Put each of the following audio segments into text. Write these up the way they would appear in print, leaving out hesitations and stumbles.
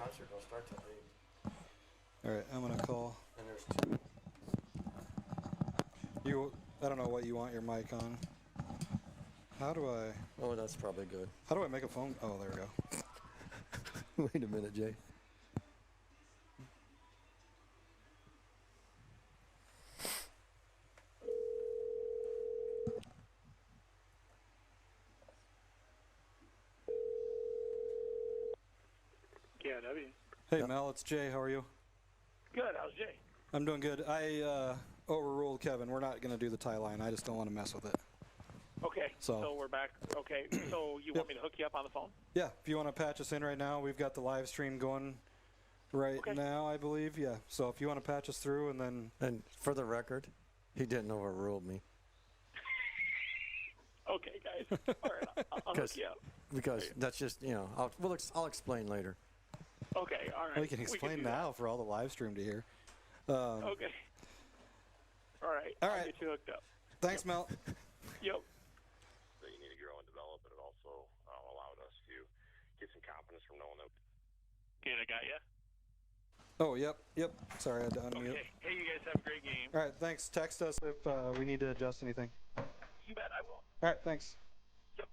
concert don't start till 8. All right, I'm gonna call. And there's 2. I don't know what you want your mic on. How do I? Oh, that's probably good. How do I make a phone? Oh, there we go. Wait a minute, Jay. KW. Hey, Mel, it's Jay. How are you? Good. How's Jay? I'm doing good. I overruled Kevin. We're not gonna do the tie line. I just don't want to mess with it. Okay. So we're back. Okay. So you want me to hook you up on the phone? Yeah, if you want to patch us in right now, we've got the live stream going right now, I believe. Yeah. So if you want to patch us through, and then. And for the record, he didn't overrule me. Okay, guys. All right. I'll hook you up. Because that's just, I'll explain later. Okay. All right. Well, you can explain now for all the live stream to hear. Okay. All right. All I'll right. get you hooked up. Thanks, Mel. Yep. So you need to grow and develop, but it also allowed us to get some confidence from knowing that. Okay, I got you. Oh, yep. Sorry, I had to unmute. Okay. Hey, you guys have a great game. All right, thanks. Text us if we need to adjust anything. You bet I will. All right, thanks. Yep.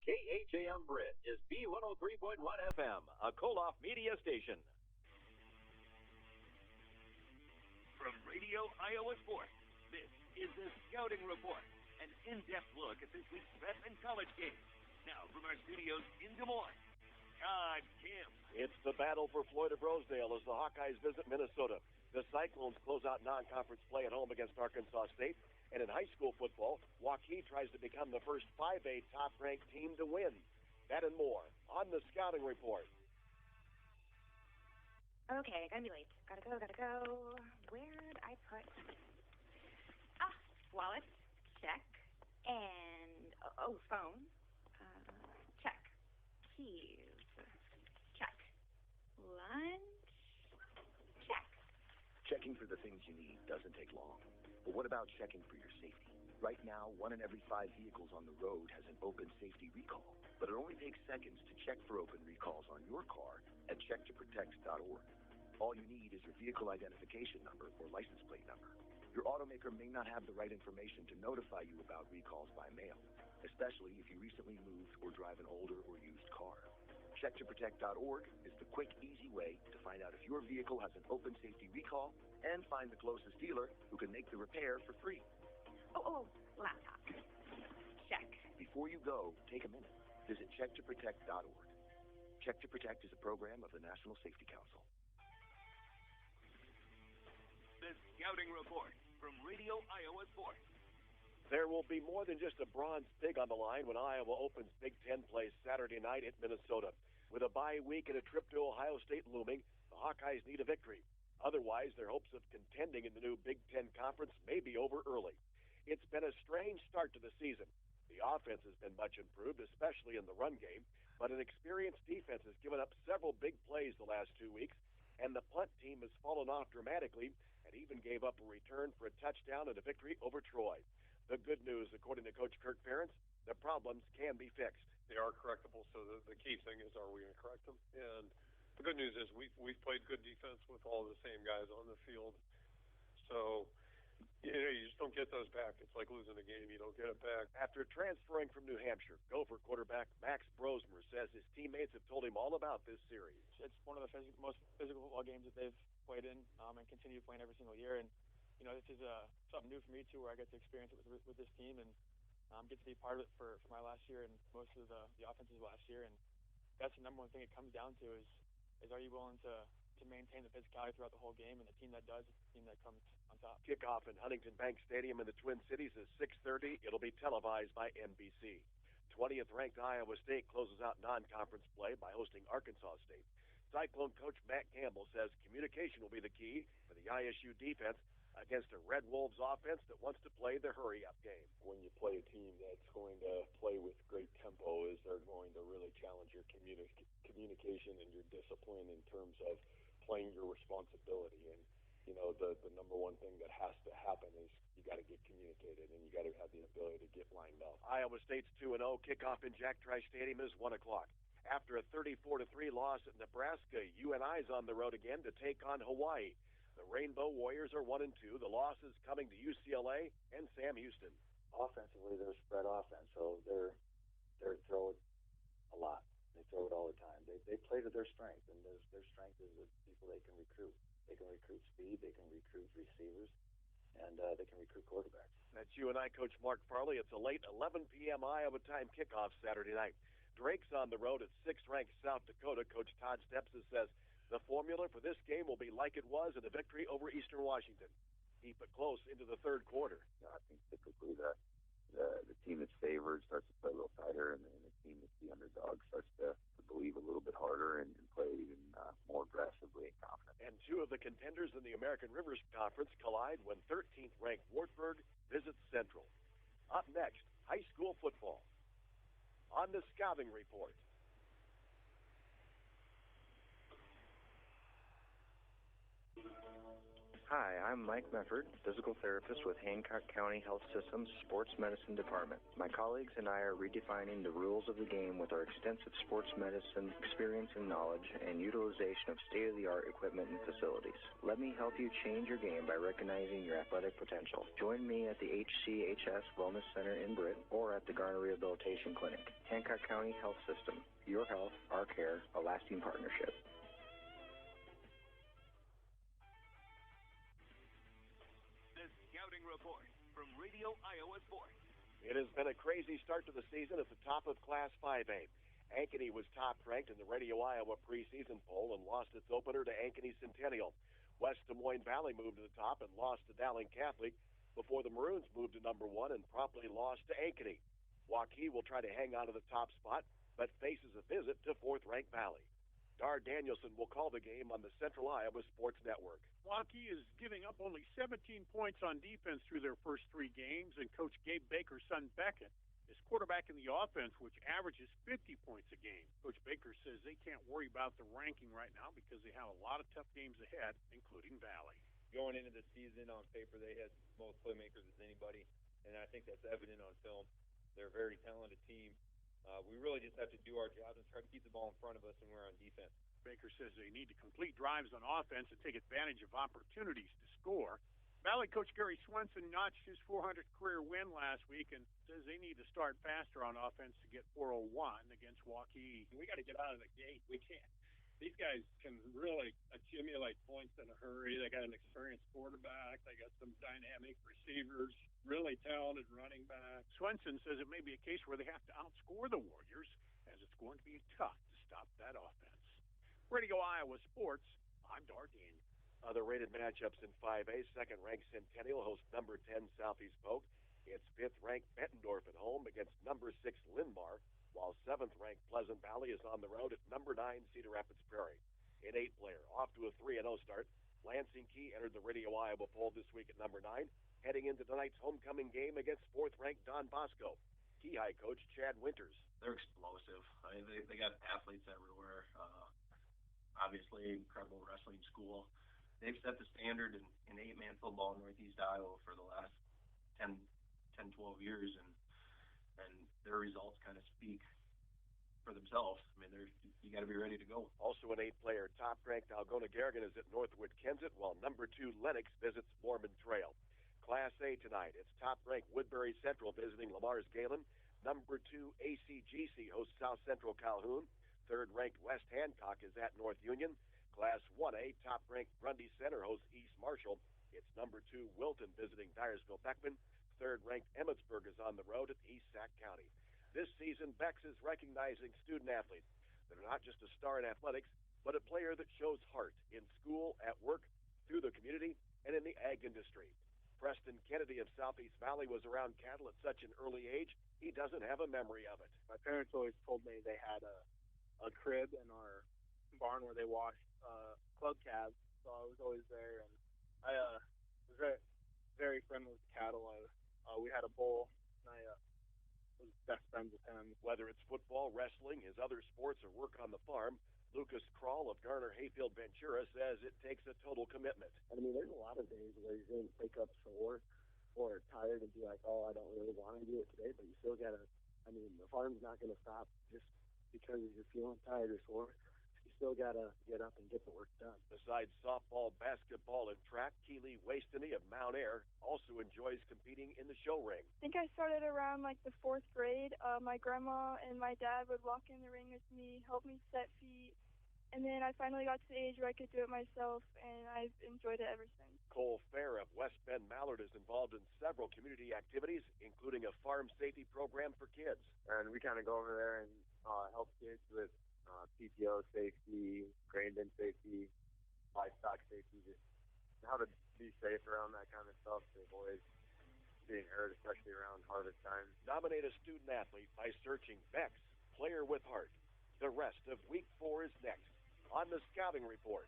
KHAM Britt is B103.1 FM, a Koloff media station. From Radio Iowa Sports, this is the Scouting Report, an in-depth look at this week's prep and college games. Now, from our studios in Des Moines, Todd Kim. It's the battle for Floyd-of-Rosedale as the Hawkeyes visit Minnesota. The Cyclones close out non-conference play at home against Arkansas State. And in high school football, Waukee tries to become the first 5A top-ranked team to win. That and more on the Scouting Report. Okay, gonna be late. Gotta go. Where'd I put... wallet. Check. And, phone. Check. Keys. Check. Lunch. Check. Checking for the things you need doesn't take long. But what about checking for your safety? Right now, 1 in every 5 vehicles on the road has an open safety recall. But it only takes seconds to check for open recalls on your car at checktoprotect.org. All you need is your vehicle identification number or license plate number. Your automaker may not have the right information to notify you about recalls by mail, especially if you recently moved or drive an older or used car. Checktoprotect.org is the quick, easy way to find out if your vehicle has an open safety recall and find the closest dealer who can make the repair for free. Laptop. Check. Before you go, take a minute. Visit checktoprotect.org. Check to Protect is a program of the National Safety Council. The Scouting Report from Radio Iowa Sports. There will be more than just a bronze pig on the line when Iowa opens Big Ten play Saturday night at Minnesota. With a bye week and a trip to Ohio State looming, the Hawkeyes need a victory. Otherwise, their hopes of contending in the new Big Ten Conference may be over early. It's been a strange start to the season. The offense has been much improved, especially in the run game, but an experienced defense has given up several big plays the last 2 weeks, and the punt team has fallen off dramatically and even gave up a return for a touchdown and a victory over Troy. The good news, according to Coach Kirk Ferentz, the problems can be fixed. They are correctable, so the key thing is, are we going to correct them? And the good news is we've played good defense with all the same guys on the field. So, you just don't get those back. It's like losing a game. You don't get it back. After transferring from New Hampshire, Gopher quarterback Max Brosmer says his teammates have told him all about this series. It's one of the most physical football games that they've played in and continue playing every single year. And, this is something new for me, too, where I get to experience it with this team and get to be part of it for my last year and most of the offenses last year. And that's the number one thing it comes down to is are you willing to maintain the physicality throughout the whole game, and the team that does is the team that comes on top. Kickoff in Huntington Bank Stadium in the Twin Cities is 6:30. It'll be televised by NBC. 20th-ranked Iowa State closes out non-conference play by hosting Arkansas State. Cyclone coach Matt Campbell says communication will be the key for the ISU defense against a Red Wolves offense that wants to play the hurry-up game. When you play a team that's going to play with great tempo, is they're going to really challenge your communication and your discipline in terms of playing your responsibility. And, the number one thing that has to happen is you got to get communicated and you got to have the ability to get lined up. Iowa State's 2-0. Kickoff in Jack Trice Stadium is 1 o'clock. After a 34-3 loss at Nebraska, UNI's on the road again to take on Hawaii. The Rainbow Warriors are 1-2. The losses coming to UCLA and Sam Houston. Offensively, they're spread offense, so they're throw it a lot. They throw it all the time. They play to their strength, and their strength is the people they can recruit. They can recruit speed, they can recruit receivers, and they can recruit quarterbacks. That's UNI coach Mark Farley. It's a late 11 p.m. Iowa time kickoff Saturday night. Drake's on the road at 6th-ranked South Dakota. Coach Todd Stepsis says the formula for this game will be like it was in the victory over Eastern Washington. Keep it close into the third quarter. I think typically the team that's favored starts to play a little tighter, and the team that's the underdog starts to believe a little bit harder and play even more aggressively and confident. And two of the contenders in the American Rivers Conference collide when 13th-ranked Wartburg visits Central. Up next, high school football. On the Scouting Report. Hi, I'm Mike Mefford, physical therapist with Hancock County Health System's Sports Medicine Department. My colleagues and I are redefining the rules of the game with our extensive sports medicine experience and knowledge and utilization of state-of-the-art equipment and facilities. Let me help you change your game by recognizing your athletic potential. Join me at the HCHS Wellness Center in Britt or at the Garner Rehabilitation Clinic. Hancock County Health System. Your health, our care, a lasting partnership. Report from Radio Iowa Sports. It has been a crazy start to the season at the top of Class 5A. Ankeny was top-ranked in the Radio Iowa preseason poll and lost its opener to Ankeny Centennial. West Des Moines Valley moved to the top and lost to Dowling Catholic before the Maroons moved to number 1 and promptly lost to Ankeny. Waukee will try to hang on to the top spot, but faces a visit to 4th-ranked Valley. Dar Danielson will call the game on the Central Iowa Sports Network. Waukee is giving up only 17 points on defense through their first 3 games, and Coach Gabe Baker's son Beckett is quarterback in the offense, which averages 50 points a game. Coach Baker says they can't worry about the ranking right now because they have a lot of tough games ahead, including Valley. Going into the season, on paper, they had most playmakers as anybody, and I think that's evident on film. They're a very talented team. We really just have to do our job and try to keep the ball in front of us when we're on defense. Baker says they need to complete drives on offense and take advantage of opportunities to score. Valley coach Gary Swenson notched his 400th career win last week and says they need to start faster on offense to get 401 against Waukee. We got to get out of the gate. We can't. These guys can really accumulate points in a hurry. They got an experienced quarterback. They got some dynamic receivers, really talented running back. Swenson says it may be a case where they have to outscore the Warriors, as it's going to be tough to stop that offense. Radio Iowa Sports, I'm Dar Daniel. Other rated matchups in 5A, 2nd-ranked Centennial hosts number 10 Southeast Polk. It's 5th-ranked Bettendorf at home against number 6 Linn-Mar, while 7th-ranked Pleasant Valley is on the road at number 9 Cedar Rapids Prairie. In 8-player, off to a 3-0 start, Lansing Key entered the Radio Iowa poll this week at number 9, heading into tonight's homecoming game against fourth-ranked Don Bosco. Key High coach Chad Winters. They're explosive. I mean, they got athletes everywhere. Obviously, incredible wrestling school. They've set the standard in 8-man football in Northeast Iowa for the last 10, 12 years, and their results kind of speak for themselves. I mean, you got to be ready to go. Also an 8-player top-ranked Algona Garrigan is at Northwood Kensett, while number 2 Lennox visits Mormon Trail. Class A tonight, it's top-ranked Woodbury Central visiting Lamar's Galen. Number 2 ACGC hosts South Central Calhoun. Third-ranked West Hancock is at North Union. Class 1A, top-ranked Grundy Center hosts East Marshall. It's number 2 Wilton visiting Dyersville-Beckman. Third-ranked Emmetsburg is on the road at East Sac County. This season, Bex is recognizing student-athletes that are not just a star in athletics, but a player that shows heart in school, at work, through the community, and in the ag industry. Preston Kennedy of Southeast Valley was around cattle at such an early age, he doesn't have a memory of it. My parents always told me they had a crib in our barn where they washed club calves, so I was always there, and I was very, very friendly with cattle. We had a bull, and I was best friends with him. Whether it's football, wrestling, his other sports, or work on the farm, Lucas Kroll of Garner Hayfield Ventura says it takes a total commitment. I mean, there's a lot of days where you're going to wake up sore or tired and be like, oh, I don't really want to do it today, but you still got to, I mean, the farm's not going to stop just because you're feeling tired or sore. You still got to get up and get the work done. Besides softball, basketball, and track, Keely Wastony of Mount Air also enjoys competing in the show ring. I think I started around like the 4th grade. My grandma and my dad would walk in the ring with me, help me set feet, and then I finally got to the age where I could do it myself, and I've enjoyed it ever since. Cole Fair of West Bend Mallard is involved in several community activities, including a farm safety program for kids. And we kind of go over there and help kids with PTO safety, grain bin safety, livestock safety, just how to be safe around that kind of stuff to avoid being hurt, especially around harvest time. Nominate a student athlete by searching Bex, Player with Heart. The rest of Week 4 is next on the Scouting Report.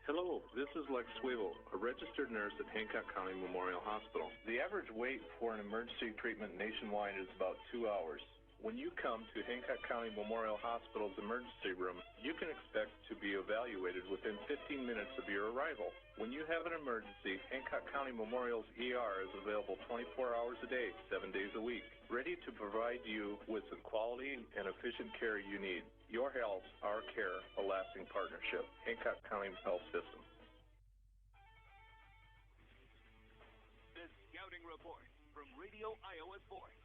Hello, this is Lex Swivel, a registered nurse at Hancock County Memorial Hospital. The average wait for an emergency treatment nationwide is about 2 hours. When you come to Hancock County Memorial Hospital's emergency room, you can expect to be evaluated within 15 minutes of your arrival. When you have an emergency, Hancock County Memorial's ER is available 24 hours a day, 7 days a week, ready to provide you with the quality and efficient care you need. Your health, our care, a lasting partnership. Hancock County Health System. The Scouting Report from Radio Iowa Sports.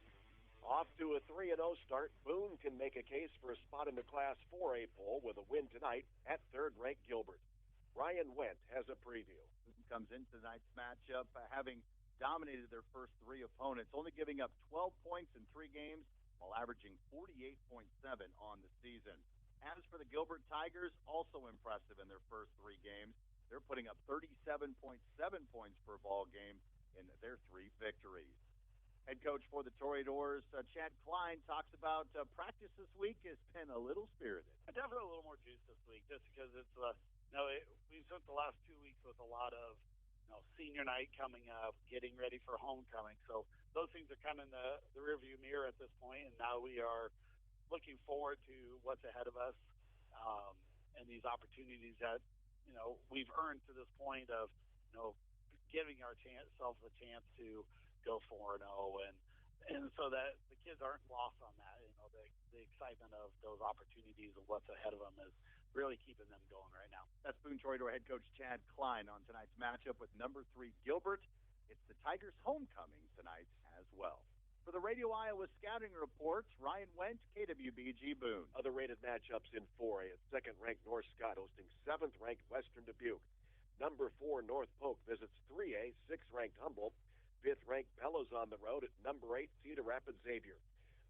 Off to a 3-0 start, Boone can make a case for a spot in the Class 4A poll with a win tonight at third-ranked Gilbert. Ryan Wendt has a preview. Boone comes into tonight's matchup having dominated their first 3 opponents, only giving up 12 points in 3 games while averaging 48.7 on the season. As for the Gilbert Tigers, also impressive in their first 3 games. They're putting up 37.7 points per ball game in their 3 victories. Head coach for the Toreadors, Chad Klein, talks about practice this week has been a little spirited. Definitely a little more juice this week, just because it's we spent the last 2 weeks with a lot of senior night coming up, getting ready for homecoming. So those things are kind of in the rearview mirror at this point, and now we are looking forward to what's ahead of us and these opportunities that we've earned to this point of giving ourselves a chance to go 4-0, and so that the kids aren't lost on that. The excitement of those opportunities and what's ahead of them is really keeping them going right now. That's Boone Toreador head coach Chad Klein on tonight's matchup with number 3 Gilbert. It's the Tigers' homecoming tonight as well. For the Radio Iowa Scouting Reports, Ryan Wendt, KWBG Boone. Other rated matchups in 4A at second-ranked North Scott hosting 7th-ranked Western Dubuque. Number 4 North Polk visits 3A, 6th-ranked Humboldt. 5th-ranked Bellows on the road at number 8 Cedar Rapids Xavier.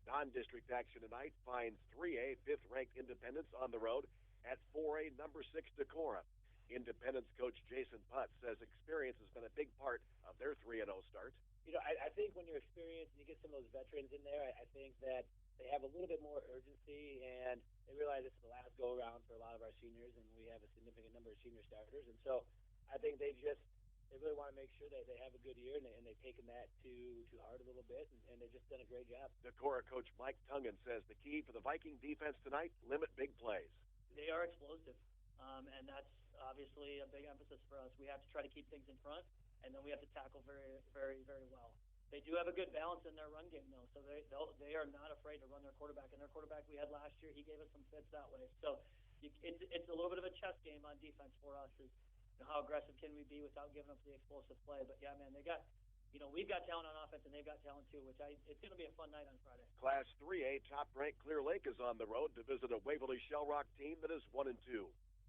Non-district action tonight finds 3A, 5th-ranked Independence on the road at 4A, number 6 Decorah. Independence coach Jason Putz says experience has been a big part of their 3-0 start. I think when you're experienced and you get some of those veterans in there, I think that they have a little bit more urgency, and they realize this is the last go-around for a lot of our seniors, and we have a significant number of senior starters. And so I think they really want to make sure that they have a good year, and they've taken that too heart a little bit, and they've just done a great job. Decorah coach Mike Tungan says the key for the Viking defense tonight, limit big plays. They are explosive, and that's obviously a big emphasis for us. We have to try to keep things in front, and then we have to tackle very, very, very well. They do have a good balance in their run game, though, so they are not afraid to run their quarterback. And their quarterback we had last year, he gave us some fits that way. So it's a little bit of a chess game on defense for us. Is how aggressive can we be without giving up the explosive play? But yeah, man, we've got talent on offense, and they've got talent too. It's going to be a fun night on Friday. Class 3A top-ranked Clear Lake is on the road to visit a Waverly Shell Rock team that is 1-2.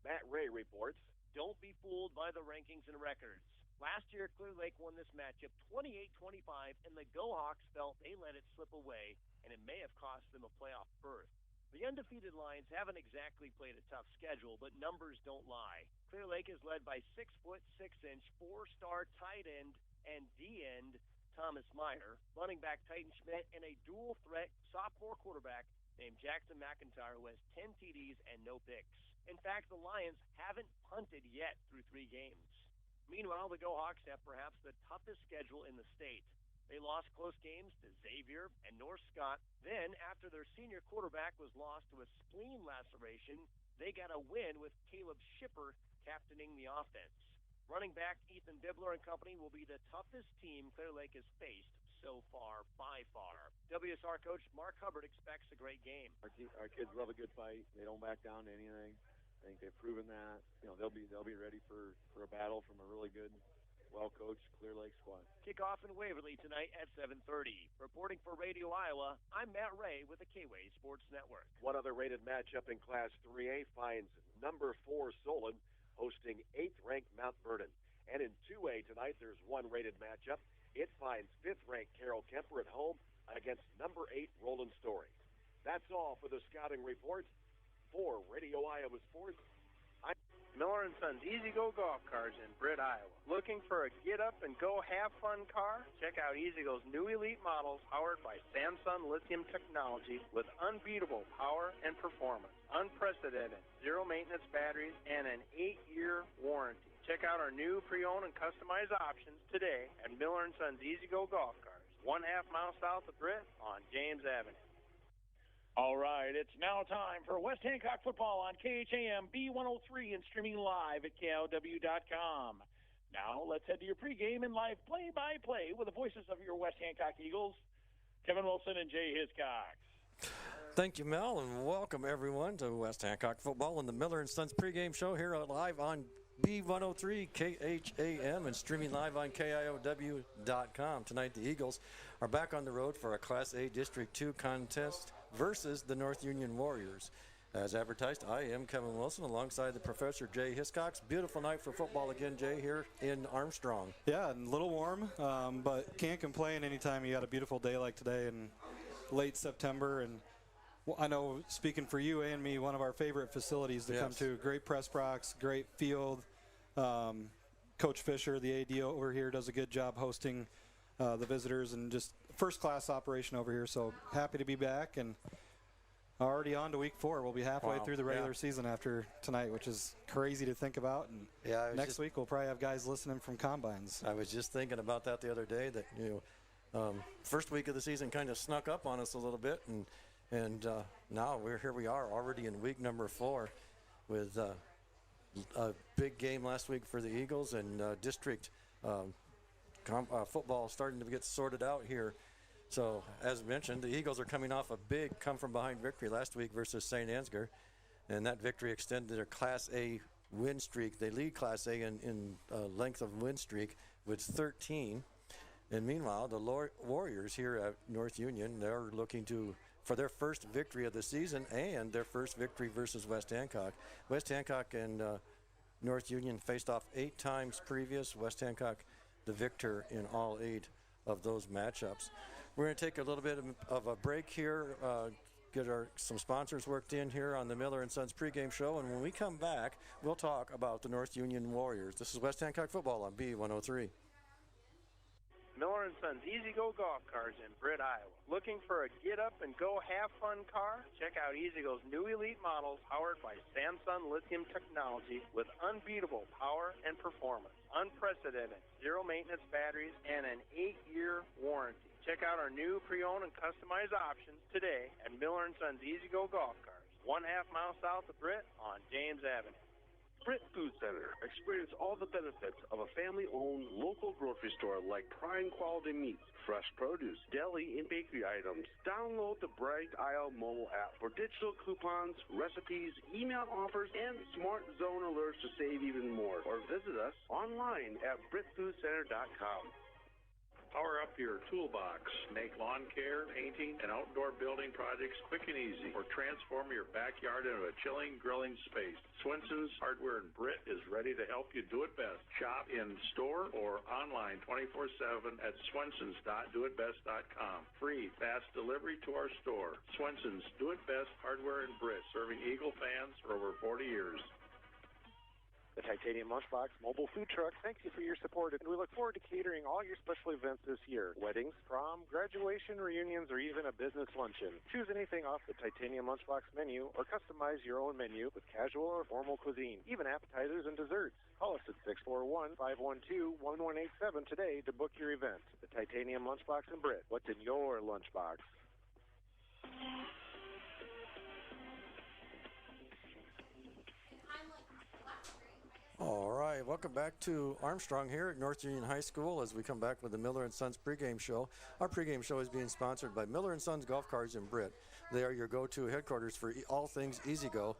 Matt Ray reports. Don't be fooled by the rankings and records. Last year, Clear Lake won this matchup 28-25, and the Go-Hawks felt they let it slip away, and it may have cost them a playoff berth. The undefeated Lions haven't exactly played a tough schedule, but numbers don't lie. Clear Lake is led by 6'6", 4-star tight end and D-end Thomas Meyer, running back Titan Schmidt, and a dual-threat sophomore quarterback named Jackson McIntyre, who has 10 TDs and no picks. In fact, the Lions haven't punted yet through 3 games. Meanwhile, the Go-Hawks have perhaps the toughest schedule in the state. They lost close games to Xavier and North Scott. Then, after their senior quarterback was lost to a spleen laceration, they got a win with Caleb Schipper captaining the offense. Running back Ethan Bibler and company will be the toughest team Clear Lake has faced so far, by far. WSR coach Mark Hubbard expects a great game. Our kids love a good fight. They don't back down to anything. I think they've proven that. They'll be ready for a battle from a really good, well-coached Clear Lake squad. Kickoff in Waverly tonight at 7:30. Reporting for Radio Iowa, I'm Matt Ray with the K-Way Sports Network. One other rated matchup in Class 3A finds number 4 Solon hosting 8th-ranked Mount Vernon. And in 2A tonight, there's one rated matchup. It finds 5th-ranked Carroll Kemper at home against number 8 Roland Story. That's all for the scouting report. For Radio Iowa Sports, I'm Miller & Sons Easy Go Golf Cars in Britt, Iowa. Looking for a get-up-and-go have-fun car? Check out Easy Go's new elite models powered by Samsung lithium technology with unbeatable power and performance, unprecedented zero-maintenance batteries, and an 8-year warranty. Check out our new pre-owned and customized options today at Miller & Sons Easy Go Golf Cars, 1/2 mile south of Britt on James Avenue. All right, it's now time for West Hancock football on KHAM B103 and streaming live at KLW.com. Now, let's head to your pregame and live play-by-play with the voices of your West Hancock Eagles, Kevin Wilson and Jay Hiscox. Thank you, Mel, and welcome everyone to West Hancock football and the Miller & Sons pregame show here live on B103 KHAM and streaming live on KIOW.com. Tonight, the Eagles are back on the road for a Class A District 2 contest versus the North Union Warriors. As advertised, I am Kevin Wilson alongside the Professor Jay Hiscox. Beautiful night for football again, Jay, here in Armstrong. Yeah, and a little warm, but can't complain anytime you got a beautiful day like today in late September. And I know, speaking for you and me, one of our favorite facilities to come to. Great press box, great field. Coach Fisher, the AD over here, does a good job hosting the visitors, and just first-class operation over here. So happy to be back, and already on to week 4. We'll be halfway through the regular season after tonight, which is crazy to think about. And next week we'll probably have guys listening from combines. I was just thinking about that the other day, that first week of the season kind of snuck up on us a little bit, and now we are already in week number 4 with a big game last week for the Eagles, and district football starting to get sorted out here. So, as mentioned, the Eagles are coming off a big come-from-behind victory last week versus St. Ansgar, and that victory extended their Class A win streak. They lead Class A in length of win streak with 13. And meanwhile, the Warriors here at North Union, they're looking for their first victory of the season and their first victory versus West Hancock. West Hancock and North Union faced off 8 times previous. West Hancock the victor in all 8 of those matchups. We're going to take a little bit of a break here, get some sponsors worked in here on the Miller & Sons pregame show, and when we come back, we'll talk about the North Union Warriors. This is West Hancock football on B103. Miller & Sons Easy Go Golf Cars in Britt, Iowa. Looking for a get-up-and-go have-fun car? Check out Easy Go's new elite models powered by Samsung lithium technology with unbeatable power and performance, unprecedented zero-maintenance batteries, and an 8-year warranty. Check out our new pre-owned and customized options today at Miller & Sons Easy Go Golf Cars, 1/2 mile south of Britt on James Avenue. Britt Food Center. Experience all the benefits of a family-owned local grocery store like prime quality meats, fresh produce, deli and bakery items. Download the Bright Aisle mobile app for digital coupons, recipes, email offers, and smart zone alerts to save even more. Or visit us online at BrittFoodCenter.com. Power up your toolbox. Make lawn care, painting, and outdoor building projects quick and easy, or transform your backyard into a chilling, grilling space. Swenson's Hardware in Britt is ready to help you do it best. Shop in store or online 24/7 at swensons.doitbest.com. Free, fast delivery to our store. Swenson's Do It Best Hardware in Britt, serving Eagle fans for over 40 years. The Titanium Lunchbox mobile food truck thanks you for your support, and we look forward to catering all your special events this year. Weddings, prom, graduation, reunions, or even a business luncheon. Choose anything off the Titanium Lunchbox menu or customize your own menu with casual or formal cuisine, even appetizers and desserts. Call us at 641-512-1187 today to book your event. The Titanium Lunchbox in Britt. What's in your lunchbox? All right, welcome back to Armstrong here at North Union High School as we come back with the Miller & Sons pregame show. Our pregame show is being sponsored by Miller & Sons Golf Cars in Britt. They are your go-to headquarters for all things Easy Go.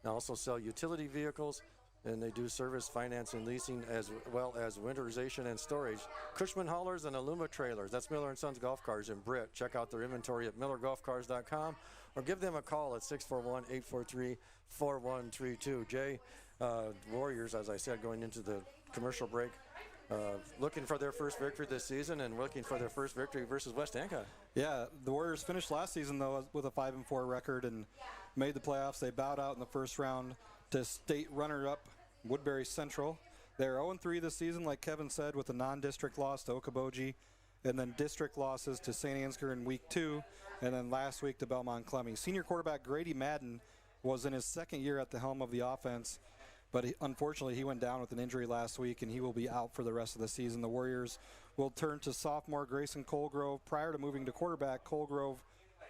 They also sell utility vehicles, and they do service, finance, and leasing as well as winterization and storage. Cushman haulers and Aluma trailers. That's Miller & Sons Golf Cars in Britt. Check out their inventory at millergolfcars.com or give them a call at 641-843-4132. Jay, Warriors, as I said, going into the commercial break, looking for their first victory this season and looking for their first victory versus West Hancock. Yeah, the Warriors finished last season, though, with a 5-4 record and made the playoffs. They bowed out in the first round to state runner-up Woodbury Central. They're 0-3 this season, like Kevin said, with a non-district loss to Okoboji, and then district losses to St. Ansgar in week 2, and then last week to Belmont Clemmy. Senior quarterback Grady Madden was in his second year at the helm of the offense, but unfortunately he went down with an injury last week, and he will be out for the rest of the season. The Warriors will turn to sophomore Grayson Colgrove. Prior to moving to quarterback, Colgrove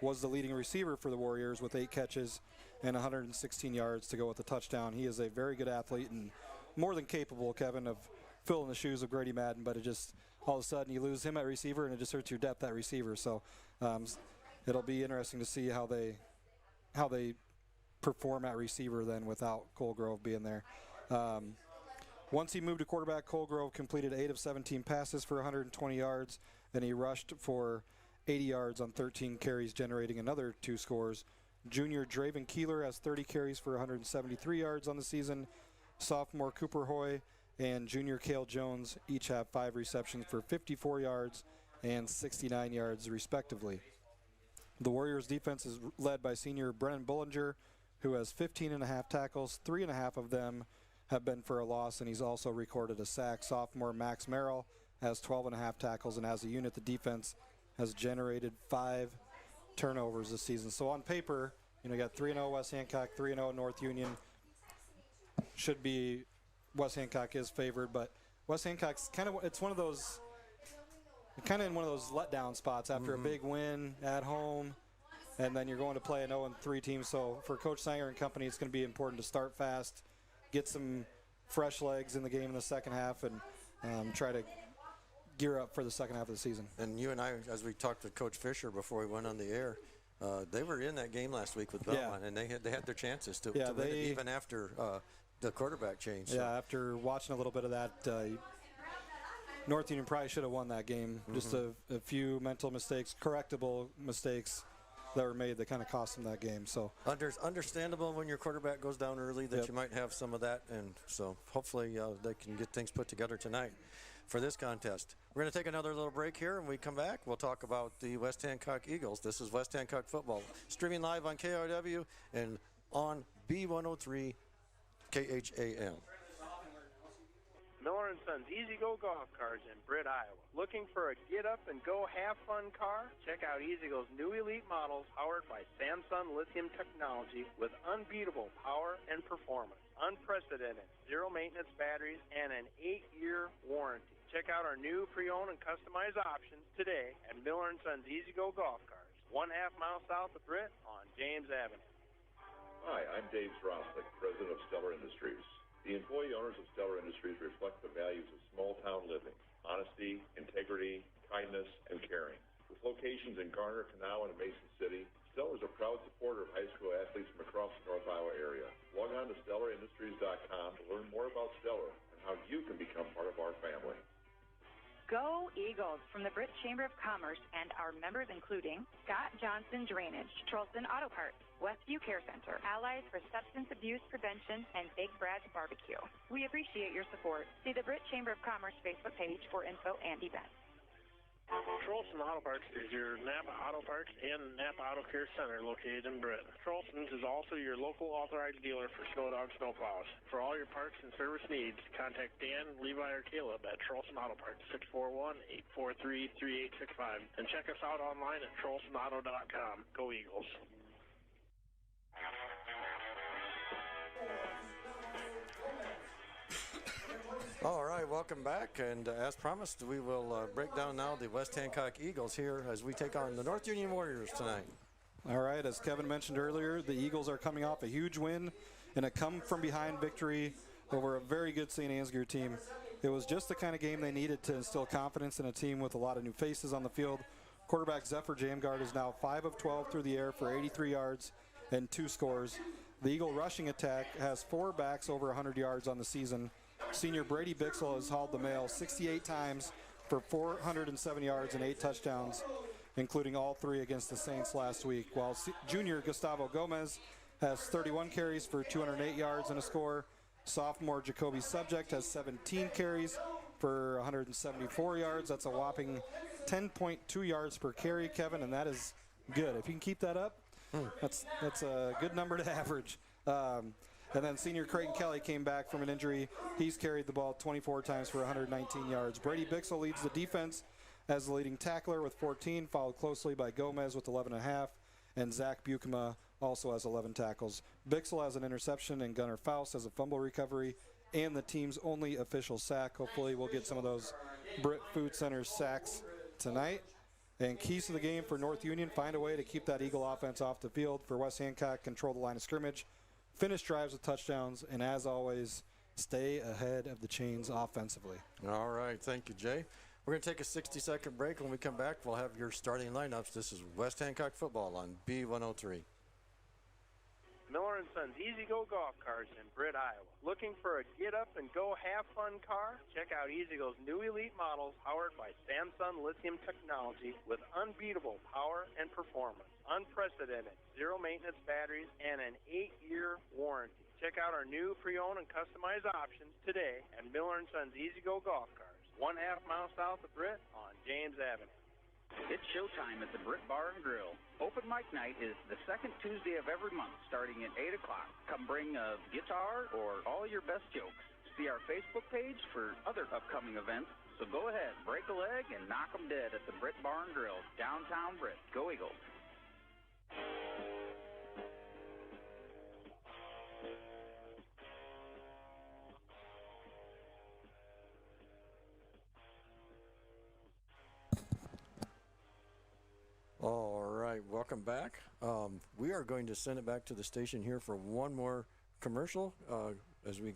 was the leading receiver for the Warriors with 8 catches and 116 yards to go with the touchdown. He is a very good athlete and more than capable, Kevin, of filling the shoes of Grady Madden, but it just, all of a sudden you lose him at receiver and it just hurts your depth at receiver. So it'll be interesting to see how they perform at receiver then without Colgrove being there. Once he moved to quarterback, Colgrove completed 8 of 17 passes for 120 yards, and he rushed for 80 yards on 13 carries, generating another 2 scores. Junior Draven Keeler has 30 carries for 173 yards on the season. Sophomore Cooper Hoy and junior Cale Jones each have 5 receptions for 54 yards and 69 yards, respectively. The Warriors' defense is led by senior Brennan Bullinger, who has 15.5 tackles. 3.5 of them have been for a loss, and he's also recorded a sack. Sophomore Max Merrill has 12.5 tackles, and as a unit, the defense has generated 5 turnovers this season. So on paper, you got 3-0 West Hancock, 3-0 North Union. Should be, West Hancock is favored, but West Hancock's kind of, it's one of those, kind of in one of those letdown spots after a big win at home, and then you're going to play an 0-3 team. So for Coach Sanger and company, it's going to be important to start fast, get some fresh legs in the game in the second half, and try to gear up for the second half of the season. And you and I, as we talked to Coach Fisher before we went on the air, they were in that game last week with Belmont, and they had their chances to win it even after the quarterback change. Yeah, after watching a little bit of that, North Union probably should have won that game. Just a few mental mistakes, correctable mistakes that were made that kind of cost them that game. So understandable when your quarterback goes down early that you might have some of that, and so hopefully they can get things put together tonight for this contest. We're going to take another little break here, and when we come back, we'll talk about the West Hancock Eagles. This is West Hancock football, streaming live on KRW and on B103 KHAM. Miller & Sons Easy Go Golf Cars in Britt, Iowa. Looking for a get-up-and-go have-fun car? Check out Easy Go's new elite models powered by Samsung lithium technology with unbeatable power and performance, unprecedented zero-maintenance batteries, and an 8-year warranty. Check out our new pre-owned and customized options today at Miller & Sons Easy Go Golf Cars, 1/2 mile south of Britt on James Avenue. Hi, I'm Dave Zroslik, president of Stellar Industries. The employee owners of Stellar Industries reflect the values of small-town living, honesty, integrity, kindness, and caring. With locations in Garner, Kanawha, and Mason City, Stellar is a proud supporter of high school athletes from across the North Iowa area. Log on to StellarIndustries.com to learn more about Stellar and how you can become part of our family. Go Eagles from the Britt Chamber of Commerce and our members including Scott Johnson Drainage, Trolson Auto Parts, Westview Care Center, Allies for Substance Abuse Prevention, and Big Brad's Barbecue. We appreciate your support. See the Britt Chamber of Commerce Facebook page for info and events. Trolson Auto Parts is your Napa Auto Parts and Napa Auto Care Center located in Britt. Trolson's is also your local authorized dealer for snow dog snowplows. For all your parts and service needs, contact Dan, Levi, or Caleb at Trolson Auto Parts, 641-843-3865. And check us out online at trolsonauto.com. Go Eagles. All right, welcome back, and as promised, we will break down now the West Hancock Eagles here as we take on the North Union Warriors tonight. All right, as Kevin mentioned earlier, the Eagles are coming off a huge win and a come-from-behind victory over a very good St. Ansgar team. It was just the kind of game they needed to instill confidence in a team with a lot of new faces on the field. Quarterback Zephyr Jamgard is now 5 of 12 through the air for 83 yards and 2 scores. The Eagle rushing attack has 4 backs over 100 yards on the season. Senior Brady Bixel has hauled the mail 68 times for 407 yards and 8 touchdowns, including all 3 against the Saints last week, while junior Gustavo Gomez has 31 carries for 208 yards and a score. Sophomore Jacoby Subject has 17 carries for 174 yards. That's a whopping 10.2 yards per carry, Kevin, and that is good. If you can keep that up, that's a good number to average. And then senior Creighton Kelly came back from an injury. He's carried the ball 24 times for 119 yards. Brady Bixel leads the defense as the leading tackler with 14, followed closely by Gomez with 11.5, and Zach Bukema also has 11 tackles. Bixel has an interception, and Gunnar Faust has a fumble recovery and the team's only official sack. Hopefully we'll get some of those Britt Food Center sacks tonight. And keys to the game for North Union: find a way to keep that Eagle offense off the field. For West Hancock, control the line of scrimmage, finish drives with touchdowns, and as always, stay ahead of the chains offensively. All right, thank you, Jay. We're going to take a 60-second break. When we come back, we'll have your starting lineups. This is West Hancock football on B103. Miller & Sons Easy Go Golf Cars in Britt, Iowa. Looking for a get-up-and-go have-fun car? Check out Easy Go's new elite models powered by Samsung lithium technology with unbeatable power and performance, unprecedented zero-maintenance batteries, and an 8-year warranty. Check out our new pre-owned and customized options today at Miller & Sons Easy Go Golf Cars, 1/2 mile south of Britt on James Avenue. It's showtime at the Britt Bar and Grill. Open mic night is the second Tuesday of every month, starting at 8 o'clock. Come bring a guitar or all your best jokes. See our Facebook page for other upcoming events. So go ahead, break a leg, and knock 'em dead at the Britt Bar and Grill, downtown Britt. Go Eagles. All right, welcome back. We are going to send it back to the station here for one more commercial as we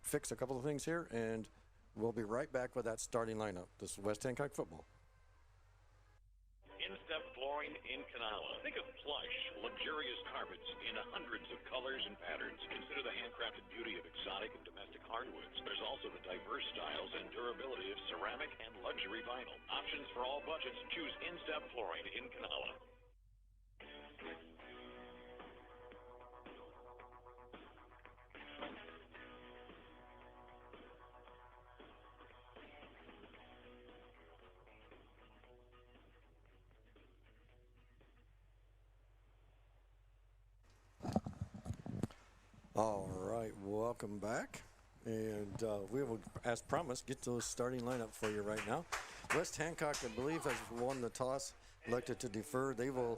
fix a couple of things here, and we'll be right back with that starting lineup. This is West Hancock football. In-step flooring in Kanawha. Think of plush, luxurious carpets in hundreds of colors and patterns. Consider the handcrafted beauty of exotic and domestic hardwoods. There's also the diverse styles and durability of ceramic and luxury vinyl. Options for all budgets. Choose In-step flooring in Kanawha. All right, welcome back. And we will, as promised, get to the starting lineup for you right now. West Hancock, I believe, has won the toss, elected to defer. They will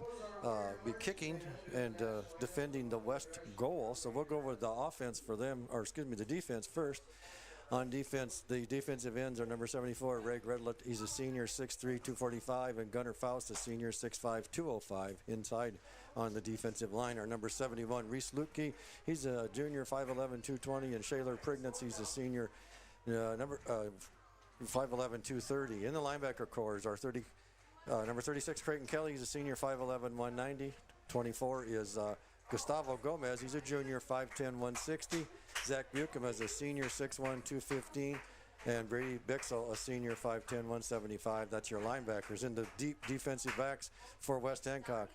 be kicking and defending the west goal. So we'll go with the offense for them, or excuse me, the defense first. On defense, the defensive ends are number 74, Reg Redlet. He's a senior, 6'3", 245, and Gunnar Faust, a senior, 6'5", 205. Inside on the defensive line are number 71, Reese Lutke. He's a junior, 5'11", 220, and Shaler Prignitz. He's a senior, number 5'11", 230. In the linebacker corps are number 36, Creighton Kelly. He's a senior, 5'11", 190. 24 is Gustavo Gomez. He's a junior, 5'10", 160. Zach Buckham is a senior, 6'1", 215. And Brady Bixel, a senior, 5'10", 175. That's your linebackers. In the deep defensive backs for West Hancock,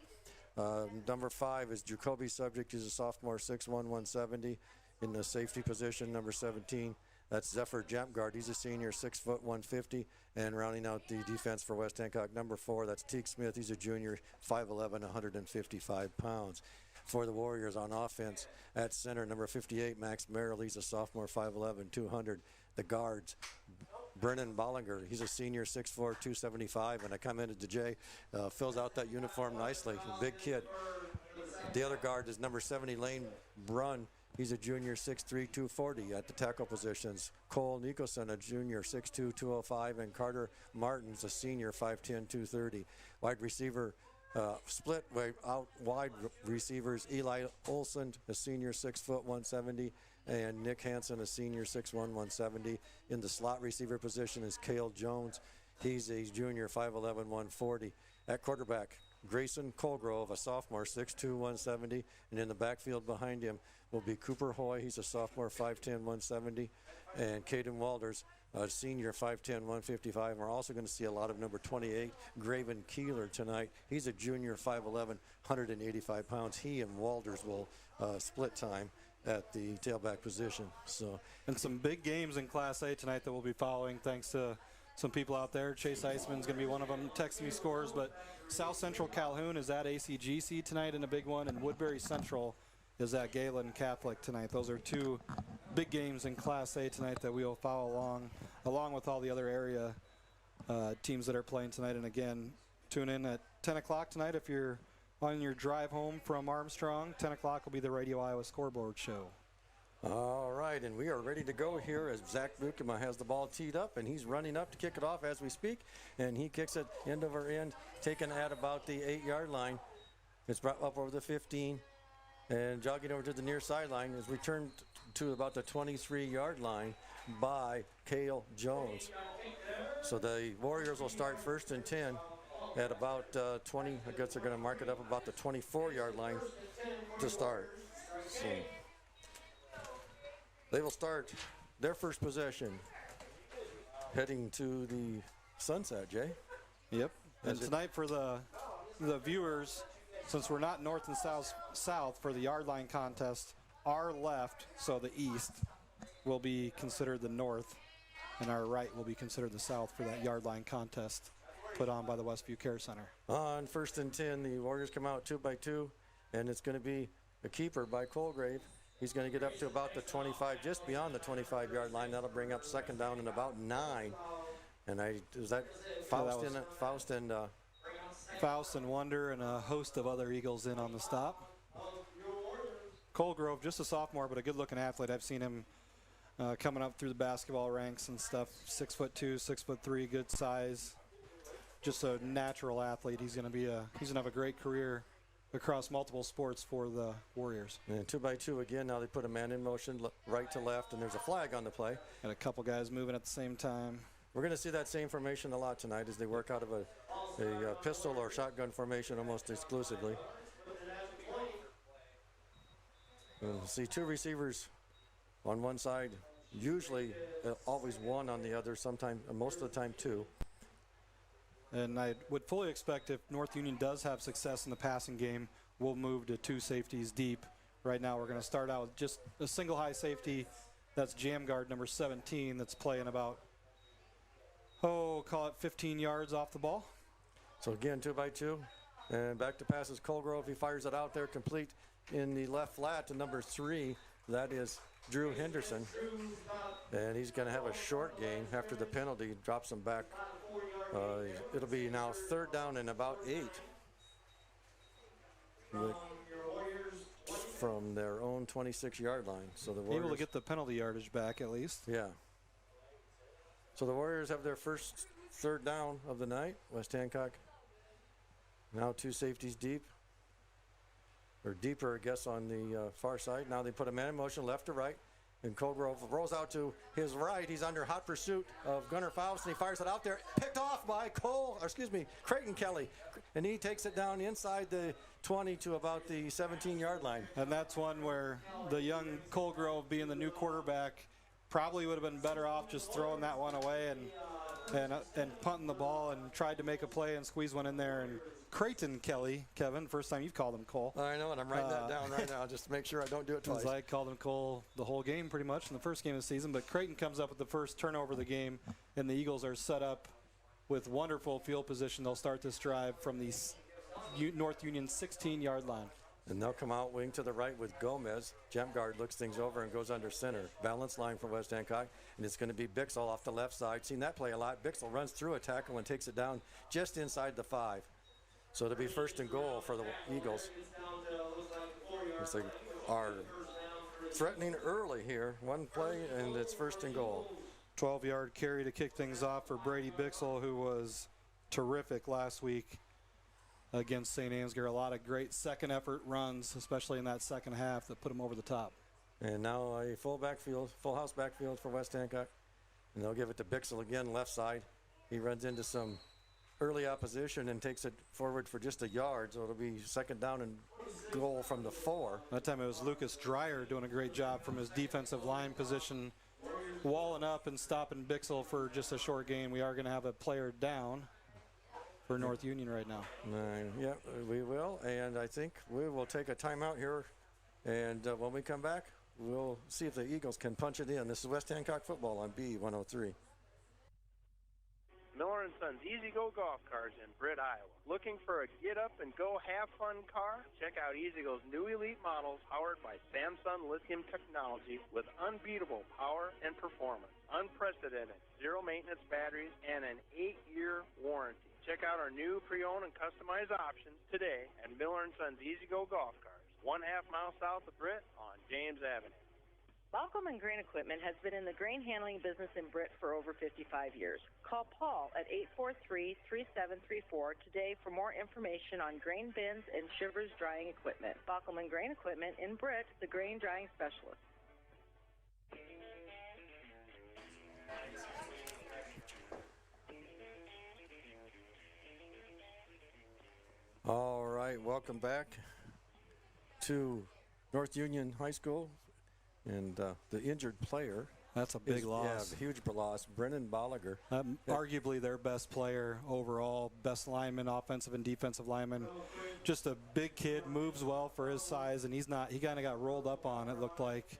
number 5 is Jacoby Subject. He's a sophomore, 6'1", 170. In the safety position, number 17, that's Zephyr Jampgard. He's a senior, 6 foot, 150. And rounding out the defense for West Hancock, number 4, that's Teague Smith. He's a junior, 5'11", 155 pounds. For the Warriors on offense, at center, number 58, Max Merrill. He's a sophomore, 5'11", 200. The guards, Brennan Bollinger. He's a senior, 6'4", 275. And I commented to Jay, fills out that uniform nicely. Big kid. The other guard is number 70, Lane Brunn. He's a junior, 6'3", 240 at the tackle positions. Cole Nicholson, a junior, 6'2", 205, and Carter Martin's a senior, 5'10", 230. Wide receiver, split out wide receivers, Eli Olson, a senior, 6 foot, 170, and Nick Hansen, a senior, 6'1", 170. In the slot receiver position is Cale Jones. He's a junior, 5'11", 140. At quarterback, Grayson Colgrove, a sophomore, 6'2", 170. And in the backfield behind him will be Cooper Hoy. He's a sophomore, 5'10", 170. And Caden Walders, a senior, 5'10", 155. And we're also going to see a lot of number 28, Graven Keeler, tonight. He's a junior, 5'11", 185 pounds. He and Walders will split time at the tailback position. So, and some big games in Class A tonight that we'll be following, thanks to some people out there. Chase Eisman's going to be one of them, texting me scores. But South Central Calhoun is at ACGC tonight in a big one, and Woodbury Central is at Galen Catholic tonight. Those are two big games in Class A tonight that we will follow along with all the other area teams that are playing tonight. And again, tune in at 10 o'clock tonight if you're on your drive home from Armstrong. 10 o'clock will be the Radio Iowa Scoreboard Show. All right, and we are ready to go here as Zach Bukema has the ball teed up, and he's running up to kick it off as we speak, and he kicks it end over end, taken at about the 8-yard line. It's brought up over the 15, and jogging over to the near sideline is returned to about the 23-yard line by Cale Jones. So the Warriors will start 1st and 10 at about 20. I guess they're going to mark it up about the 24-yard line to start. So they will start their first possession heading to the sunset, Jay. Yep. And tonight for the viewers, since we're not north and south for the yard line contest, our left, so the east, will be considered the north, and our right will be considered the south for that yard line contest put on by the Westview Care Center. On 1st and 10, the Warriors come out 2 by 2, and it's going to be a keeper by Colgrave. He's going to get up to about the 25, just beyond the 25-yard line. That'll bring up 2nd down and about 9. And is that Faust in it? Faust and Wonder and a host of other Eagles in on the stop. Colgrove, just a sophomore, but a good-looking athlete. I've seen him coming up through the basketball ranks and stuff. 6'2", 6'3", good size. Just a natural athlete. He's going to have a great career across multiple sports for the Warriors. And 2 by 2 again. Now they put a man in motion, right to left, and there's a flag on the play. And a couple guys moving at the same time. We're going to see that same formation a lot tonight as they work out of a pistol or shotgun formation almost exclusively. And we'll see 2 receivers on one side, usually always 1 on the other, sometimes, most of the time 2. And I would fully expect if North Union does have success in the passing game, we'll move to 2 safeties deep. Right now we're going to start out with just a single high safety. That's jam guard number 17 that's playing about, call it 15 yards off the ball. So again, 2 by 2. And back to passes Colgrove. He fires it out there complete in the left flat to number 3. That is Drew Henderson, and he's going to have a short gain after the penalty drops him back. It'll be now 3rd down and about 8 from their own 26-yard line. So the Warriors able to get the penalty yardage back at least. Yeah. So the Warriors have their first 3rd down of the night. West Hancock now 2 safeties deep. Or deeper, I guess, on the far side. Now they put a man in motion left to right. And Colgrove rolls out to his right. He's under hot pursuit of Gunnar Faust, and he fires it out there. Picked off by Creighton Kelly. And he takes it down inside the 20 to about the 17-yard line. And that's one where the young Colgrove, being the new quarterback, probably would have been better off just throwing that one away and punting the ball, and tried to make a play and squeeze one in there. And Creighton Kelly, Kevin, first time you've called him Cole. I know, and I'm writing that down right now just to make sure I don't do it twice. I called him Cole the whole game pretty much in the first game of the season, but Creighton comes up with the first turnover of the game, and the Eagles are set up with wonderful field position. They'll start this drive from the North Union 16-yard line. And they'll come out wing to the right with Gomez. Jump guard looks things over and goes under center. Balance line for West Hancock, and it's going to be Bixel off the left side. Seen that play a lot. Bixel runs through a tackle and takes it down just inside the 5. So it'll be 1st and goal for the Eagles. They are threatening early here. One play, and it's 1st and goal. 12-yard carry to kick things off for Brady Bixel, who was terrific last week against St. Ansgar. A lot of great second effort runs, especially in that second half, that put him over the top. And now a full house backfield for West Hancock. And they'll give it to Bixel again, left side. He runs into some early opposition and takes it forward for just a yard, so it'll be 2nd down and goal from the 4. That time it was Lucas Dreyer doing a great job from his defensive line position, walling up and stopping Bixel for just a short gain. We are going to have a player down for North Union right now. Yeah, we will, and I think we will take a timeout here, and when we come back, we'll see if the Eagles can punch it in. This is West Hancock football on B103. Miller & Sons Easy Go Golf Cars in Britt, Iowa. Looking for a get-up-and-go have-fun car? Check out Easy Go's new elite models powered by Samsung lithium technology with unbeatable power and performance, unprecedented zero-maintenance batteries, and an 8-year warranty. Check out our new pre-owned and customized options today at Miller & Sons Easy Go Golf Cars, 1/2 mile south of Britt on James Avenue. Baucom & Grain Equipment has been in the grain handling business in Britt for over 55 years. Call Paul at 843-3734 today for more information on grain bins and Shivers drying equipment. Baucom & Grain Equipment in Britt, the grain drying specialist. All right, welcome back to North Union High School. And the injured player. That's a big loss. Yeah, huge loss. Brennan Bolliger. Arguably their best player overall, best lineman, offensive and defensive lineman. Just a big kid, moves well for his size, and he kind of got rolled up on, it looked like.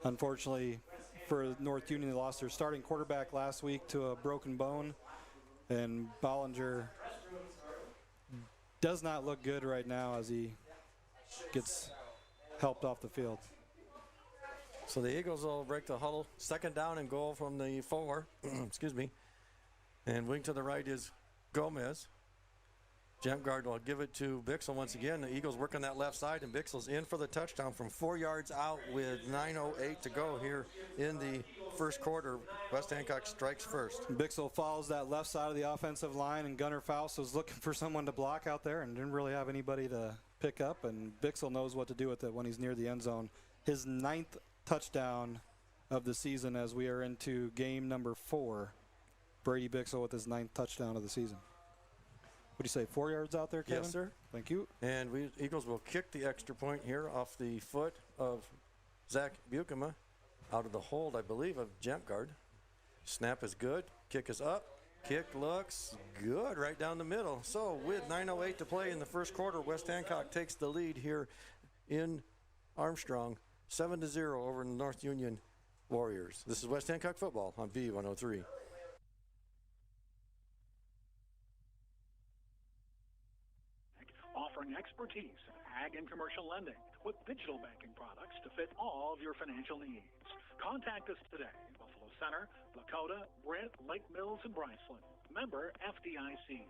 Unfortunately for North Union, they lost their starting quarterback last week to a broken bone, and Bollinger does not look good right now as he gets helped off the field. So the Eagles will break the huddle. 2nd down and goal from the 4. Excuse me. And wing to the right is Gomez. Jump guard will give it to Bixel once again. The Eagles work on that left side, and Bixel's in for the touchdown from 4 yards out with 9:08 to go here in the first quarter. West Hancock strikes first. Bixel follows that left side of the offensive line, and Gunnar Faust was looking for someone to block out there and didn't really have anybody to pick up, and Bixel knows what to do with it when he's near the end zone. His 9th touchdown of the season as we are into game number 4. Brady Bixel with his 9th touchdown of the season. What do you say, 4 yards out there, Kevin? Yes, sir. Thank you. And Eagles will kick the extra point here off the foot of Zach Bukema out of the hold, I believe, of Jump guard. Snap is good. Kick is up. Kick looks good right down the middle. So with 9:08 to play in the first quarter, West Hancock takes the lead here in Armstrong. 7-0 over the North Union Warriors. This is West Hancock football on B103. Offer offering expertise in ag and commercial lending with digital banking products to fit all of your financial needs. Contact us today. Buffalo Center, Lakota, Brent, Lake Mills, and Bryceland. Member FDIC.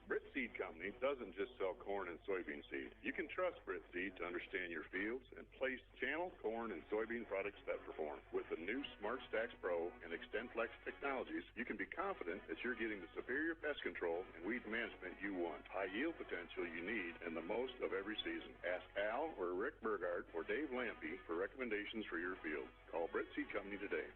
Britt Seed Company doesn't just sell corn and soybean seed. You can trust Britt Seed to understand your fields and place channel corn and soybean products that perform. With the new Smart Stacks Pro and XtendFlex technologies, you can be confident that you're getting the superior pest control and weed management you want, high yield potential you need, and the most of every season. Ask Al or Rick Burgard or Dave Lampy for recommendations for your field. Call Britt Seed Company today.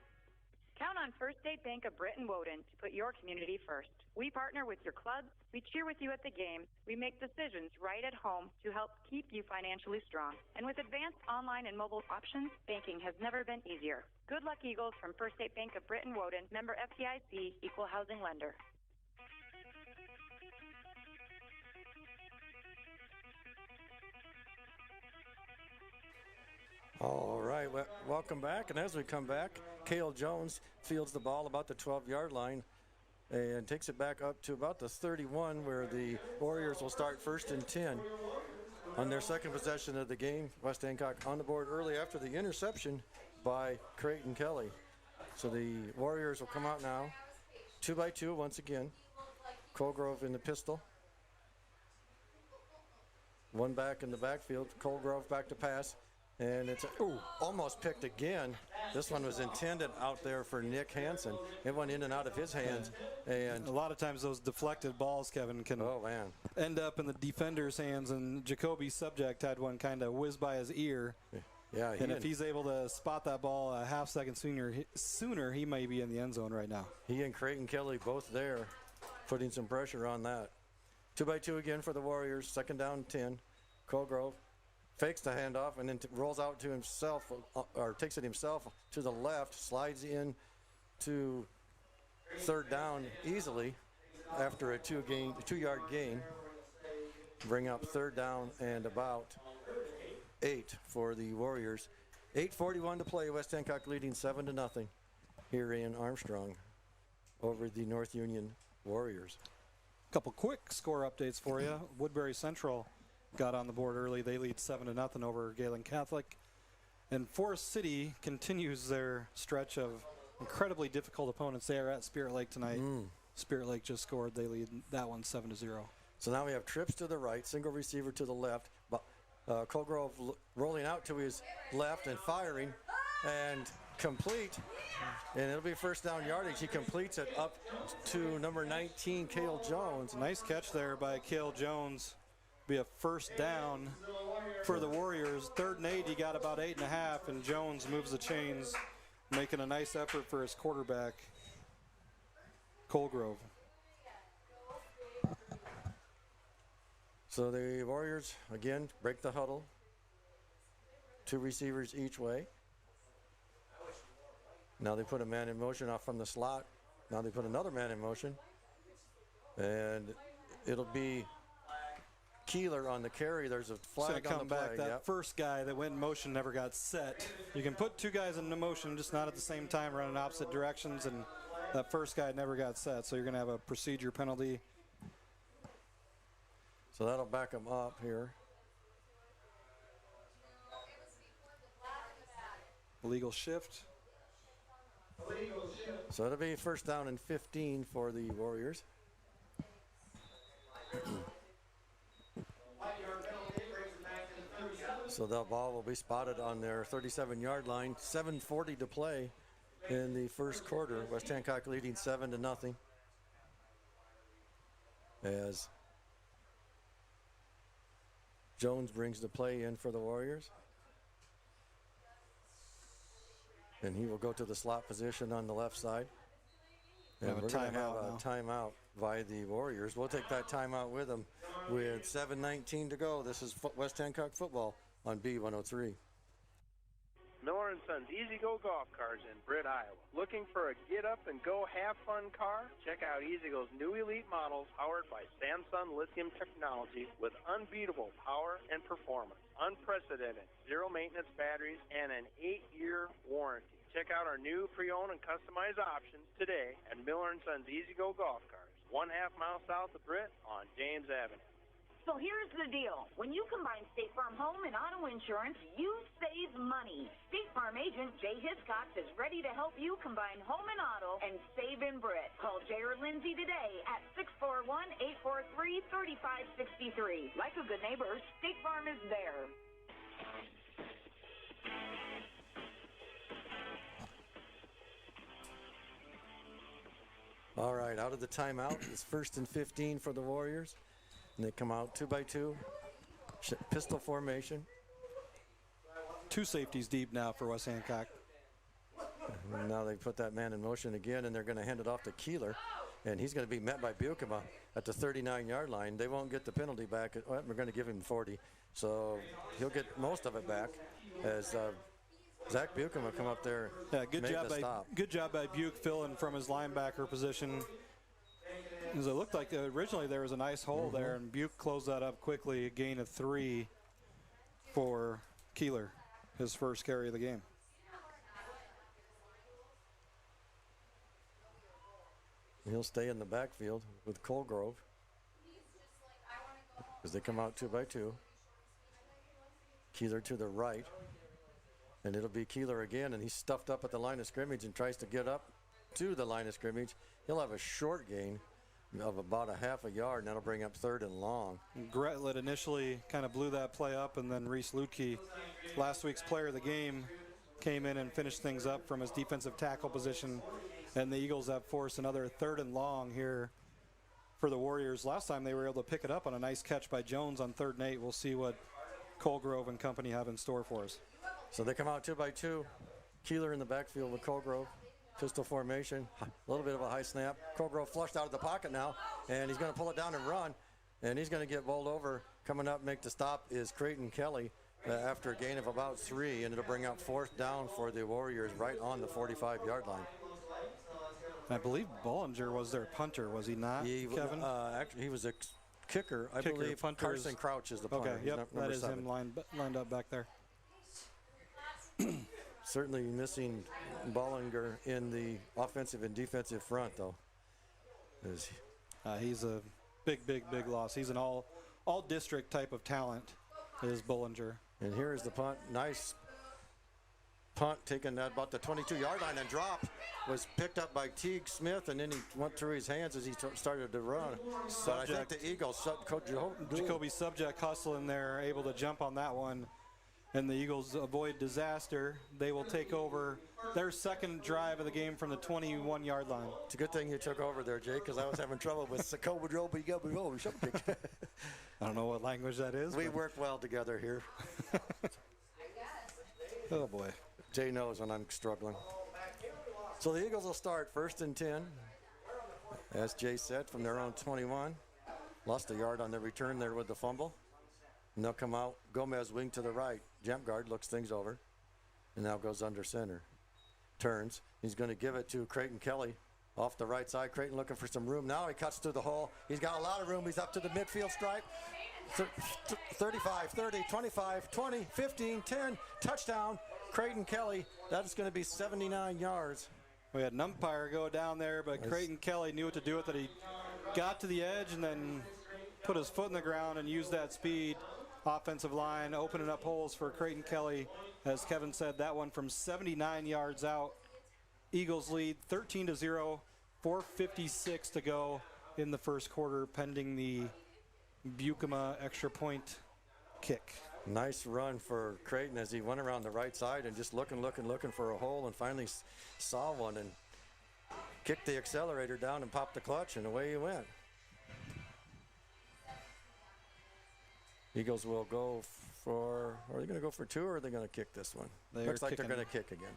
Count on First State Bank of Britain Woden to put your community first. We partner with your clubs, we cheer with you at the game, we make decisions right at home to help keep you financially strong. And with advanced online and mobile options, banking has never been easier. Good luck, Eagles, from First State Bank of Britain Woden, member FDIC, equal housing lender. All right, welcome back. And as we come back, Cale Jones fields the ball about the 12-yard line and takes it back up to about the 31, where the Warriors will start 1st and 10. On their second possession of the game, West Hancock on the board early after the interception by Creighton Kelly. So the Warriors will come out now, 2-by-2 once again. Colgrove in the pistol. One back in the backfield. Colgrove back to pass. And it's almost picked again. This one was intended out there for Nick Hansen. It went in and out of his hands. And a lot of times those deflected balls, Kevin, can end up in the defender's hands. And Jacoby Subject had one kind of whiz by his ear. Yeah, and if he's able to spot that ball a half second sooner, he may be in the end zone right now. He and Creighton Kelly both there, putting some pressure on that. 2-by-2 again for the Warriors. 2nd down 10. Colgrove fakes the handoff and then rolls out to himself, or takes it himself to the left, slides in to 3rd down easily after a 2-yard gain. Bring up 3rd down and about 8 for the Warriors. 8:41 to play. West Hancock leading 7-0 here in Armstrong over the North Union Warriors. A couple quick score updates for you. Woodbury Central got on the board early. They lead 7-0 over Galen Catholic. And Forest City continues their stretch of incredibly difficult opponents. They are at Spirit Lake tonight. Spirit Lake just scored. They lead that one 7-0. So now we have trips to the right, single receiver to the left. Colgrove rolling out to his left and firing and complete. And it'll be 1st down yardage. He completes it up to number 19, Cale Jones. Nice catch there by Cale Jones. Be a 1st down for the Warriors. 3rd and 8, he got about 8.5, and Jones moves the chains, making a nice effort for his quarterback, Colgrove. So the Warriors, again, break the huddle. 2 receivers each way. Now they put a man in motion off from the slot. Now they put another man in motion. And it'll be Keeler on the carry. There's a flag on the play. Back. That first guy that went in motion never got set. You can put 2 guys in motion, just not at the same time, running opposite directions, and that first guy never got set. So you're going to have a procedure penalty. So that'll back him up here. Illegal shift. So it'll be 1st down and 15 for the Warriors. So the ball will be spotted on their 37-yard line. 7:40 to play in the 1st quarter. West Hancock leading 7-0. As Jones brings the play in for the Warriors. And he will go to the slot position on the left side. And we're going to have a timeout by the Warriors. We'll take that timeout with them with 7:19 to go. This is West Hancock football on B103. Miller & Sons Easy Go Golf Cars in Britt, Iowa. Looking for a get-up-and-go have-fun car? Check out Easy Go's new elite models powered by Samsung lithium technology with unbeatable power and performance, unprecedented zero-maintenance batteries, and an 8-year warranty. Check out our new pre-owned and customized options today at Miller & Sons Easy Go Golf Cars, 1/2 mile south of Britt on James Avenue. So here's the deal. When you combine State Farm home and auto insurance, you save money. State Farm agent Jay Hiscox is ready to help you combine home and auto and save in Britt. Call Jay or Lindsay today at 641-843-3563. Like a good neighbor, State Farm is there. All right, out of the timeout. It's 1st and 15 for the Warriors. And they come out 2-by-2, pistol formation. 2 safeties deep now for West Hancock. And now they put that man in motion again, and they're going to hand it off to Keeler. And he's going to be met by Bukema at the 39-yard line. They won't get the penalty back. Well, we're going to give him 40. So he'll get most of it back as Zach Bukema come up there. Yeah, good job by Buke filling from his linebacker position. Because it looked like originally there was a nice hole there, and Buke closed that up quickly. A gain of 3 for Keeler, his first carry of the game. He'll stay in the backfield with Colgrove as they come out 2-by-2. Keeler to the right, and it'll be Keeler again, and he's stuffed up at the line of scrimmage and tries to get up to the line of scrimmage. He'll have a short gain of about a half a yard, and that'll bring up 3rd and long. Gretlet initially kind of blew that play up, and then Reese Lutke, last week's player of the game, came in and finished things up from his defensive tackle position, and the Eagles have forced another 3rd and long here for the Warriors. Last time they were able to pick it up on a nice catch by Jones on 3rd and 8. We'll see what Colgrove and company have in store for us. So they come out 2-by-2. Keeler in the backfield with Colgrove. Pistol formation, a little bit of a high snap. Colgrove flushed out of the pocket now, and he's going to pull it down and run, and he's going to get bowled over. Coming up, make the stop is Creighton Kelly after a gain of about 3, and it'll bring up 4th down for the Warriors right on the 45-yard line. I believe Bollinger was their punter, was he not, Kevin? Actually, he was a kicker. I believe Carson Crouch is the punter. Okay, yep, that is 7. Him lined up back there. Certainly missing Bollinger in the offensive and defensive front, though. He's a big loss. He's an all-district type of talent, is Bollinger. And here is the punt. Nice punt taken at about the 22-yard line and dropped. Was picked up by Teague Smith, and then he went through his hands as he started to run. But I think the Eagles, Jacoby Subject hustling there, able to jump on that one. And the Eagles avoid disaster. They will take over their second drive of the game from the 21-yard line. It's a good thing you took over there, Jay, because I was having trouble with I don't know what language that is. We work well together here. Oh, boy. Jay knows when I'm struggling. So the Eagles will start 1st and 10. As Jay said, from their own 21. Lost a yard on the return there with the fumble. And they'll come out. Gomez wing to the right. Jump guard looks things over. And now goes under center. Turns. He's going to give it to Creighton Kelly off the right side. Creighton looking for some room. Now he cuts through the hole. He's got a lot of room. He's up to the midfield stripe. 35, 30, 25, 20, 15, 10. Touchdown. Creighton Kelly. That's going to be 79 yards. We had an umpire go down there, but Creighton Kelly knew what to do with it. He got to the edge and then put his foot in the ground and used that speed. Offensive line opening up holes for Creighton Kelly. As Kevin said, that one from 79 yards out. Eagles lead 13-0, 4:56 to go in the first quarter, pending the Bukema extra point kick. Nice run for Creighton as he went around the right side and just looking for a hole, and finally saw one and kicked the accelerator down and popped the clutch, and away he went. Eagles will go for, are they going to go for 2 or are they going to kick this one? Looks like they're going to kick again.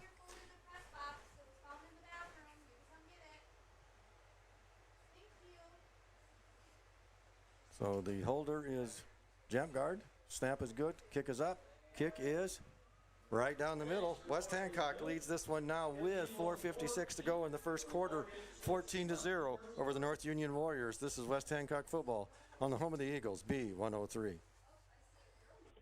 So the holder is jump guard. Snap is good. Kick is up. Kick is right down the middle. West Hancock leads this one now with 4:56 to go in the first quarter, 14-0 over the North Union Warriors. This is West Hancock football on the home of the Eagles, B103.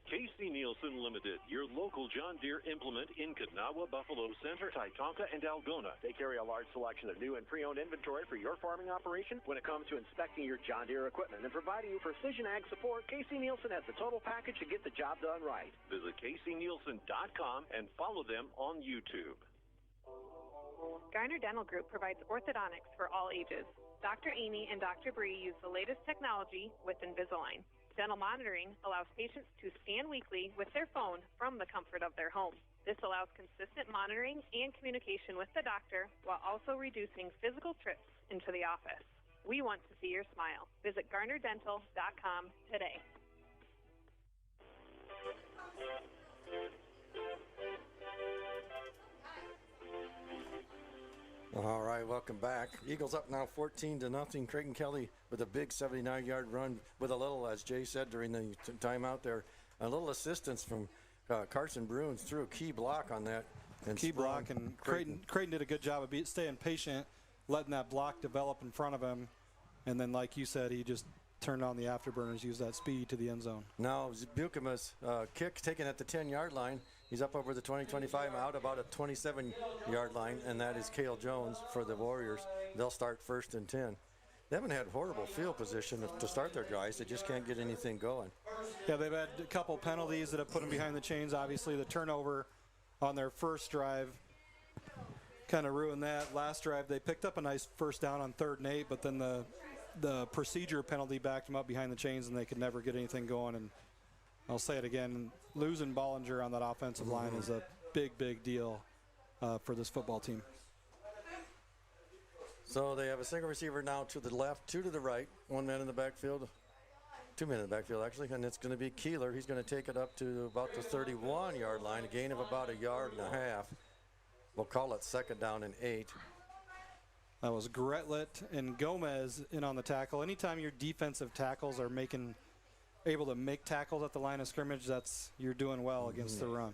Casey Nielsen Limited, your local John Deere implement in Kanawha, Buffalo Center, Titonka, and Algona. They carry a large selection of new and pre-owned inventory for your farming operation. When it comes to inspecting your John Deere equipment and providing you precision ag support, Casey Nielsen has the total package to get the job done right. Visit CaseyNielsen.com and follow them on YouTube. Garner Dental Group provides orthodontics for all ages. Dr. Amy and Dr. Bree use the latest technology with Invisalign. Dental monitoring allows patients to scan weekly with their phone from the comfort of their home. This allows consistent monitoring and communication with the doctor while also reducing physical trips into the office. We want to see your smile. Visit GarnerDental.com today. All right, welcome back. Eagles up now 14-0. Creighton Kelly with a big 79-yard run with a little, as Jay said during the timeout there, a little assistance from Carson Bruins threw a key block on that. And key block, and Creighton did a good job of staying patient, letting that block develop in front of him. And then, like you said, he just turned on the afterburners, used that speed to the end zone. Now, Buchema's kick taken at the 10-yard line. He's up over the 20-25, out about a 27-yard line, and that is Cale Jones for the Warriors. They'll start 1st and 10. They haven't had horrible field position to start their drives. They just can't get anything going. Yeah, they've had a couple penalties that have put them behind the chains. Obviously, the turnover on their first drive kind of ruined that. Last drive, they picked up a nice first down on 3rd and 8, but then the procedure penalty backed them up behind the chains, and they could never get anything going. And I'll say it again, losing Bollinger on that offensive line is a big, big deal for this football team. So they have a single receiver now to the left, 2 to the right, 1 man in the backfield, 2 men in the backfield actually, and it's going to be Keeler. He's going to take it up to about the 31-yard line, a gain of about 1.5 yards. We'll call it 2nd down and 8. That was Gretlet and Gomez in on the tackle. Anytime your defensive tackles are able to make tackles at the line of scrimmage, you're doing well against the run.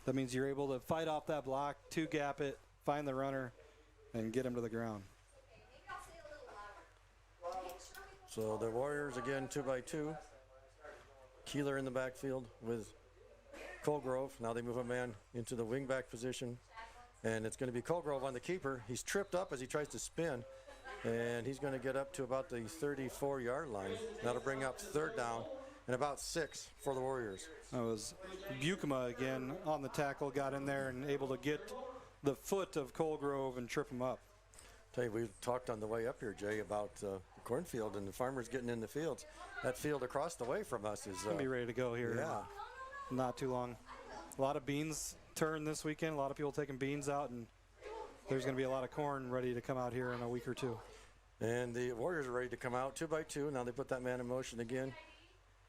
That means you're able to fight off that block, 2-gap it, find the runner, and get him to the ground. So the Warriors again 2-by-2. Keeler in the backfield with Colgrove. Now they move a man into the wingback position, and it's going to be Colgrove on the keeper. He's tripped up as he tries to spin, and he's going to get up to about the 34-yard line. That'll bring up 3rd down and about 6 for the Warriors. That was Buchema again on the tackle, got in there and able to get the foot of Colgrove and trip him up. Tell you, we talked on the way up here, Jay, about the cornfield and the farmers getting in the fields. That field across the way from us is going to be ready to go here. Yeah. Not too long. A lot of beans turned this weekend. A lot of people taking beans out, and there's going to be a lot of corn ready to come out here in a week or 2. And the Warriors are ready to come out 2-by-2. Now they put that man in motion again.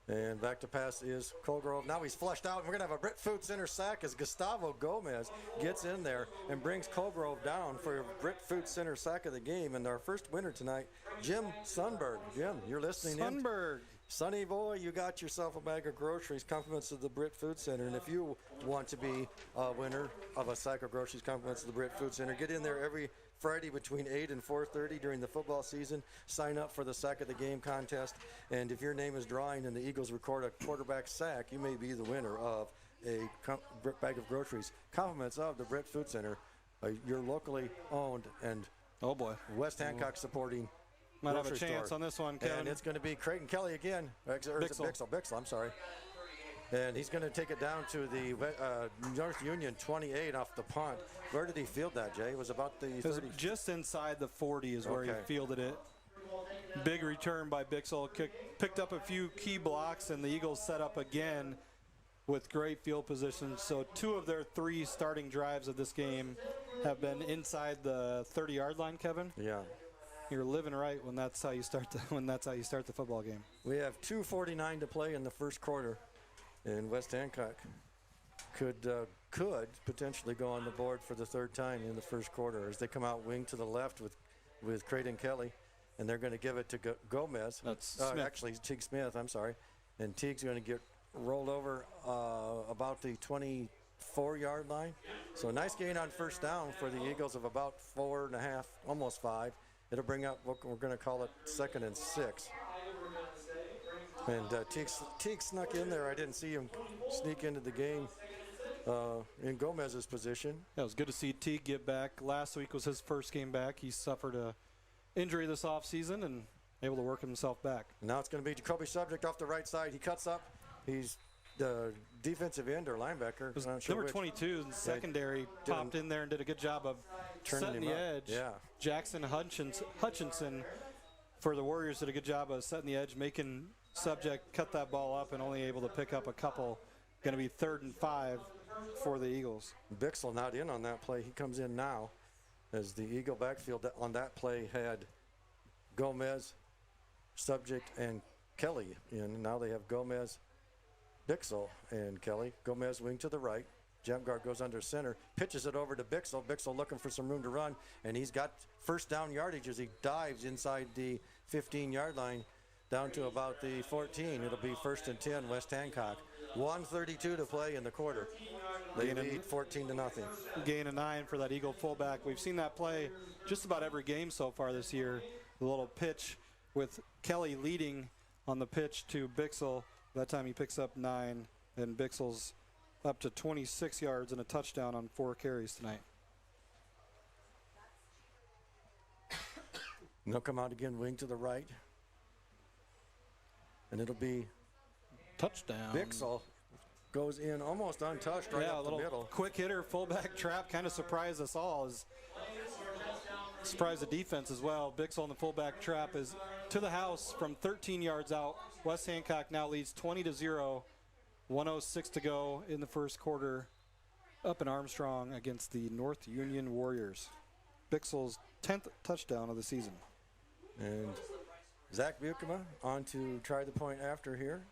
And back to pass is Colgrove. Now he's flushed out, and we're going to have a Britt Food Center sack as Gustavo Gomez gets in there and brings Colgrove down for a Britt Food Center sack of the game. And our first winner tonight, Jim Sundberg. Jim, you're listening in. Sundberg. Sonny boy, you got yourself a bag of groceries, compliments of the Britt Food Center. And if you want to be a winner of a sack of groceries, compliments of the Britt Food Center, get in there every Friday between 8 and 4:30 during the football season. Sign up for the Sack of the Game contest. And if your name is drawing and the Eagles record a quarterback sack, you may be the winner of a bag of groceries. Compliments of the Britt Food Center, your locally owned and West Hancock supporting might have a grocery chance store. on this one, Kevin. And it's going to be Creighton Kelly again. Or is it Bixel, I'm sorry. And he's going to take it down to the North Union 28 off the punt. Where did he field that, Jay? It was about the 30. Just inside the 40 is where he fielded it. Big return by Bixel. Picked up a few key blocks, and the Eagles set up again with great field position. So 2 of their 3 starting drives of this game have been inside the 30-yard line, Kevin. Yeah. You're living right when that's how you start the football game. We have 2:49 to play in the first quarter. And West Hancock could potentially go on the board for the 3rd time in the first quarter as they come out wing to the left with Creighton Kelly, and they're going to give it to Gomez. That's actually Teague Smith. I'm sorry, and Teague's going to get rolled over about the 24-yard line. So a nice gain on first down for the Eagles of about 4.5, almost 5. It'll bring up what we're going to call it 2nd and 6. And Teague snuck in there. I didn't see him sneak into the game in Gomez's position. Yeah, it was good to see Teague get back. Last week was his first game back. He suffered a injury this offseason and able to work himself back. Now it's going to be Jacoby Subject off the right side. He cuts up. He's the defensive end or linebacker. Number 22 in secondary popped in there and did a good job of setting the edge. Yeah. Jackson Hutchinson for the Warriors did a good job of setting the edge, making Subject cut that ball up and only able to pick up a couple. Going to be 3rd and 5 for the Eagles. Bixel not in on that play. He comes in now as the Eagle backfield on that play had Gomez, Subject, and Kelly in. Now they have Gomez, Bixel, and Kelly. Gomez wing to the right. Jump guard goes under center, pitches it over to Bixel. Bixel looking for some room to run, and he's got first down yardage as he dives inside the 15-yard line down to about the 14. It'll be 1st and 10, West Hancock. 1:32 to play in the quarter. They lead 14-0. Gain of 9 for that Eagle fullback. We've seen that play just about every game so far this year. The little pitch with Kelly leading on the pitch to Bixel. That time he picks up 9, and Bixel's up to 26 yards and a touchdown on 4 carries tonight. And they'll come out again, wing to the right. And it'll be touchdown. Bixel goes in almost untouched right up the middle. Quick hitter, fullback trap, kind of surprised us all. Surprised the defense as well. Bixel in the fullback trap is to the house from 13 yards out. West Hancock now leads 20-0. 1:06 to go in the first quarter. Up in Armstrong against the North Union Warriors. Bixel's 10th touchdown of the season. And Zach Bukema on to try the point after here.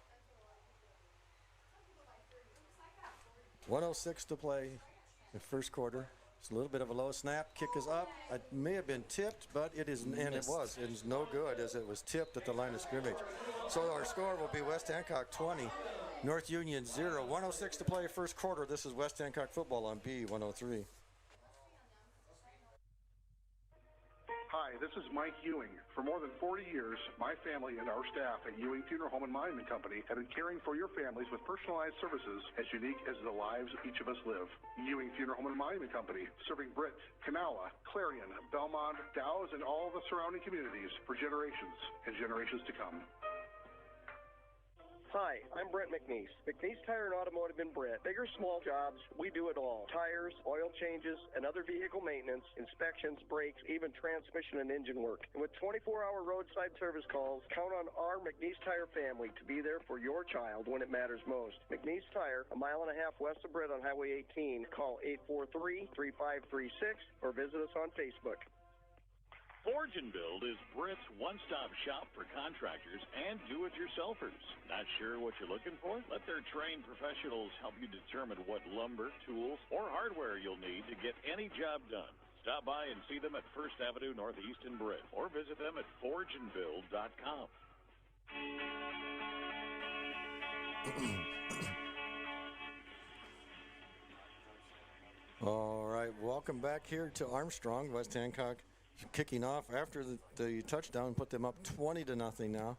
1:06 to play in first quarter. It's a little bit of a low snap. Kick is up. It may have been tipped, but it is, and it was. It is no good as it was tipped at the line of scrimmage. So our score will be West Hancock 20, North Union 0. 1:06 to play first quarter. This is West Hancock football on B103. Hi, this is Mike Ewing. For more than 40 years, my family and our staff at Ewing Funeral Home and Monument Company have been caring for your families with personalized services as unique as the lives each of us live. Ewing Funeral Home and Monument Company, serving Britt, Kanawha, Clarion, Belmont, Dow's, and all the surrounding communities for generations and generations to come. Hi, I'm Brett McNeese. McNeese Tire and Automotive in Brett. Big or small jobs, we do it all. Tires, oil changes, and other vehicle maintenance, inspections, brakes, even transmission and engine work. And with 24-hour roadside service calls, count on our McNeese Tire family to be there for your child when it matters most. McNeese Tire, a mile and a half west of Brett on Highway 18. Call 843-3536 or visit us on Facebook. Forge and Build is Britt's one-stop shop for contractors and do-it-yourselfers. Not sure what you're looking for? Let their trained professionals help you determine what lumber, tools, or hardware you'll need to get any job done. Stop by and see them at First Avenue Northeast in Britt, or visit them at forgeandbuild.com. All right, welcome back here to Armstrong. West Hancock kicking off after the touchdown, put them up 20-0 now.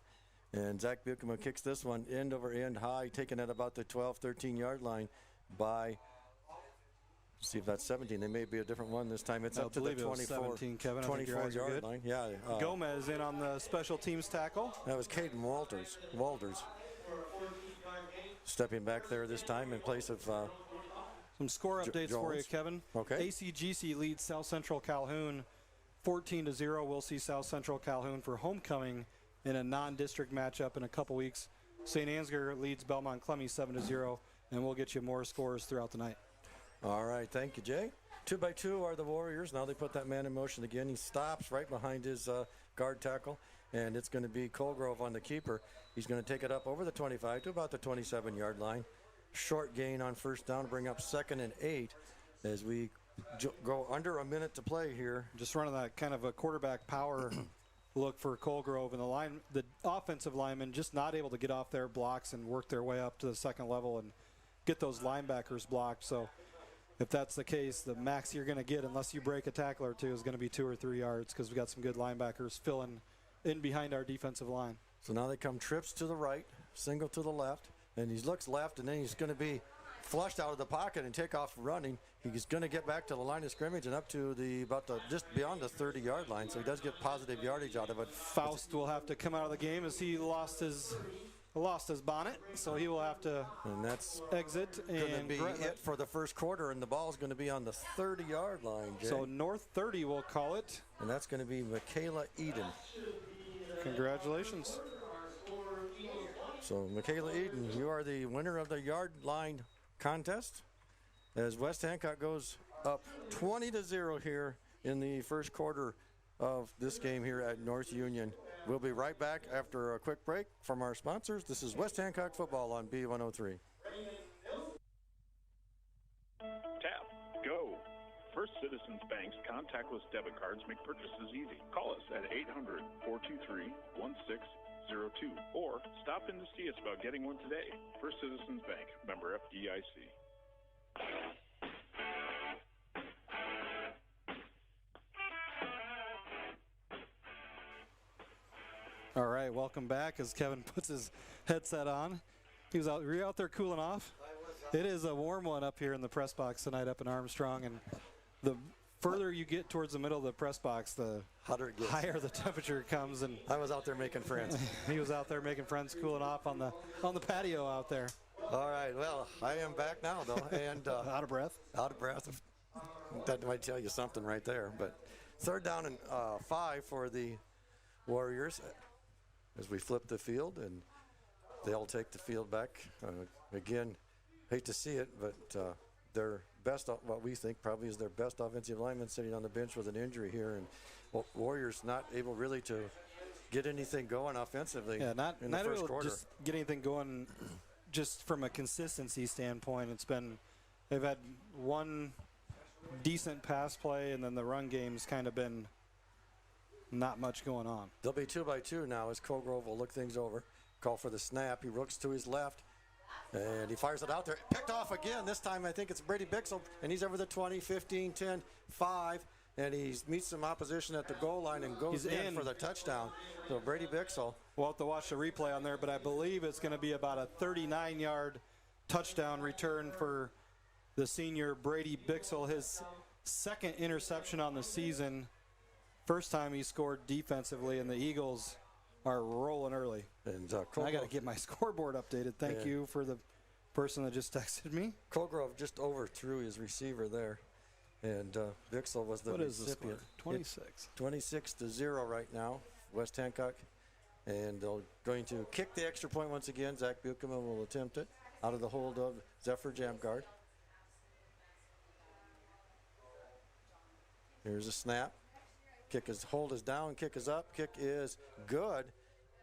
And Zach Bukema kicks this one end over end high, taken at about the 12, 13-yard line by, see if that's 17. They may be a different one this time. It's up to the 24-yard line. Yeah. Gomez in on the special teams tackle. That was Caden Walters. Stepping back there this time in place of some score updates for you, Kevin. Okay. ACGC leads South Central Calhoun 14-0. We'll see South Central Calhoun for homecoming in a non-district matchup in a couple weeks. St. Ansgar leads Belmont Clemmy 7-0, and we'll get you more scores throughout the night. All right, thank you, Jay. 2-by-2 are the Warriors. Now they put that man in motion again. He stops right behind his guard tackle, and it's going to be Colgrove on the keeper. He's going to take it up over the 25 to about the 27-yard line. Short gain on first down, bring up 2nd and 8 as we go under a minute to play here. Just running that kind of a quarterback power look for Colgrove, and the offensive linemen just not able to get off their blocks and work their way up to the second level and get those linebackers blocked. So if that's the case, the max you're going to get, unless you break a tackle or two, is going to be 2 or 3 yards because we've got some good linebackers filling in behind our defensive line. So now they come trips to the right, single to the left, and he looks left, and then he's going to be flushed out of the pocket and take off running. He's going to get back to the line of scrimmage and up to just beyond the 30-yard line, so he does get positive yardage out of it. Faust will have to come out of the game as he lost his bonnet, so he will have to exit. Going to be it for the first quarter, and the ball's going to be on the 30-yard line, Jay. So North 30, we'll call it. And that's going to be Michaela Eden. Congratulations. So, Michaela Eden, you are the winner of the yard line contest as West Hancock goes up 20-0 here in the first quarter of this game here at North Union. We'll be right back after a quick break from our sponsors. This is West Hancock football on B103. Tap, go. First Citizens Bank's contactless debit cards make purchases easy. Call us at 800-423-1602 or stop in to see us about getting one today. First Citizens Bank, member FDIC. All right, welcome back as Kevin puts his headset on. Were you out there cooling off? It is a warm one up here in the press box tonight up in Armstrong, and the further you get towards the middle of the press box, the higher the temperature comes. And I was out there making friends. He was out there making friends, cooling off on the patio out there. All right, well, I am back now, though, and out of breath. Out of breath. That might tell you something right there. But third down and 5 for the Warriors as we flip the field, and they'll take the field back. Again, hate to see it, but their best, what we think probably is their best offensive lineman sitting on the bench with an injury here, and Warriors not able really to get anything going offensively. Yeah, not in the first able quarter. to just get anything going. Just from a consistency standpoint, they've had one decent pass play, and then the run game's kind of been not much going on. They'll be 2-by-2 now as Colgrove will look things over. Call for the snap. He looks to his left, and he fires it out there. Picked off again. This time I think it's Brady Bixel, and he's over the 20, 15, 10, 5, and he meets some opposition at the goal line and goes in for the touchdown. So Brady Bixel. We'll have to watch the replay on there, but I believe it's going to be about a 39-yard touchdown return for the senior Brady Bixel, his second interception on the season. First time he scored defensively, and the Eagles are rolling early. And I got to get my scoreboard updated. Thank you for the person that just texted me. Colgrove just overthrew his receiver there, and Bixel was the recipient. What is the score? 26. 26-0 right now, West Hancock. And they're going to kick the extra point once again. Zach Buchanan will attempt it out of the hold of Zephyr Jamgard. Here's a snap. Hold is down, kick is up, kick is good.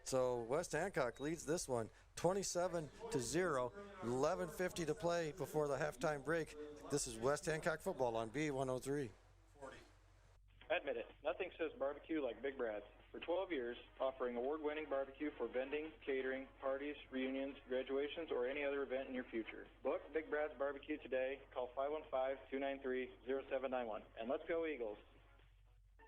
So West Hancock leads this one 27-0, 11:50 to play before the halftime break. This is West Hancock football on B103. Admit it, nothing says barbecue like Big Brad's. For 12 years, offering award-winning barbecue for vending, catering, parties, reunions, graduations, or any other event in your future. Book Big Brad's Barbecue today. Call 515-293-0791. And let's go Eagles.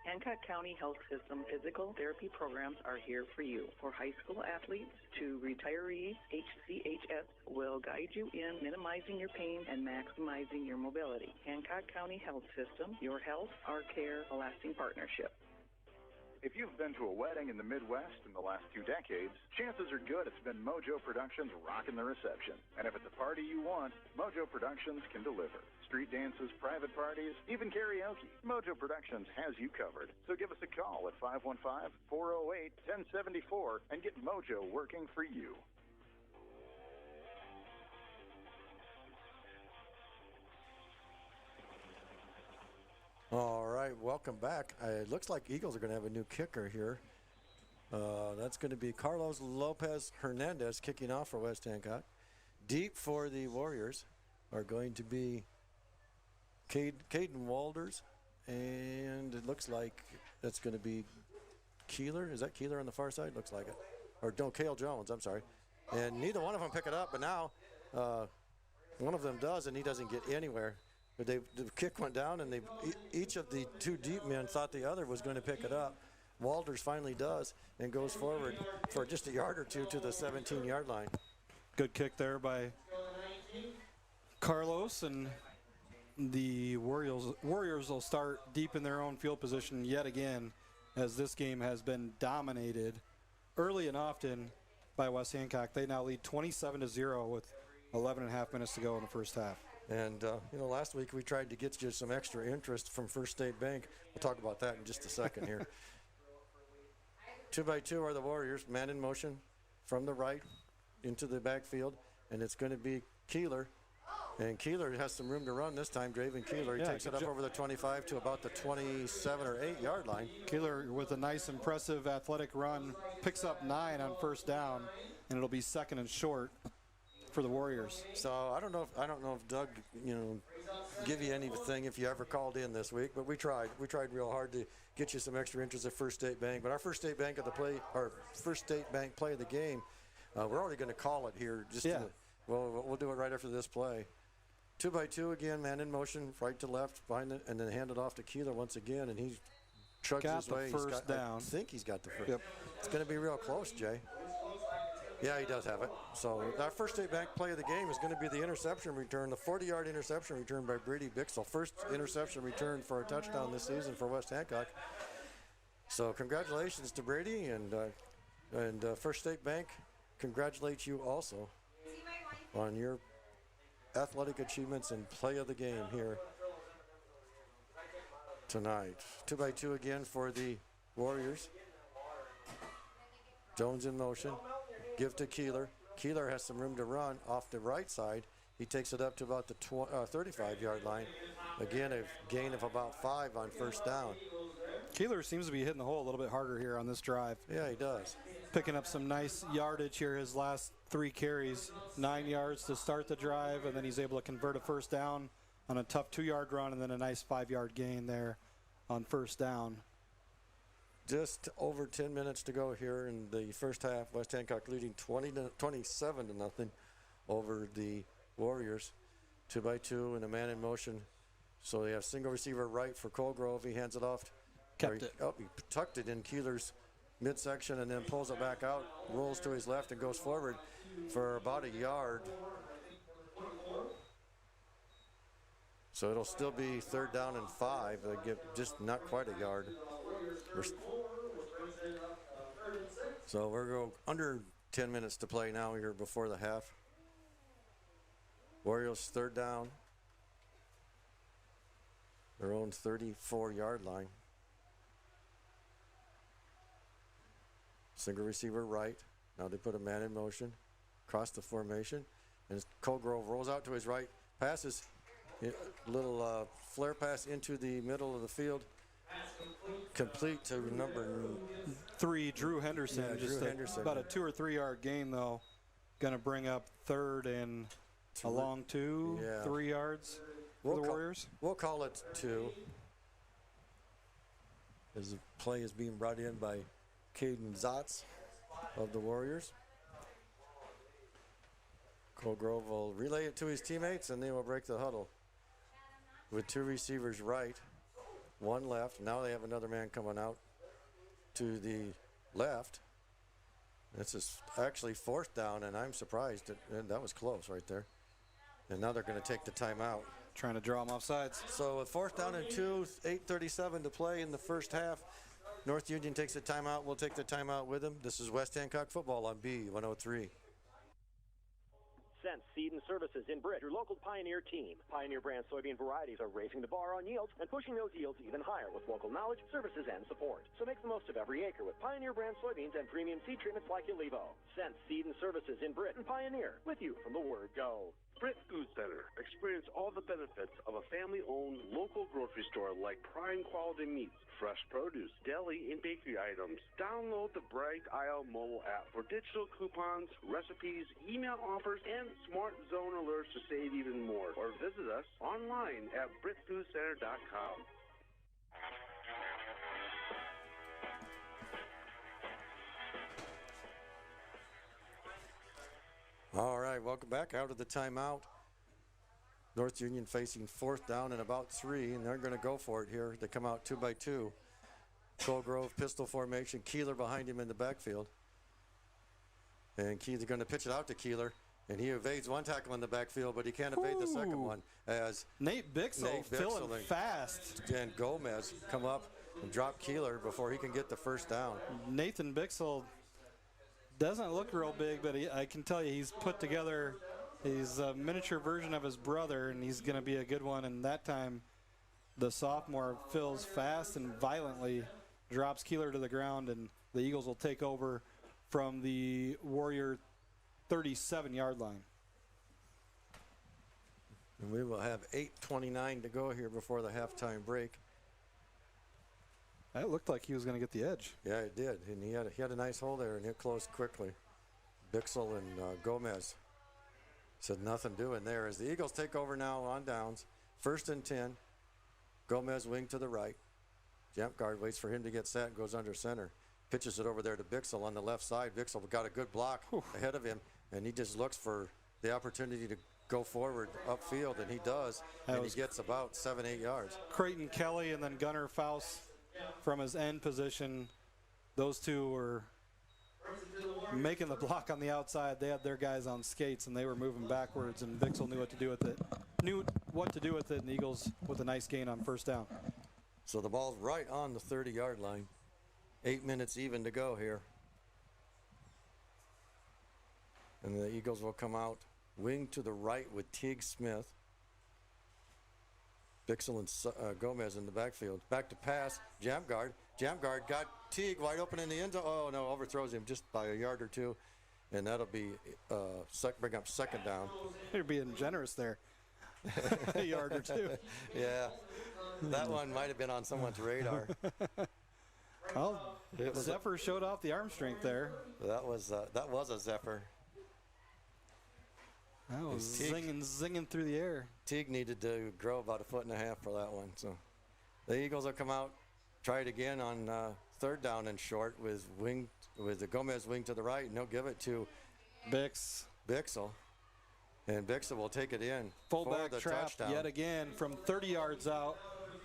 Hancock County Health System physical therapy programs are here for you. For high school athletes to retirees, HCHS will guide you in minimizing your pain and maximizing your mobility. Hancock County Health System, your health, our care, a lasting partnership. If you've been to a wedding in the Midwest in the last 2 decades, chances are good it's been Mojo Productions rocking the reception. And if it's a party you want, Mojo Productions can deliver. Street dances, private parties, even karaoke. Mojo Productions has you covered. So give us a call at 515-408-1074 and get Mojo working for you. All right, welcome back. It looks like Eagles are going to have a new kicker here. That's going to be Carlos Lopez Hernandez kicking off for West Hancock. Deep for the Warriors are going to be Caden Walders, and it looks like that's going to be Keeler. Is that Keeler on the far side? Looks like it. Or no, Cale Jones, I'm sorry. And neither one of them pick it up, but now one of them does, and he doesn't get anywhere. But the kick went down, and each of the two deep men thought the other was going to pick it up. Walters finally does and goes forward for just a yard or two to the 17-yard line. Good kick there by Carlos, and the Warriors will start deep in their own field position yet again, as this game has been dominated early and often by West Hancock. They now lead 27-0 with 11 and a half minutes to go in the first half. And, last week we tried to get you some extra interest from First State Bank. We'll talk about that in just a second here. 2-by-2 are the Warriors, man in motion from the right into the backfield, and it's going to be Keeler. And Keeler has some room to run this time, Draven Keeler. He takes it up over the 25 to about the 27 or 8-yard line. Keeler with a nice, impressive athletic run, picks up 9 on first down, and it'll be second and short for the Warriors. So I don't know if Doug, give you anything if you ever called in this week, but we tried real hard to get you some extra interest at First State Bank. But our First State Bank play of the game, we're already going to call it here. We'll do it right after this play. 2-by-2 again, man in motion, right to left, behind it, and then hand it off to Keeler once again, and he chugs his way. First down. I think he's got the first. Yep. It's going to be real close, Jay. Yeah, he does have it. So our First State Bank play of the game is going to be the interception return, the 40-yard interception return by Brady Bixel. First interception return for a touchdown this season for West Hancock. So congratulations to Brady, and First State Bank congratulates you also on your athletic achievements and play of the game here tonight. 2-by-2 again for the Warriors. Jones in motion. Give to Keeler. Keeler has some room to run off the right side. He takes it up to about the 35-yard line. Again, a gain of about 5 on first down. Keeler seems to be hitting the hole a little bit harder here on this drive. Yeah, he does. Picking up some nice yardage here his last 3 carries. 9 yards to start the drive, and then he's able to convert a first down on a tough 2-yard run, and then a nice 5-yard gain there on first down. Just over 10 minutes to go here in the first half. West Hancock leading 27 to nothing over the Warriors. 2-by-2 and a man in motion. So they have single receiver right for Colgrove. He hands it off. He tucked it in Keeler's midsection and then pulls it back out, rolls to his left and goes forward for about a yard. So it'll still be 3rd down and 5. They get just not quite a yard. So we're going under 10 minutes to play now here before the half. Warriors 3rd down. Their own 34-yard line. Single receiver right. Now they put a man in motion. Across the formation. And Colgrove rolls out to his right. Passes. A little flare pass into the middle of the field. Complete to number 3, Drew Henderson. Yeah, Drew Henderson. About a 2 or 3 yard gain, though. Going to bring up 3rd and a long 2, 3 yards for the Warriors. We'll call it 2. As the play is being brought in by Caden Zotz of the Warriors. Colgrove will relay it to his teammates, and they will break the huddle. With 2 receivers right, 1 left. Now they have another man coming out to the left. This is actually 4th down, and I'm surprised. That was close right there. And now they're going to take the timeout. Trying to draw them off sides. So with 4th down and 2, 8:37 to play in the first half. North Union takes a timeout. We'll take the timeout with them. This is West Hancock football on B103. Sense Seed and Services in Britt, your local Pioneer team. Pioneer brand soybean varieties are raising the bar on yields and pushing those yields even higher with local knowledge, services, and support. So make the most of every acre with Pioneer brand soybeans and premium seed treatments like Ilevo. Sense Seed and Services in Britt and Pioneer, with you from the word go. Britt Food Center. Experience all the benefits of a family-owned local grocery store like prime quality meats, fresh produce, deli, and bakery items. Download the Bright Isle mobile app for digital coupons, recipes, email offers, and smart zone alerts to save even more. Or visit us online at BrittFoodCenter.com. All right, welcome back out of the timeout. North Union facing 4th down and about 3, and they're going to go for it here. They come out 2-by-2. Colgrove, pistol formation. Keeler behind him in the backfield. And Keeler's going to pitch it out to Keeler. And he evades one tackle in the backfield, but he can't evade the second one as Nate Bixel filling fast. And Gomez come up and drop Keeler before he can get the first down. Nathan Bixel doesn't look real big, but I can tell you he's put together. He's a miniature version of his brother, and he's going to be a good one. And that time, the sophomore fills fast and violently, drops Keeler to the ground, and the Eagles will take over from the Warrior 37-yard line. And we will have 8:29 to go here before the halftime break. That looked like he was going to get the edge. Yeah, it did. And he had a nice hole there, and it closed quickly. Bixel and Gomez said nothing doing there as the Eagles take over now on downs. 1st and 10. Gomez wing to the right. Jump guard waits for him to get set and goes under center. Pitches it over there to Bixel on the left side. Bixel got a good block ahead of him, and he just looks for the opportunity to go forward upfield, and he does, and he gets about 7-8 yards. Creighton Kelly and then Gunnar Faust from his end position. Those two were making the block on the outside. They had their guys on skates, and they were moving backwards, and Bixel knew what to do with it. And the Eagles with a nice gain on first down. So the ball's right on the 30-yard line. 8 minutes even to go here. And the Eagles will come out wing to the right with Teague Smith. Bixel and Gomez in the backfield. Back to pass. Jump guard. Jump guard got Teague wide open in the end zone. Oh, no, overthrows him just by a yard or two. And that'll be bring up second down. You're being generous there. A yard or two. Yeah. That one might have been on someone's radar. Well, Zephyr showed off the arm strength there. That was a Zephyr. That was zinging through the air. Teague needed to grow about 1.5 feet for that one. So the Eagles will come out, try it again on 3rd down and short with the Gomez wing to the right, and they'll give it to Bixel. And Bixel will take it in. Fullback for the trap touchdown. Yet again from 30 yards out.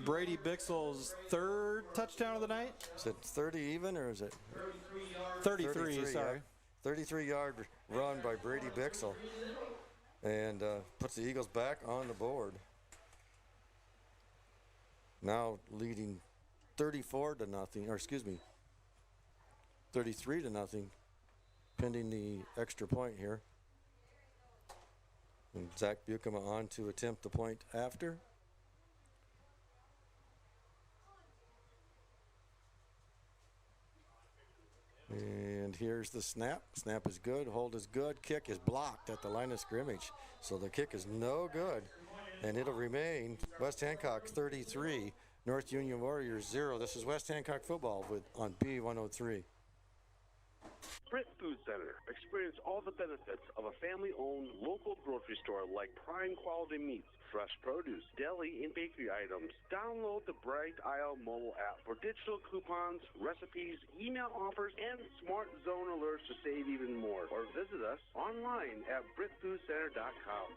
Brady Bixel's 3rd touchdown of the night. Is it 30 even, or is it? 33, sorry. 33-yard run by Brady Bixel. And puts the Eagles back on the board. Now leading 33 to nothing, pending the extra point here. And Zach Buchema on to attempt the point after. And here's the snap. Snap is good. Hold is good. Kick is blocked at the line of scrimmage. So the kick is no good. And it'll remain West Hancock 33, North Union Warriors 0. This is West Hancock football on B103. Britt Food Center. Experience all the benefits of a family-owned local grocery store like prime quality meats, fresh produce, deli and bakery items. Download the Bright Aisle mobile app for digital coupons, recipes, email offers, and smart zone alerts to save even more. Or visit us online at BrittFoodCenter.com.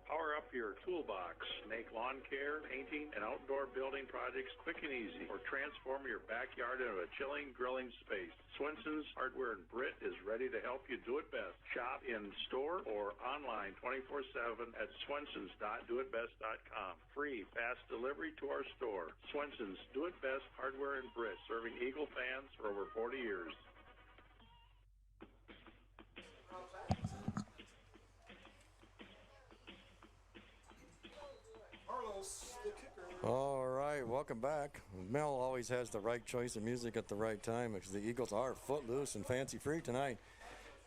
Power up your toolbox. Make lawn care, painting, and outdoor building projects quick and easy, or transform your backyard into a chilling, grilling space. Swenson's Hardware and Britt is ready to help you do it best. Shop in store or online 24/7 at swensons.doitbest.com. Free fast delivery to our store. Swenson's Do It Best Hardware and Britt, serving Eagle fans for over 40 years. All right, welcome back. Mel always has the right choice of music at the right time because the Eagles are footloose and fancy-free tonight.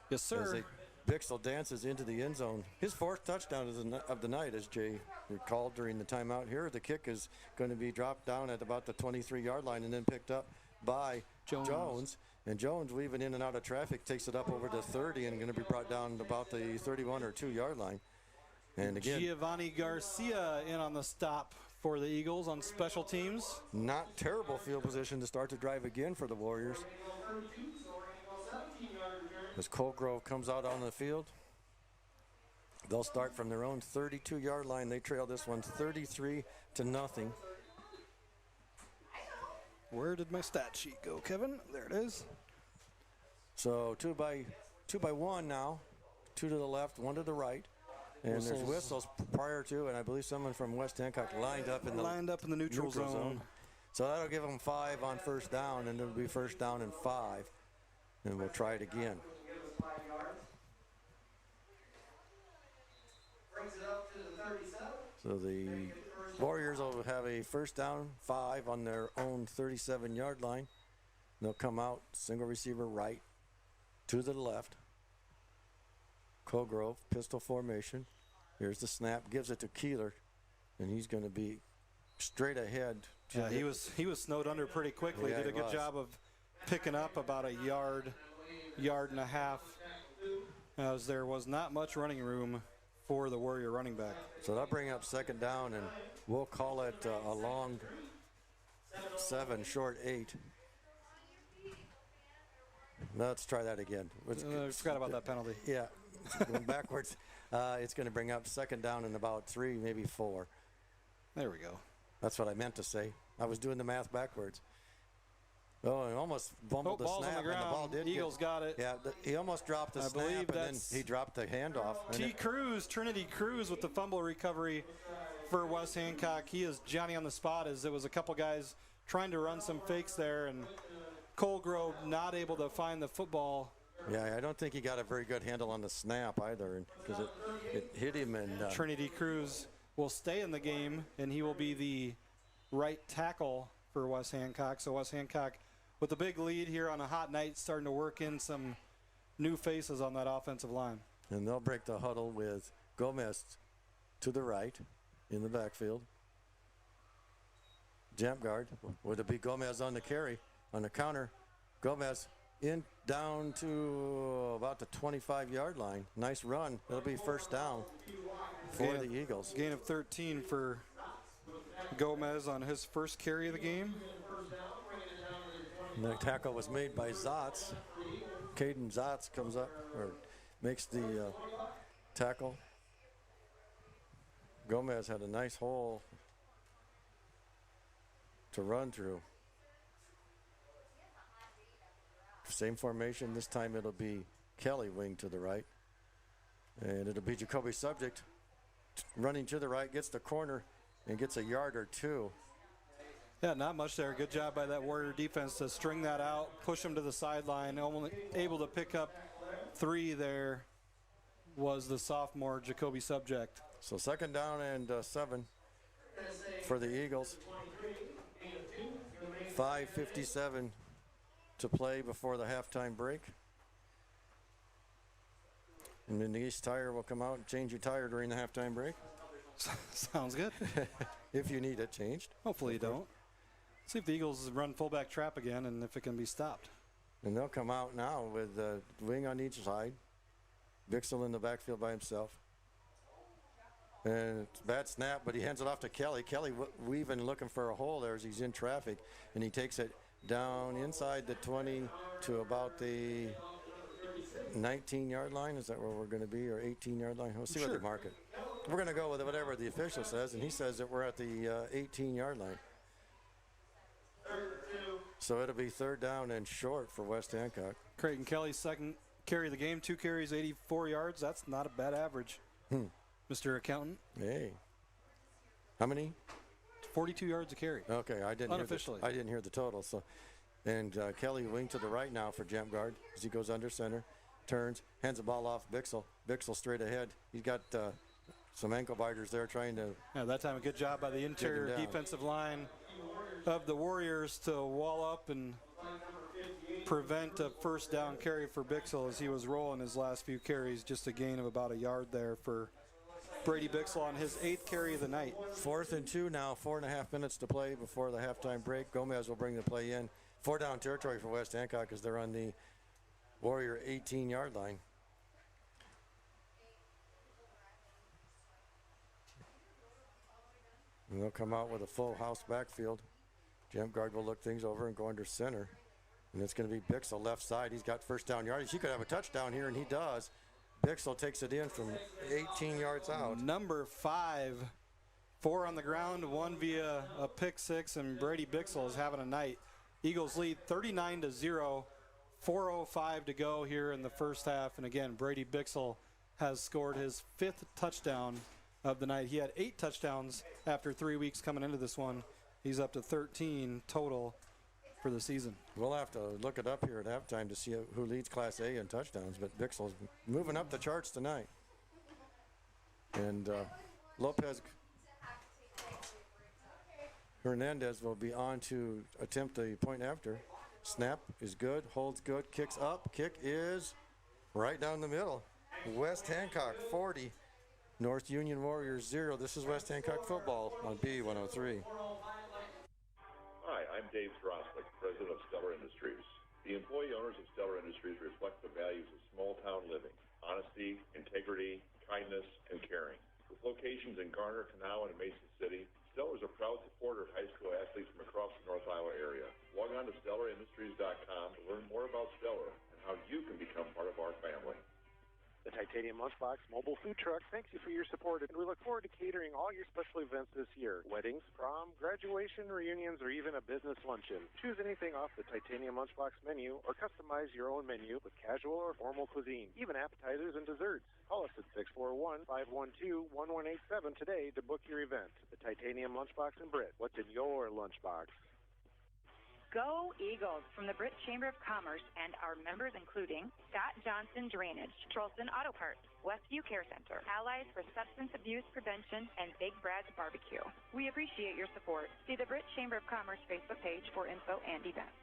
Yes, sir. As Bixel dances into the end zone. His 4th touchdown of the night, as Jay recalled during the timeout here. The kick is going to be dropped down at about the 23-yard line and then picked up by Jones. And Jones, weaving in and out of traffic, takes it up over to 30 and going to be brought down about the 31 or 2-yard line. And again, Giovanni Garcia in on the stop for the Eagles on special teams. Not terrible field position to start the drive again for the Warriors. As Colgrove comes out on the field, they'll start from their own 32-yard line. They trail this one 33-0. Where did my stat sheet go, Kevin? There it is. So two by one now. 2 to the left, 1 to the right. And there's whistles prior to, and I believe someone from West Hancock lined up in the neutral zone. So that'll give them 5 on first down, and it'll be first down and 5. And we'll try it again. So the Warriors will have a first down 5 on their own 37-yard line. They'll come out, single receiver right, 2 to the left. Colgrove, pistol formation. Here's the snap, gives it to Keeler, and he's going to be straight ahead. Yeah, he was snowed under pretty quickly. Yeah, did a good job of picking up about a yard and a half, as there was not much running room for the Warrior running back. So that'll bring up second down, and we'll call it a long 7, short 8. Let's try that again. I forgot about that penalty. Yeah, going backwards. It's going to bring up second down in about 3, maybe 4. There we go. That's what I meant to say. I was doing the math backwards. Oh, and almost bumbled the snap, on the ground. And the ball did Eagles got it. Yeah, he almost dropped the snap, and then he dropped the handoff. Trinity Cruz with the fumble recovery for West Hancock. He is Johnny on the spot, as there was a couple guys trying to run some fakes there, and Colgrove not able to find the football. Yeah, I don't think he got a very good handle on the snap either, because it hit him. And Trinity Cruz will stay in the game, and he will be the right tackle for West Hancock. So West Hancock, with a big lead here on a hot night, starting to work in some new faces on that offensive line. And they'll break the huddle with Gomez to the right in the backfield. Jump guard. Would it be Gomez on the carry? On the counter, Gomez in down to about the 25-yard line. Nice run. It'll be first down for the Eagles. Gain of 13 for Gomez on his first carry of the game. And the tackle was made by Zotz. Caden Zotz comes up, or makes the tackle. Gomez had a nice hole to run through. Same formation. This time it'll be Kelly wing to the right. And it'll be Jacoby Subject running to the right, gets the corner, and gets a yard or 2. Yeah, not much there. Good job by that Warrior defense to string that out, push him to the sideline. Only able to pick up 3 there was the sophomore Jacoby Subject. So second down and 7 for the Eagles. 5:57 to play before the halftime break. And then the East Tire will come out and change your tire during the halftime break. Sounds good. If you need it changed. Hopefully you don't. See if the Eagles run fullback trap again and if it can be stopped. And they'll come out now with the wing on each side. Bixel in the backfield by himself. And it's a bad snap, but he hands it off to Kelly. Kelly weaving, looking for a hole there as he's in traffic. And he takes it down inside the 20 to about the 19-yard line. Is that where we're going to be, or 18-yard line? We'll see what they mark it. We're going to go with whatever the official says, and he says that we're at the 18-yard line. So it'll be third down and short for West Hancock. Creighton Kelly's second carry of the game, 2 carries, 84 yards. That's not a bad average, Mr. Accountant. Hey. How many? 42 yards a carry. Okay, I didn't hear the total. So, and Kelly wing to the right now for jump guard as he goes under center, turns, hands the ball off Bixel. Bixel straight ahead. He's got some ankle biters there trying to. Yeah, that time a good job by the interior defensive line of the Warriors to wall up and prevent a first down carry for Bixel as he was rolling his last few carries. Just a gain of about a yard there for Brady Bixel on his 8th carry of the night. 4th and 2 now, 4.5 minutes to play before the halftime break. Gomez will bring the play in. 4-down territory for West Hancock as they're on the Warrior 18-yard line. And they'll come out with a full house backfield. Jump guard will look things over and go under center. And it's going to be Bixel left side. He's got first down yardage. He could have a touchdown here, and he does. Bixel takes it in from 18 yards out. Number 5, 4 on the ground, 1 via a pick 6, and Brady Bixel is having a night. Eagles lead 39-0, 4:05 to go here in the first half. And again, Brady Bixel has scored his 5th touchdown of the night. He had 8 touchdowns after 3 weeks coming into this one. He's up to 13 total for the season. We'll have to look it up here at halftime to see who leads Class A in touchdowns, but Bixel's moving up the charts tonight. And Lopez Hernandez will be on to attempt the point after. Snap is good, holds good, kicks up. Kick is right down the middle. West Hancock 40, North Union Warriors 0. This is West Hancock football on B103. Hi, I'm Dave Stroslick, president of Stellar Industries. The employee owners of Stellar Industries reflect the values of small-town living: honesty, integrity, kindness, and caring. With locations in Garner, Kanawha, and Mason City, Stellar is a proud supporter of high school athletes from across the North Iowa area. Log on to StellarIndustries.com to learn more about Stellar and how you can become part of our family. The Titanium Lunchbox mobile food truck thanks you for your support, and we look forward to catering all your special events this year. Weddings, prom, graduation, reunions, or even a business luncheon. Choose anything off the Titanium Lunchbox menu or customize your own menu with casual or formal cuisine, even appetizers and desserts. Call us at 641-512-1187 today to book your event. The Titanium Lunchbox in Britt. What's in your lunchbox? Go Eagles from the Britt Chamber of Commerce and our members including Scott Johnson Drainage, Trolson Auto Parts, Westview Care Center, Allies for Substance Abuse Prevention, and Big Brad's Barbecue. We appreciate your support. See the Britt Chamber of Commerce Facebook page for info and events.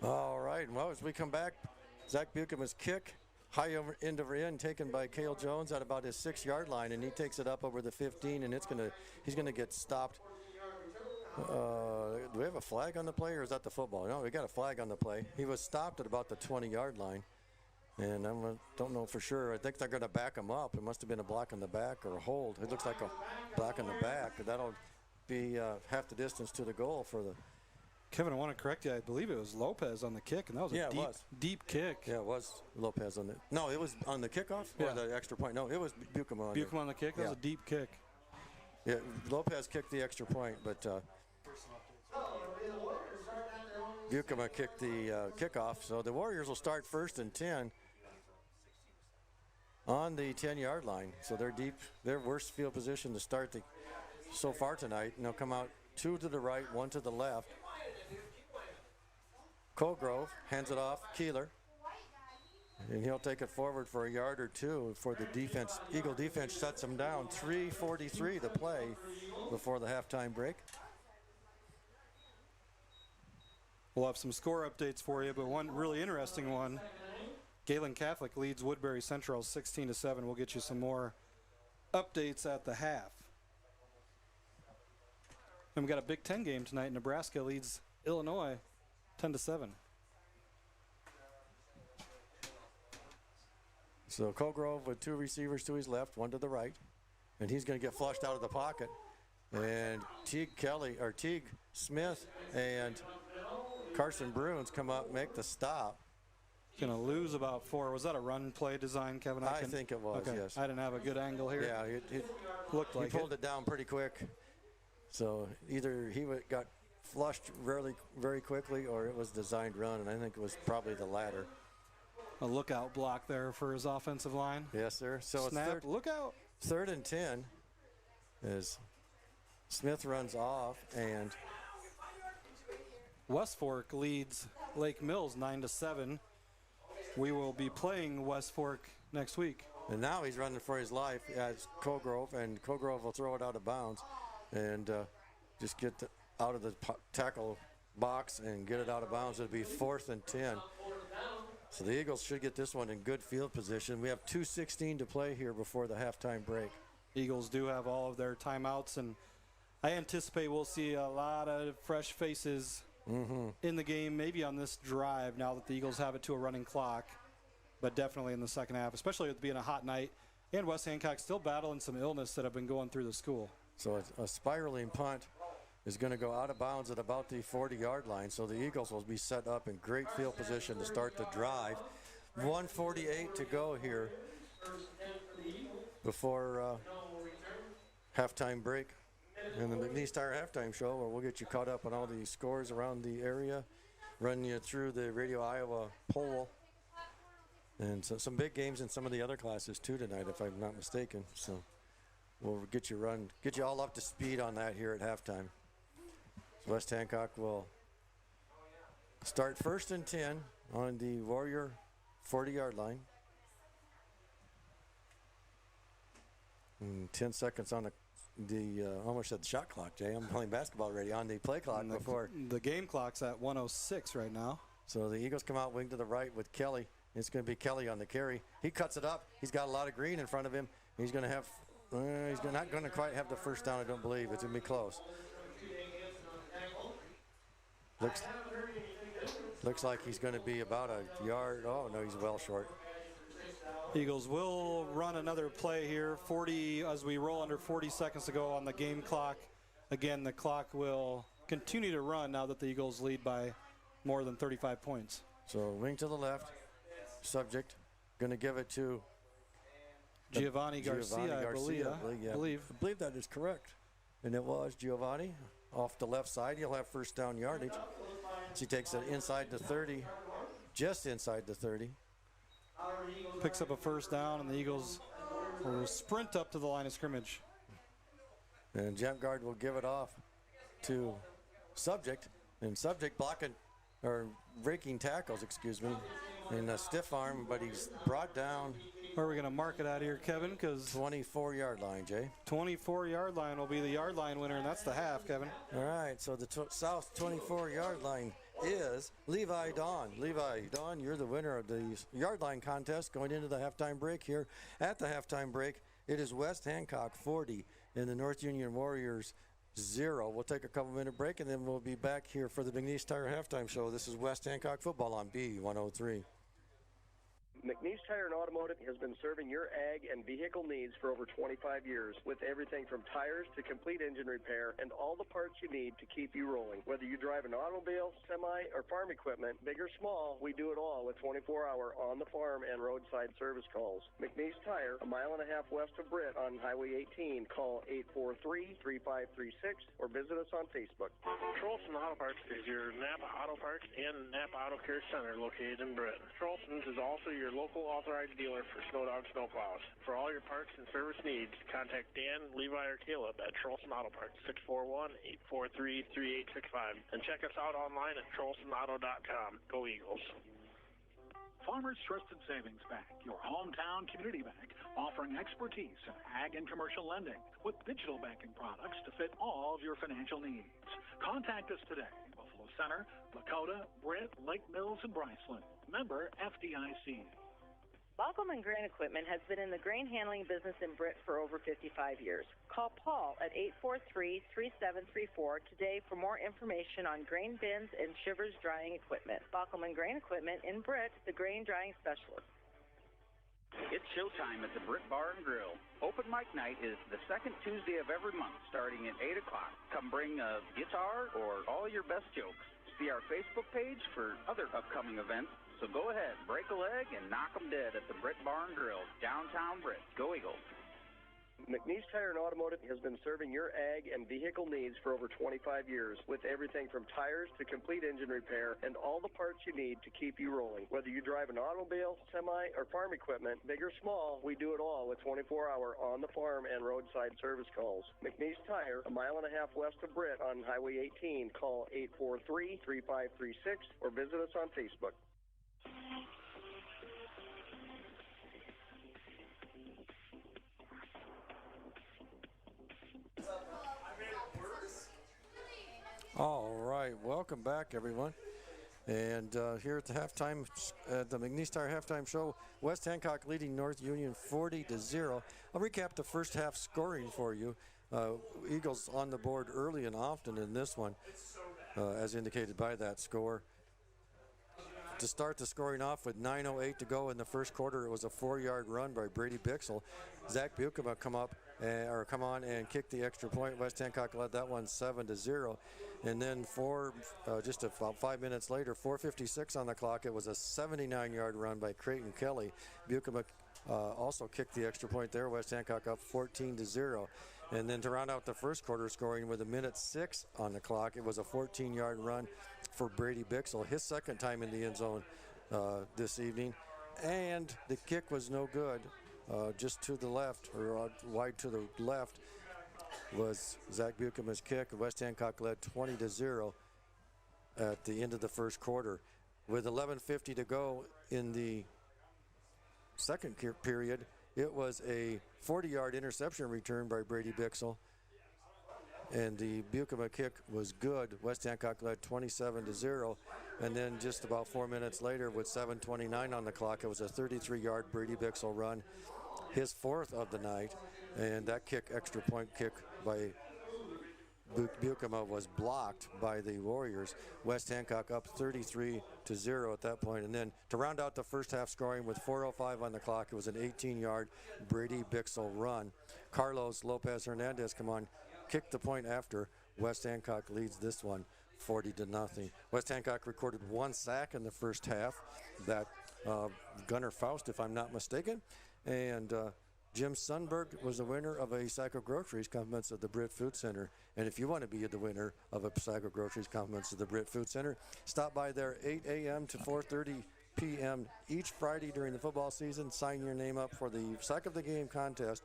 All right, well, as we come back, Zach Buchman's kick. High end over end taken by Cale Jones at about his 6-yard line, and he takes it up over the 15, and he's gonna get stopped. Do we have a flag on the play, or is that the football? No, we got a flag on the play. He was stopped at about the 20-yard line, and I don't know for sure. I think they're gonna back him up. It must have been a block in the back or a hold. It looks like a block in the back. That'll be half the distance to the goal for the. Kevin, I want to correct you. I believe it was Lopez on the kick, and that was a deep kick. Yeah, it was Lopez on the. No, it was on the kickoff or the extra point. No, it was Buchman. Buchman on the kick. That was a deep kick. Yeah, Lopez kicked the extra point, but Buchman kicked the kickoff. So the Warriors will start 1st and 10 on the 10-yard line. So they're deep. Their worst field position to start so far tonight, and they'll come out 2 to the right, 1 to the left. Colgrove hands it off, Keeler, and he'll take it forward for a yard or 2 for the defense. Eagle defense shuts him down. 3:43 to play before the halftime break. We'll have some score updates for you, but one really interesting one. Galen Catholic leads Woodbury Central 16-7. We'll get you some more updates at the half. And we got a Big Ten game tonight. Nebraska leads Illinois 10-7. So Colgrove with 2 receivers to his left, 1 to the right, and he's going to get flushed out of the pocket. And Teague Smith and Carson Bruins come up, make the stop. Going to lose about 4. Was that a run play design, Kevin? I think it was, okay. Yes. I didn't have a good angle here. Yeah, it looked like he pulled it down pretty quick. So either he got flushed very quickly, or it was designed run, and I think it was probably the latter. A lookout block there for his offensive line. Yes, sir. So snap, it's look out. 3rd and 10 as Smith runs off, and West Fork leads Lake Mills 9-7. We will be playing West Fork next week. And now he's running for his life as Colgrove, and Colgrove will throw it out of bounds and just get out of the tackle box and get it out of bounds. It'll be 4th and 10. So the Eagles should get this one in good field position. We have 2:16 to play here before the halftime break. Eagles do have all of their timeouts, and I anticipate we'll see a lot of fresh faces in the game, maybe on this drive now that the Eagles have it to a running clock, but definitely in the second half, especially with it being a hot night and West Hancock still battling some illness that have been going through the school. So a spiraling punt is going to go out of bounds at about the 40-yard line. So the Eagles will be set up in great field position to start the drive. 1:48 to go here before halftime break in the McNeese Tire Halftime Show, where we'll get you caught up on all the scores around the area, run you through the Radio Iowa poll, and so some big games in some of the other classes too tonight, if I'm not mistaken. So we'll get you all up to speed on that here at halftime. So West Hancock will start 1st and 10 on the Warrior 40-yard line. And 10 seconds on the almost said the shot clock, Jay. I'm playing basketball already on the play clock before. The game clock's at 1:06 right now. So the Eagles come out wing to the right with Kelly. It's going to be Kelly on the carry. He cuts it up. He's got a lot of green in front of him. He's going to have, he's not going to quite have the first down, I don't believe. It's going to be close. Looks like he's going to be about a yard. Oh, no, he's well short. Eagles will run another play here, 40 as we roll under 40 seconds to go on the game clock. Again, the clock will continue to run now that the Eagles lead by more than 35 points. So wing to the left, subject, going to give it to Giovanni Garcia, I believe. I believe that is correct. And it was Giovanni off the left side. He'll have first down yardage. So he takes it inside the 30, just inside the 30. Picks up a first down, and the Eagles will sprint up to the line of scrimmage. And jump guard will give it off to Subject, and Subject blocking, or breaking tackles, excuse me, in a stiff arm, but he's brought down. Where are we going to mark it out here, Kevin? Because 24-yard line, Jay. 24-yard line will be the yard line winner, and that's the half, Kevin. All right, so the south 24-yard line is Levi Dawn. Levi Dawn, you're the winner of the yard line contest going into the halftime break here. At the halftime break, it is West Hancock 40 and the North Union Warriors 0. We'll take a couple-minute break, and then we'll be back here for the McNeese Tire Halftime Show. This is West Hancock football on B103. McNeese Tire and Automotive has been serving your ag and vehicle needs for over 25 years with everything from tires to complete engine repair and all the parts you need to keep you rolling. Whether you drive an automobile, semi, or farm equipment, big or small, we do it all with 24-hour on-the-farm and roadside service calls. McNeese Tire, a mile and a half west of Britt on Highway 18. Call 843-3536 or visit us on Facebook. Trolson Auto Parts is your Napa Auto Parts and Napa Auto Care Center located in Britt. Trolson's is also your local authorized dealer for Snowdog snowplows. For all your parts and service needs, contact Dan, Levi, or Caleb at Trolson Auto Parts, 641-843-3865. And check us out online at trolsonauto.com. Go Eagles. Farmers Trusted Savings Bank, your hometown community bank, offering expertise in ag and commercial lending with digital banking products to fit all of your financial needs. Contact us today. Buffalo Center, Lakota, Britt, Lake Mills, and Bryceland. Member FDIC. Baukelman Grain Equipment has been in the grain handling business in Britt for over 55 years. Call Paul at 843-3734 today for more information on grain bins and shivers drying equipment. Baukelman Grain Equipment in Britt, the grain drying specialist. It's showtime at the Britt Bar and Grill. Open mic night is the second Tuesday of every month starting at 8 o'clock. Come bring a guitar or all your best jokes. See our Facebook page for other upcoming events. So go ahead, break a leg, and knock 'em dead at the Britt Bar and Grill, downtown Britt. Go Eagles. McNeese Tire and Automotive has been serving your ag and vehicle needs for over 25 years with everything from tires to complete engine repair and all the parts you need to keep you rolling. Whether you drive an automobile, semi, or farm equipment, big or small, we do it all with 24-hour on-the-farm and roadside service calls. McNeese Tire, a mile and a half west of Britt on Highway 18. Call 843-3536 or visit us on Facebook. All right, welcome back, everyone. And here at the halftime, the McNeese Tire Halftime Show, West Hancock leading North Union 40-0. I'll recap the first half scoring for you. Eagles on the board early and often in this one, as indicated by that score. To start the scoring off with 9:08 to go in the first quarter, it was a 4-yard run by Brady Bixel. Zach Bukema come on and kick the extra point. West Hancock led that one 7-0. And then just about 5 minutes later, 4:56 on the clock, it was a 79-yard run by Creighton Kelly. Bukema also kicked the extra point there. West Hancock up 14-0. And then to round out the first quarter scoring with 1:06 on the clock, it was a 14-yard run for Brady Bixel, his second time in the end zone this evening. And the kick was no good. Just to the left, or wide to the left, was Zach Buchema's kick. West Hancock led 20-0 at the end of the first quarter. With 11:50 to go in the second period, it was a 40-yard interception return by Brady Bixel, and the Buchema kick was good. West Hancock led 27-0, and then just about 4 minutes later, with 7:29 on the clock, it was a 33-yard Brady Bixel run, his fourth of the night, and that kick, extra point kick by Buchema, was blocked by the Warriors. West Hancock up 33-0 at that point. And then to round out the first half scoring with 4:05 on the clock, it was an 18-yard Brady Bixel run. Carlos Lopez Hernandez, kicked the point after. West Hancock leads this one 40-0. West Hancock recorded one sack in the first half. That Gunnar Faust, if I'm not mistaken. And Jim Sundberg was the winner of a sack of groceries, compliments of the Britt Food Center. And if you want to be the winner of a sack of groceries, compliments of the Britt Food Center, stop by there 8 a.m. to 4:30 p.m. each Friday during the football season. Sign your name up for the Sack of the Game contest.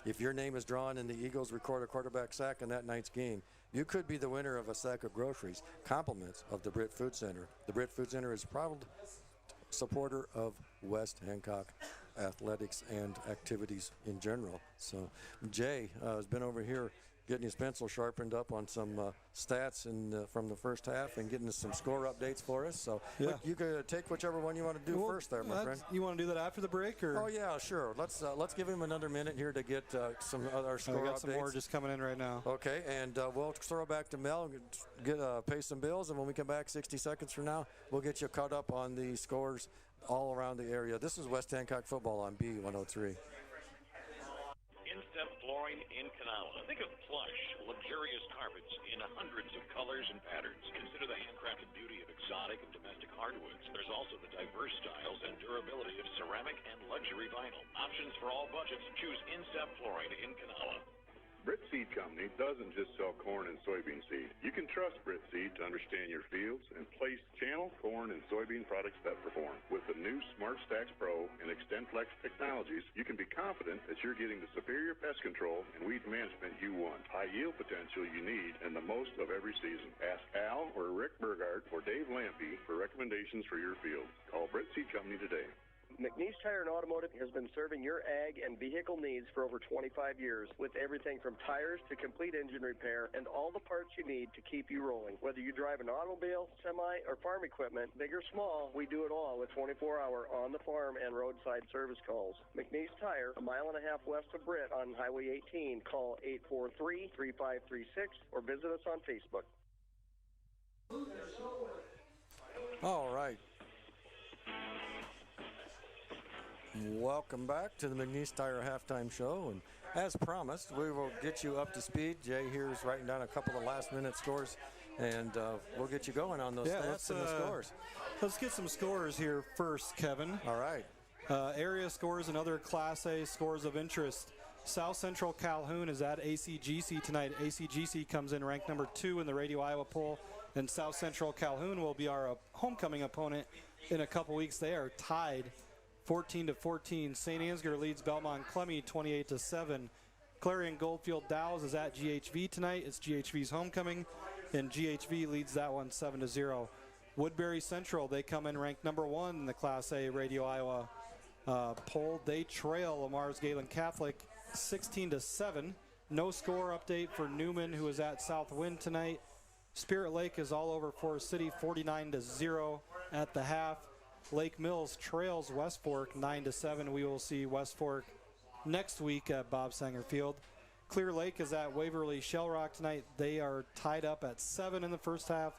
If your name is drawn and the Eagles record a quarterback sack in that night's game, you could be the winner of a sack of groceries. Compliments of the Britt Food Center. The Britt Food Center is a proud supporter of West Hancock athletics and activities in general. So Jay has been over here getting his pencil sharpened up on some stats from the first half and getting us some score updates for us. So look, you could take whichever one you want to do first there, my friend. You want to do that after the break? Or? Oh, yeah, sure. Let's give him another minute here to get some other score updates. I got some more just coming in right now. Okay, and we'll throw back to Mel, pay some bills, and when we come back 60 seconds from now, we'll get you caught up on the scores all around the area. This is West Hancock football on B103. In-step flooring in Kanawha. Think of plush, luxurious carpets in hundreds of colors and patterns. Consider the handcrafted beauty of exotic and domestic hardwoods. There's also the diverse styles and durability of ceramic and luxury vinyl. Options for all budgets. Choose in-step flooring in Kanawha. Britt Seed Company doesn't just sell corn and soybean seed. You can trust Britt Seed to understand your fields and place channel corn and soybean products that perform. With the new Smart Stacks Pro and XtendFlex technologies, you can be confident that you're getting the superior pest control and weed management you want, high yield potential you need, and the most of every season. Ask Al or Rick Burgard or Dave Lampy for recommendations for your field. Call Britt Seed Company today. McNeese Tire and Automotive has been serving your ag and vehicle needs for over 25 years with everything from tires to complete engine repair and all the parts you need to keep you rolling. Whether you drive an automobile, semi, or farm equipment, big or small, we do it all with 24-hour on-the-farm and roadside service calls. McNeese Tire, a mile and a half west of Britt on Highway 18. Call 843-3536 or visit us on Facebook. All right. Welcome back to the McNeese Tire Halftime Show, and as promised, we will get you up to speed. Jay here is writing down a couple of last-minute scores, and we'll get you going on those stats and the scores. Let's get some scores here first, Kevin. All right. Area scores and other Class A scores of interest. South Central Calhoun is at ACGC tonight. ACGC comes in ranked number 2 in the Radio Iowa poll, and South Central Calhoun will be our homecoming opponent in a couple weeks. They are tied 14-14. St. Ansgar leads Belmont Clemmy 28-7. Clarion Goldfield Dow's is at GHV tonight. It's GHV's homecoming, and GHV leads that one 7-0. Woodbury Central, they come in ranked number 1 in the Class A Radio Iowa poll. They trail Lamar's Galen Catholic 16-7. No score update for Newman, who is at Southwind tonight. Spirit Lake is all over Forest City 49-0 at the half. Lake Mills trails West Fork 9-7. We will see West Fork next week at Bob Sanger Field. Clear Lake is at Waverly Shell Rock tonight. They are tied up at 7 in the first half.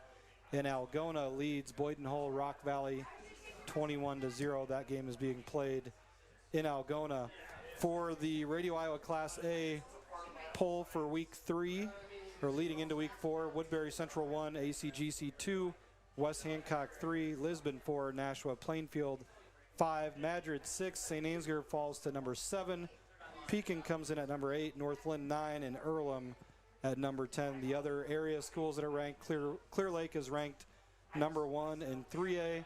And Algona leads Boyden Hull Rock Valley 21-0. That game is being played in Algona. For the Radio Iowa Class A poll for week 3, or leading into week 4, Woodbury Central 1, ACGC 2, West Hancock 3, Lisbon 4, Nashua Plainfield 5. Madrid 6. St. Ansgar falls to number 7. Pekin comes in at number 8. Northland 9. And Earlham at number 10. The other area schools that are ranked, Clear Lake is ranked number 1 in 3A.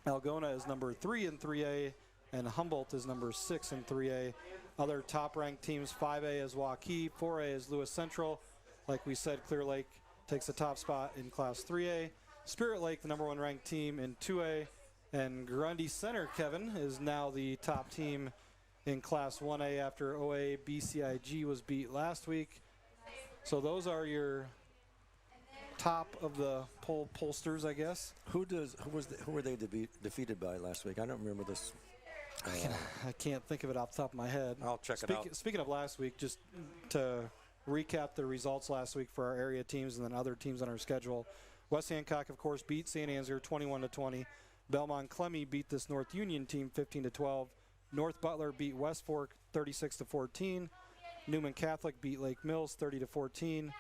Algona is number 3 in 3A. And Humboldt is number 6 in 3A. Other top-ranked teams, 5A is Waukee, 4A is Lewis Central. Like we said, Clear Lake takes the top spot in Class 3A. Spirit Lake, the number 1 ranked team in 2A. And Grundy Center, Kevin, is now the top team in Class 1A after OA BCIG was beat last week. So those are your top of the pollsters, I guess. Who were they defeated by last week? I don't remember this. I can't think of it off the top of my head. I'll check it out. Speaking of last week, just to recap the results last week for our area teams and then other teams on our schedule. West Hancock, of course, beat St. Ansgar 21-20. Belmont Clemmy beat this North Union team 15-12. North Butler beat West Fork 36-14. Newman Catholic beat Lake Mills 30-14.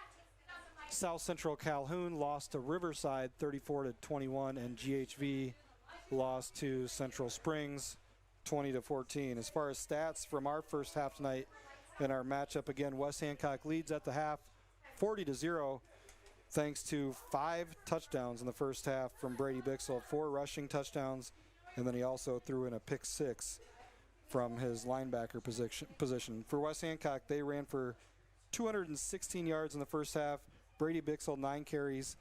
South Central Calhoun lost to Riverside 34-21, and GHV lost to Central Springs 20-14. As far as stats from our first half tonight in our matchup, again, West Hancock leads at the half 40-0 thanks to 5 touchdowns in the first half from Brady Bixel, 4 rushing touchdowns, and then he also threw in a pick 6 from his linebacker position. For West Hancock, they ran for 216 yards in the first half. Brady Bixel, 9 carries,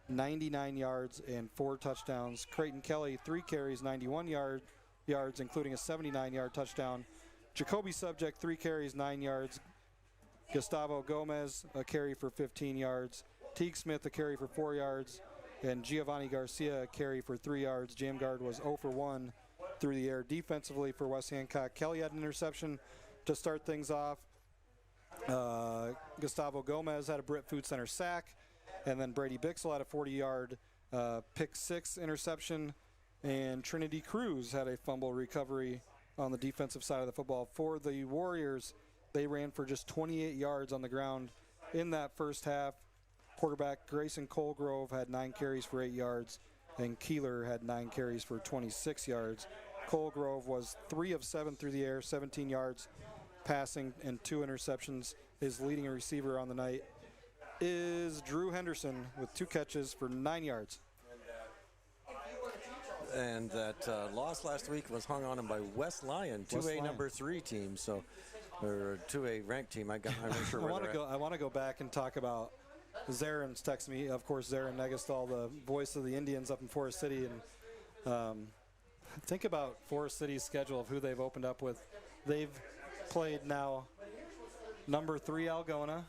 99 yards, and 4 touchdowns. Creighton Kelly, 3 carries, 91 yards, including a 79-yard touchdown. Jacoby Subject, 3 carries, 9 yards. Gustavo Gomez, a carry for 15 yards. Teague Smith, a carry for 4 yards. And Giovanni Garcia, a carry for 3 yards. Jamgard was 0 for 1 through the air. Defensively for West Hancock, Kelly had an interception to start things off. Gustavo Gomez had a Britt Food Center sack. And then Brady Bixel had a 40-yard pick 6 interception. And Trinity Cruz had a fumble recovery on the defensive side of the football. For the Warriors, they ran for just 28 yards on the ground in that first half. Quarterback Grayson Colgrove had 9 carries for 8 yards, and Keeler had 9 carries for 26 yards. Colgrove was 3 of 7 through the air, 17 yards passing, and 2 interceptions. His leading receiver on the night is Drew Henderson with 2 catches for 9 yards. And that loss last week was hung on him by West Lyon, 2A number 3 team, so or 2A ranked team. I'm not sure where I want to go back and talk about Zaren's texted me. Of course, Zaren Negastal, the voice of the Indians up in Forest City, and think about Forest City's schedule of who they've opened up with. They've played now number 3 Algona.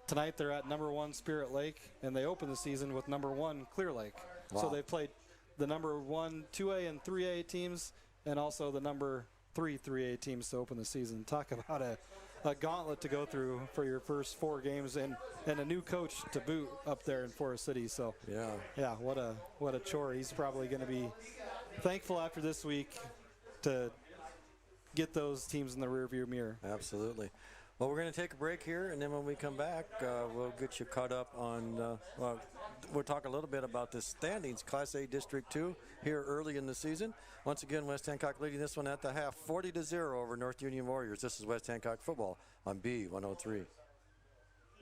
Tonight they're at number 1 Spirit Lake, and they open the season with number 1 Clear Lake. Wow. So they've played the number 1 2A and 3A teams, and also the number 3 3A teams to open the season. Talk about a gauntlet to go through for your first 4 games, and a new coach to boot up there in Forest City. So yeah, what a chore. He's probably going to be thankful after this week to get those teams in the rearview mirror. Absolutely. Well, we're going to take a break here, and then when we come back, we'll get you caught up on, we'll talk a little bit about the standings, Class A District 2, here early in the season. Once again, West Hancock leading this one at the half, 40-0 over North Union Warriors. This is West Hancock football on B103.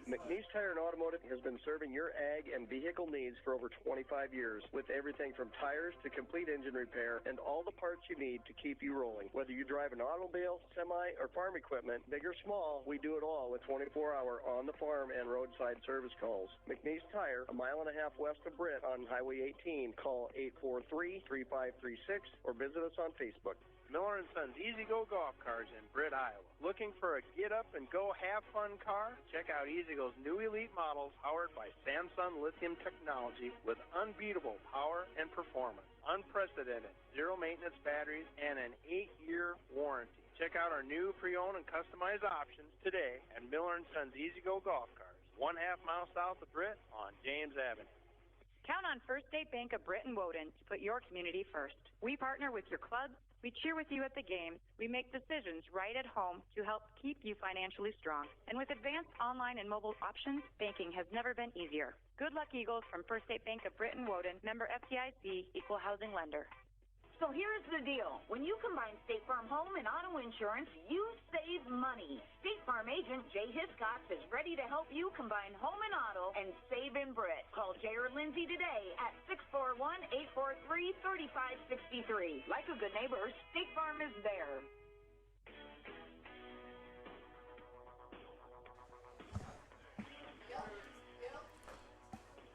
McNeese Tire and Automotive has been serving your ag and vehicle needs for over 25 years with everything from tires to complete engine repair and all the parts you need to keep you rolling. Whether you drive an automobile, semi, or farm equipment, big or small, we do it all with 24-hour on-the-farm and roadside service calls. McNeese Tire, a mile and a half west of Britt on Highway 18. Call 843-3536 or visit us on Facebook. Miller & Sons Easy Go Golf Cars in Britt, Iowa. Looking for a get-up-and-go have-fun car? Check out Easy Go's new elite models powered by Samsung lithium technology with unbeatable power and performance, unprecedented zero-maintenance batteries, and an 8-year warranty. Check out our new pre-owned and customized options today at Miller & Sons Easy Go Golf Cars, 1/2 mile south of Britt on James Avenue. Count on First State Bank of Britt and Woden to put your community first. We partner with your clubs, We cheer with you at the games. We make decisions right at home to help keep you financially strong. And with advanced online and mobile options, banking has never been easier. Good luck, Eagles, from First State Bank of Britain Woden, member FDIC, equal housing lender. So here's the deal. When you combine State Farm home and auto insurance, you save money. State Farm agent Jay Hiscox is ready to help you combine home and auto and save in Britt. Call Jay or Lindsay today at 641-843-3563. Like a good neighbor, State Farm is there.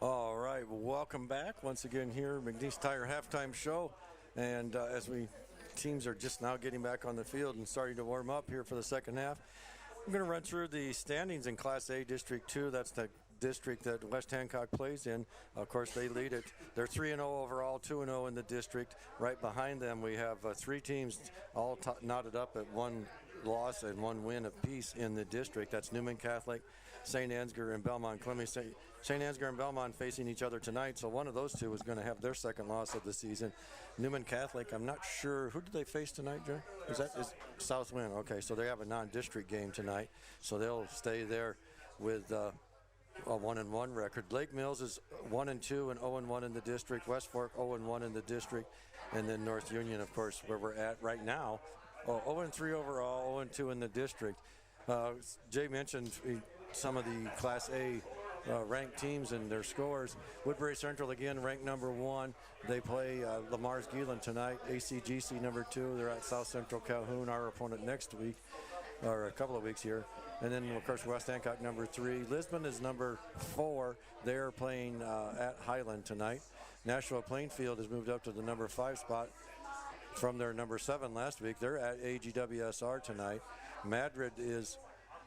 All right, well, welcome back once again here, McNeese Tire halftime show. And as teams are just now getting back on the field and starting to warm up here for the second half, I'm going to run through the standings in Class A District 2. That's the district that West Hancock plays in. Of course, they lead it. They're 3-0 overall, 2-0 in the district. Right behind them, we have three teams all knotted up at one loss and one win apiece in the district. That's Newman Catholic, St. Ansgar, and Belmont Clemens. St. Ansgar and Belmont facing each other tonight, so one of those two is going to have their second loss of the season. Newman Catholic, I'm not sure. Who did they face tonight, Joe? Is Southwind? Okay, so they have a non-district game tonight, so they'll stay there with a 1-1 record. Lake Mills is 1-2 and 0-1 in the district. West Fork 0-1 in the district, and then North Union, of course, where we're at right now. 0-3 overall, 0-2 in the district. Jay mentioned some of the Class A ranked teams and their scores. Woodbury Central again ranked number 1. They play Lamar's Geelan tonight. ACGC number 2. They're at South Central Calhoun, our opponent next week, or a couple of weeks here. And then of course West Hancock number 3. Lisbon is number 4. They're playing at Highland tonight. Nashua Plainfield has moved up to the number 5 spot from their number 7 last week. They're at AGWSR tonight. Madrid is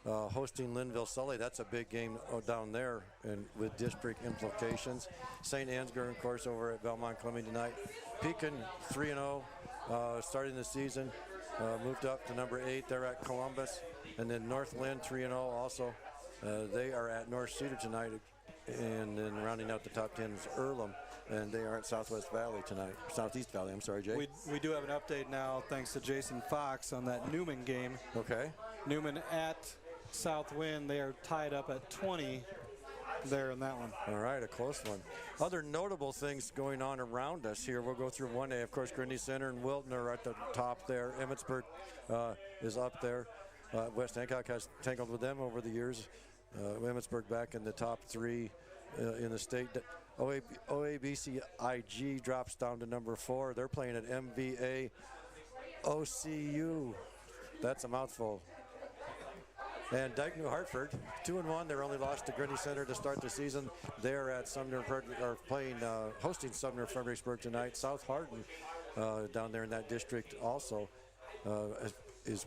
hosting Linville Sully. That's a big game down there and with district implications. St. Ansgar, of course, over at Belmont Clemens tonight. Pekin 3-0 starting the season. Moved up to number 8. They're at Columbus. And then North Lynn 3-0 also. They are at North Cedar tonight. And then rounding out the top 10 is Earlham. And they are at Southwest Valley tonight. Southeast Valley, I'm sorry, Jay. We do have an update now thanks to Jason Fox on that Newman game. Okay. Newman at Southwind, they are tied up at 20 there in that one. All right, a close one. Other notable things going on around us here. We'll go through 1A. Of course, Grindy Center and Wilton are at the top there. Emmetsburg is up there. West Hancock has tangled with them over the years. Emmetsburg back in the top 3 in the state. OABCIG drops down to number 4. They're playing at MVA OCU. That's a mouthful. And Dyke New Hartford, 2-1. Their only loss to Grindy Center to start the season. They're at Sumner, hosting Sumner Fredericksburg tonight. South Hardin down there in that district also is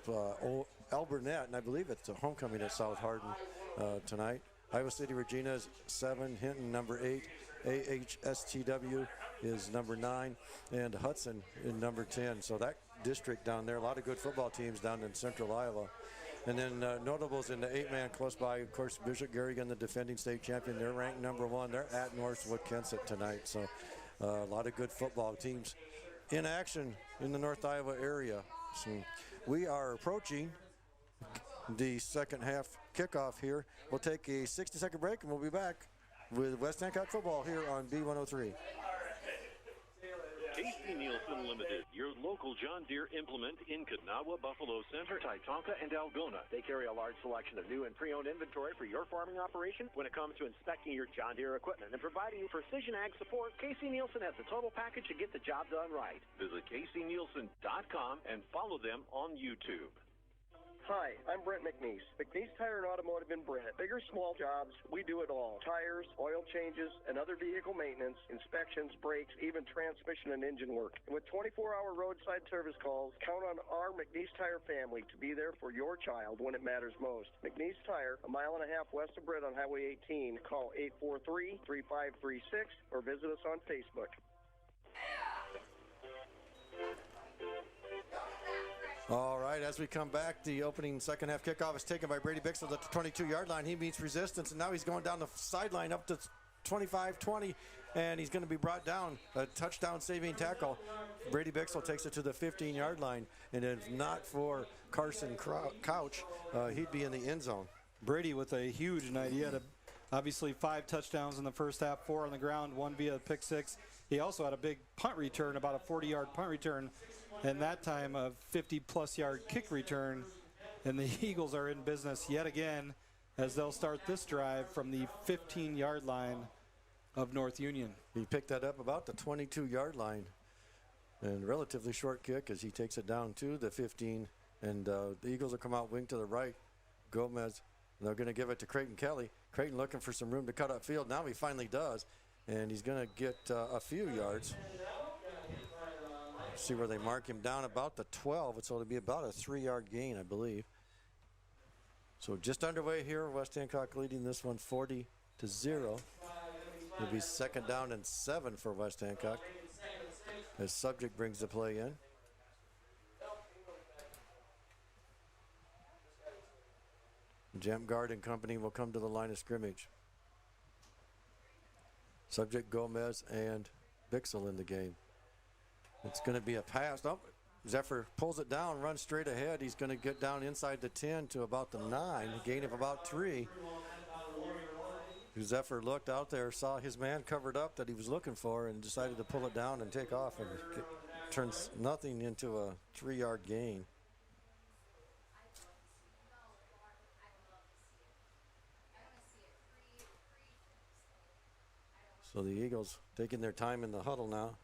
Alburnett, and I believe it's a homecoming at South Hardin tonight. Iowa City Regina is 7. Hinton number 8. AHSTW is number 9, and Hudson in number 10. So that district down there, a lot of good football teams down in central Iowa. And then notables in the 8-man close by, of course, Bishop Garrigan, the defending state champion. They're ranked number 1. They're at Northwood Kensett tonight. So a lot of good football teams in action in the North Iowa area. So we are approaching the second half kickoff here. We'll take a 60-second break, and we'll be back with West Hancock football here on B103. Casey Nielsen Limited, your local John Deere implement in Kanawha, Buffalo Center, Titonka, and Algona. They carry a large selection of new and pre-owned inventory for your farming operation when it comes to inspecting your John Deere equipment and providing you precision ag support. Casey Nielsen has the total package to get the job done right. Visit CaseyNielsen.com and follow them on YouTube. Hi, I'm Brent McNeese. McNeese Tire and Automotive in Brent. Big or small jobs, we do it all. Tires, oil changes, and other vehicle maintenance, inspections, brakes, even transmission and engine work. And with 24-hour roadside service calls, count on our McNeese Tire family to be there for your child when it matters most. McNeese Tire, a mile and a half west of Brent on Highway 18. Call 843-3536 or visit us on Facebook. All right, as we come back, the opening second half kickoff is taken by Brady Bixel at the 22-yard line. He meets resistance, and now he's going down the sideline up to 25-20. and he's going to be brought down. A touchdown-saving tackle. Brady Bixel takes it to the 15-yard line, and if not for Carson Couch, he'd be in the end zone. Brady with a huge night. He had obviously 5 touchdowns in the first half, 4 on the ground, 1 via pick 6. He also had a big punt return, about a 40-yard punt return, and that time a 50-plus yard kick return. And the Eagles are in business yet again as they'll start this drive from the 15-yard line of North Union. He picked that up about the 22-yard line, and relatively short kick as he takes it down to the 15. And the Eagles will come out wing to the right. Gomez, they're going to give it to Creighton Kelly. Creighton looking for some room to cut up field. Now he finally does, and he's going to get a few yards. See where they mark him down, about the 12. So it'll be about a 3-yard gain, I believe. So just underway here. West Hancock leading this one 40-0. It'll be 2nd down and 7 for West Hancock as Subject brings the play in. Jump guard and company will come to the line of scrimmage. Subject, Gomez, and Bixel in the game. It's going to be a pass. Oh, Zephyr pulls it down, runs straight ahead. He's going to get down inside the 10 to about the 9, a gain of about 3. Zephyr looked out there, saw his man covered up that he was looking for, and decided to pull it down and take off, and turns nothing into a 3-yard gain. So the Eagles taking their time in the huddle now.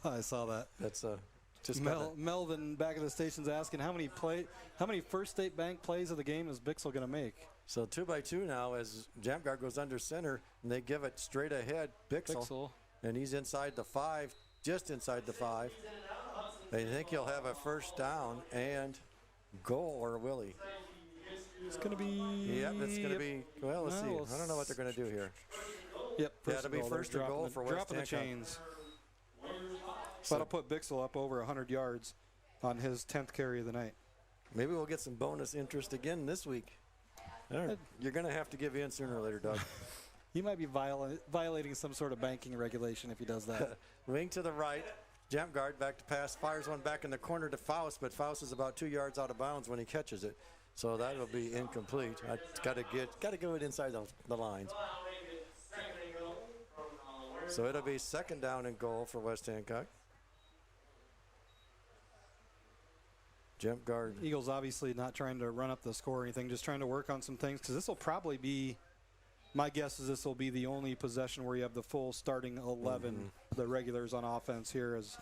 I saw that. That's just Melvin back at the station's asking how many First State Bank plays of the game is Bixel going to make? So 2-by-2 now as Jam Guard goes under center, and they give it straight ahead. Bixel. And he's inside the 5, just inside the 5. They think he'll have a first down and goal, or will he? It's going to be... Yep, it's going to be... Well, let's see. I don't know what they're going to do here. Yep, it'll be first and goal for West Hancock. Dropping the chains. That'll put Bixel up over 100 yards on his 10th carry of the night. Maybe we'll get some bonus interest again this week. You're going to have to give in sooner or later, Doug. He might be violating some sort of banking regulation if he does that. Wing to the right. Jump guard back to pass. Fires one back in the corner to Faust, but Faust is about 2 yards out of bounds when he catches it. So that'll be incomplete. I got to go it inside the lines. So it'll be 2nd down and goal for West Hancock. Jump guard. Eagles obviously not trying to run up the score or anything, just trying to work on some things, because this will probably be, my guess is this will be the only possession where you have the full starting 11, the regulars on offense here, as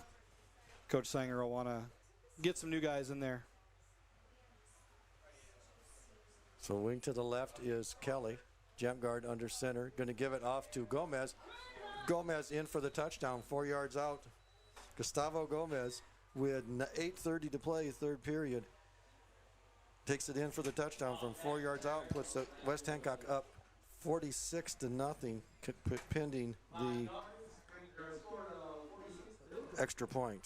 Coach Sanger will want to get some new guys in there. So wing to the left is Kelly. Jump guard under center. Going to give it off to Gomez. Gomez in for the touchdown, 4 yards out. Gustavo Gomez with 8:30 to play, 3rd period. Takes it in for the touchdown from 4 yards out, puts West Hancock up 46-0, pending the extra point.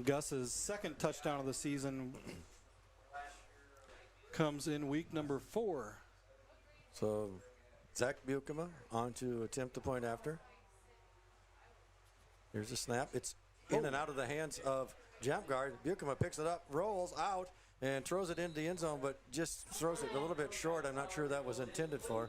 Gus's 2nd touchdown of the season comes in week number 4. So Zach Bukema on to attempt the point after. Here's a snap. It's in and out of the hands of Jump guard. Bukema picks it up, rolls out, and throws it into the end zone, but just throws it a little bit short. I'm not sure that was intended for.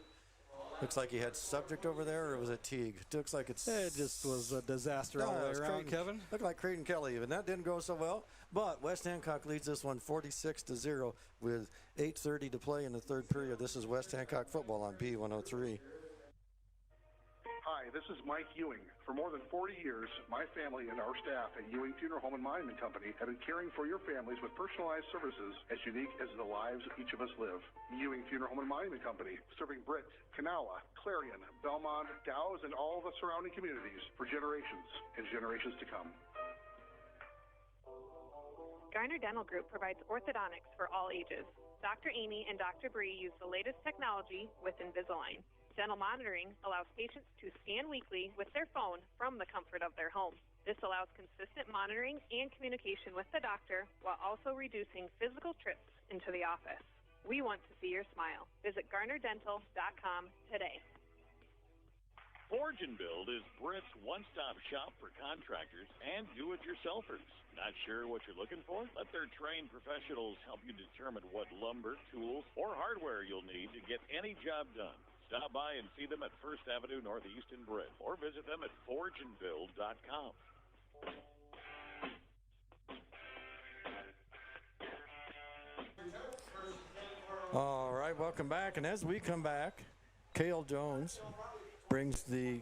Looks like he had Subject over there, or was it Teague? It looks like it just was a disaster all the way around, Kevin. Looked like Creighton Kelly, and that didn't go so well. But West Hancock leads this one 46-0 with 8:30 to play in the 3rd period. This is West Hancock football on B103. Hi, this is Mike Ewing. For more than 40 years, my family and our staff at Ewing Funeral Home and Monument Company have been caring for your families with personalized services as unique as the lives each of us live. Ewing Funeral Home and Monument Company, serving Britt, Kanawha, Clarion, Belmont, Dow's, and all the surrounding communities for generations and generations to come. Garner Dental Group provides orthodontics for all ages. Dr. Amy and Dr. Bree use the latest technology with Invisalign. Dental monitoring allows patients to scan weekly with their phone from the comfort of their home. This allows consistent monitoring and communication with the doctor while also reducing physical trips into the office. We want to see your smile. Visit GarnerDental.com today. Forge and Build is Britt's one-stop shop for contractors and do-it-yourselfers. Not sure what you're looking for? Let their trained professionals help you determine what lumber, tools, or hardware you'll need to get any job done. Stop by and see them at First Avenue Northeast in Britt, or visit them at forgeandbuild.com. All right, welcome back. And as we come back, Cale Jones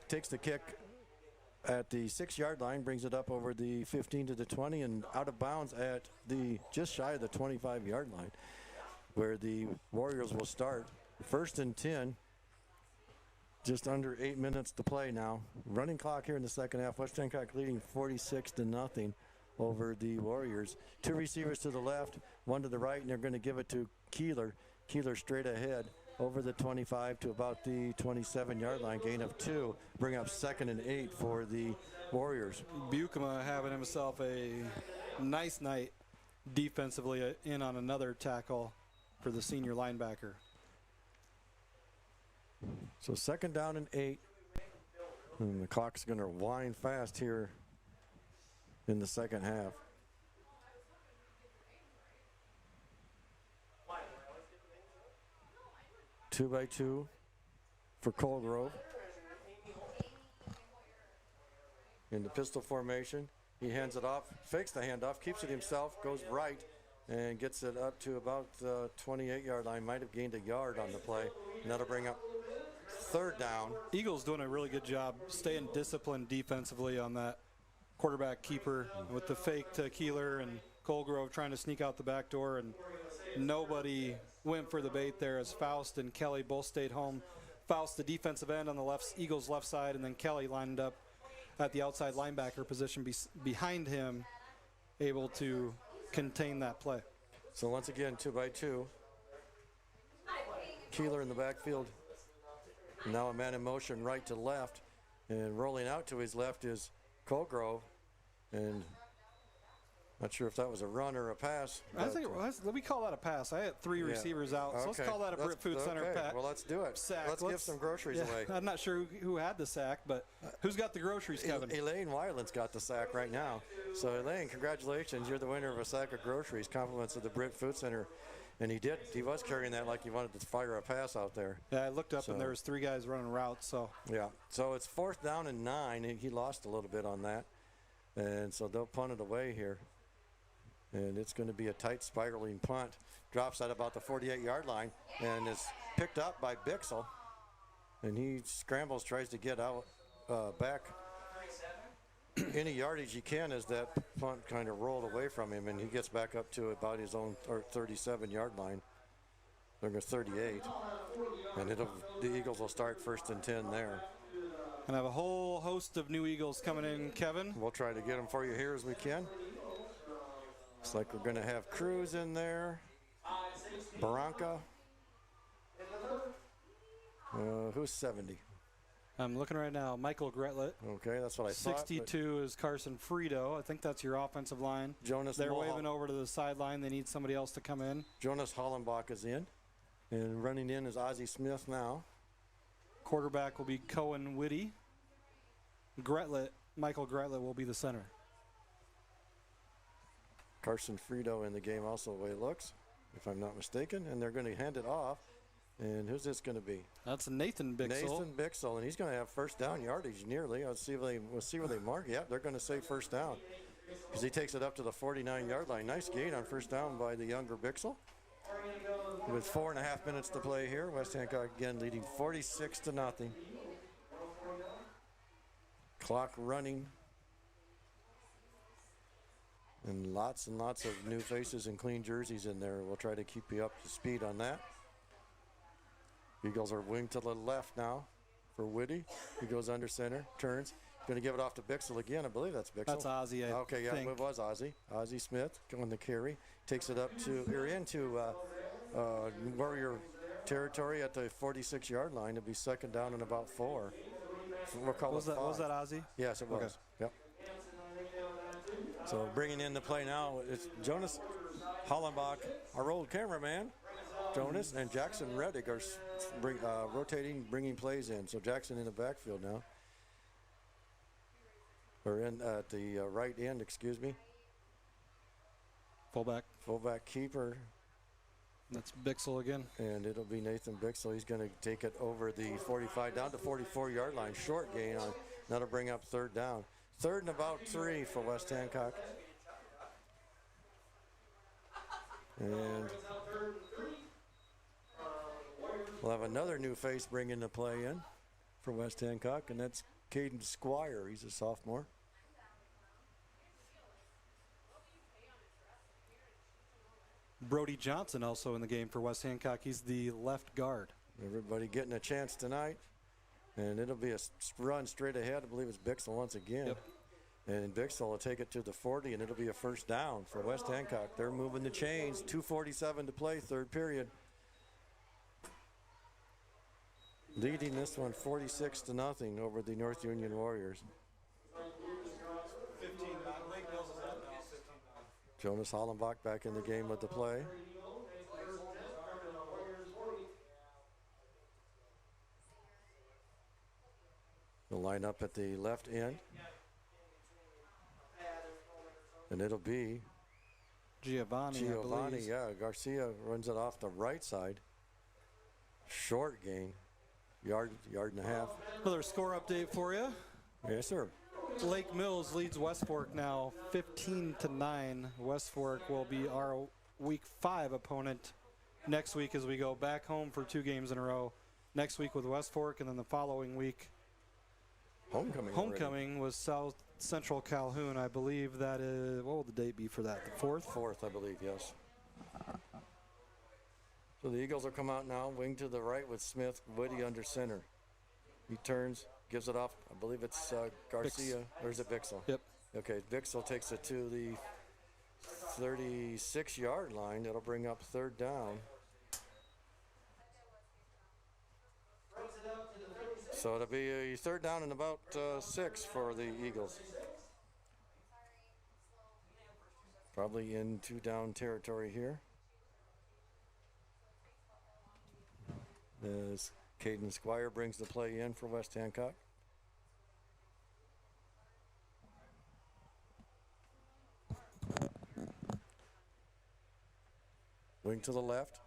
takes the kick at the 6-yard line, brings it up over the 15 to the 20 and out of bounds at the just shy of the 25-yard line, where the Warriors will start. 1st and 10, just under 8 minutes to play now. Running clock here in the second half. West Hancock leading 46-0 over the Warriors. 2 receivers to the left, 1 to the right, and they're going to give it to Keeler. Keeler straight ahead over the 25 to about the 27-yard line, gain of 2. Bring up 2nd and 8 for the Warriors. Bukema having himself a nice night defensively, in on another tackle for the senior linebacker. So 2nd down and 8. And the clock's going to wind fast here in the second half. Two by two for Colgrove. In the pistol formation, he hands it off, fakes the handoff, keeps it himself, goes right, and gets it up to about the 28-yard line. Might have gained a yard on the play, and that'll bring up 3rd down. Eagles doing a really good job staying disciplined defensively on that quarterback keeper with the fake to Keeler and Colgrove trying to sneak out the back door, and nobody went for the bait there as Faust and Kelly both stayed home. Faust, the defensive end on the Eagles' left side, and then Kelly lined up at the outside linebacker position behind him, able to contain that play. So once again, 2 by 2. Keeler in the backfield. Now a man in motion right to left, and rolling out to his left is Colgrove, and not sure if that was a run or a pass. I think let me call that a pass. I had 3 receivers out, so let's call that a Britt Food Center pass. Well, let's do it. Sack. Let's give some groceries away. I'm not sure who had the sack, but who's got the groceries, Kevin? Elaine Weiland's got the sack right now. So, Elaine, congratulations. You're the winner of a sack of groceries. Compliments of the Britt Food Center. And he did. He was carrying that like he wanted to fire a pass out there. Yeah, I looked up and there was 3 guys running routes. So yeah. So it's 4th down and 9. He lost a little bit on that, and so they'll punt it away here. And it's going to be a tight spiraling punt. Drops at about the 48-yard line and is picked up by Bixel. And he scrambles, tries to get out back any yardage he can as that punt kind of rolled away from him, and he gets back up to about his own 37-yard line. They're going to 38. And the Eagles will start 1st and 10 there. And I have a whole host of new Eagles coming in, Kevin. We'll try to get them for you here as we can. Looks like we're going to have Cruz in there. Barranca. Who's 70? I'm looking right now. Michael Gretlet. Okay, that's what I thought. 62 is Carson Frito. I think that's your offensive line. Jonas They're waving over to the sideline. They need somebody else to come in. Jonas Hollenbach is in. And running in is Ozzie Smith now. Quarterback will be Cohen Whitty. Michael Gretlet will be the center. Carson Frito in the game also, the way it looks, if I'm not mistaken. And they're going to hand it off. And who's this going to be? That's Nathan Bixel. Nathan Bixel, and he's going to have 1st down yardage nearly. We'll see where they mark. Yep, they're going to say 1st down because he takes it up to the 49-yard line. Nice gain on 1st down by the younger Bixel. With 4.5 minutes to play here, West Hancock again leading 46-0. Clock running. And lots of new faces and clean jerseys in there. We'll try to keep you up to speed on that. Eagles are winged to the left now for Whitty. He goes under center, turns. Going to give it off to Bixel again. I believe that's Bixel. That's Ozzie, Okay, yeah, it was Ozzie. Ozzie Smith going to carry. Takes it up into Warrior territory at the 46-yard line. It'll be 2nd down and about 4. We'll call it 5. Was that Ozzie? Yes, it was. Okay. Yep. So bringing in the play now, it's Jonas Hollenbach, our old cameraman, Jonas, and Jackson Reddick are rotating, bringing plays in. So Jackson in the backfield now. Or in at the right end, excuse me. Fullback keeper. That's Bixel again. And it'll be Nathan Bixel. He's going to take it over the 45 down to 44-yard line. Short gain on. That'll bring up third down. Third and about 3 for West Hancock. And we'll have another new face bringing the play in for West Hancock, and that's Caden Squire. He's a sophomore. Brody Johnson also in the game for West Hancock. He's the left guard. Everybody getting a chance tonight. And it'll be a run straight ahead. I believe it's Bixel once again. Yep. And Bixel will take it to the 40, and it'll be a first down for West Hancock. They're moving the chains. 2:47 to play, third period. Leading this one 46-0 over the North Union Warriors. Jonas Hollenbach back in the game with the play. They'll line up at the left end. And it'll be Giovanni, yeah. Garcia runs it off the right side. Short gain. Yard and a half. Another score update for you. Yes, sir. Lake Mills leads West Fork now 15-9. West Fork will be our week 5 opponent next week as we go back home for 2 games in a row. Next week with West Fork, and then the following week Homecoming was South Central Calhoun. I believe that is, what will the date be for that? The 4th? 4th, I believe, yes. So the Eagles will come out now, wing to the right with Smith, Woody under center. He turns, gives it off. I believe it's Garcia, or is it Bixel? Yep. Okay, Bixel takes it to the 36-yard line. That'll bring up third down. So it'll be a third down and about 6 for the Eagles. Probably in 2-down territory here. As Caden Squire brings the play in for West Hancock. Wing to the left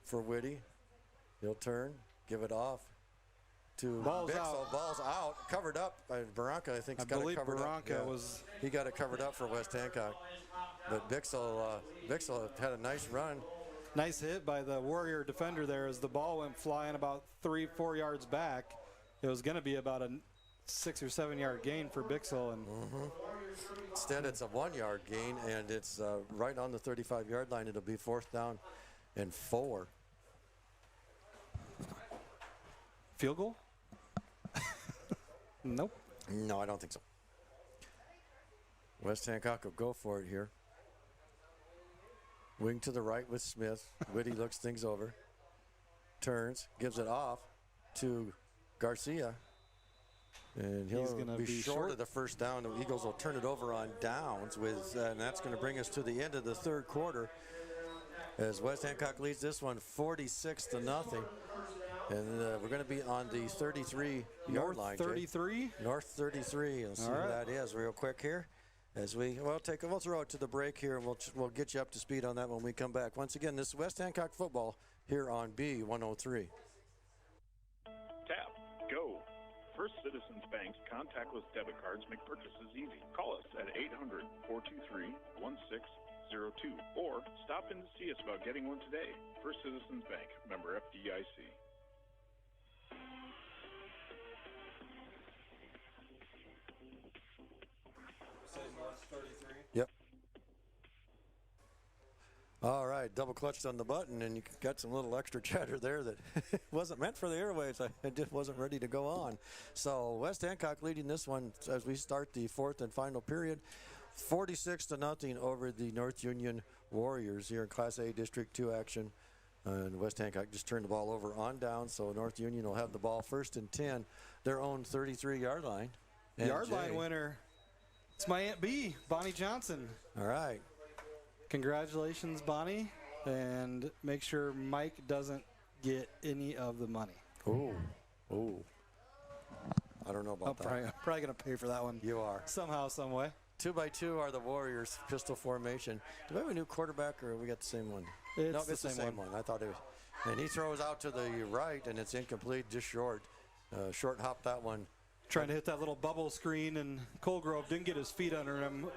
for Whitty. He'll turn, give it off to Bixel. Ball's out, covered up by Barranca. I think he's got it covered up. He got it covered up for West Hancock. But Bixel had a nice run. Nice hit by the Warrior defender there as the ball went flying about 3-4 yards back. It was going to be about a 6 or 7 yard gain for Bixel. And Instead, it's a 1 yard gain, and it's right on the 35-yard line. It'll be 4th down and 4. Field goal? Nope. No, I don't think so. West Hancock will go for it here. Wing to the right with Smith. Whitty looks things over. Turns, gives it off to Garcia. And he'll be short of the first down. The Eagles will turn it over on downs, and that's going to bring us to the end of the third quarter as West Hancock leads this one 46-0. And we're going to be on the 33-yard line. 33? North 33. Let's see what that is real quick here. As we'll throw it to the break here, and we'll get you up to speed on that when we come back. Once again, this is West Hancock football here on B103. Tap, go. First Citizens Bank's contactless debit cards make purchases easy. Call us at 800-423-1602 or stop in to see us about getting one today. First Citizens Bank, member FDIC. Yep. All right, double clutched on the button, and you got some little extra chatter there that wasn't meant for the airwaves. It just wasn't ready to go on. So West Hancock leading this one as we start the 4th and final period, 46-0 over the North Union Warriors here in Class A District 2 action. And West Hancock just turned the ball over on down, so North Union will have the ball 1st and 10, their own 33-yard line. Yard line winner. It's my Aunt B, Bonnie Johnson. All right. Congratulations, Bonnie. and make sure Mike doesn't get any of the money. Ooh. I don't know about that. I'm probably going to pay for that one. You are. Somehow, some way. 2x2 are the Warriors, pistol formation. Do we have a new quarterback, or we got the same one? It's the same one. I thought it was. And he throws out to the right, and it's incomplete, just short. Short hop that one. Trying to hit that little bubble screen, and Colgrove didn't get his feet under him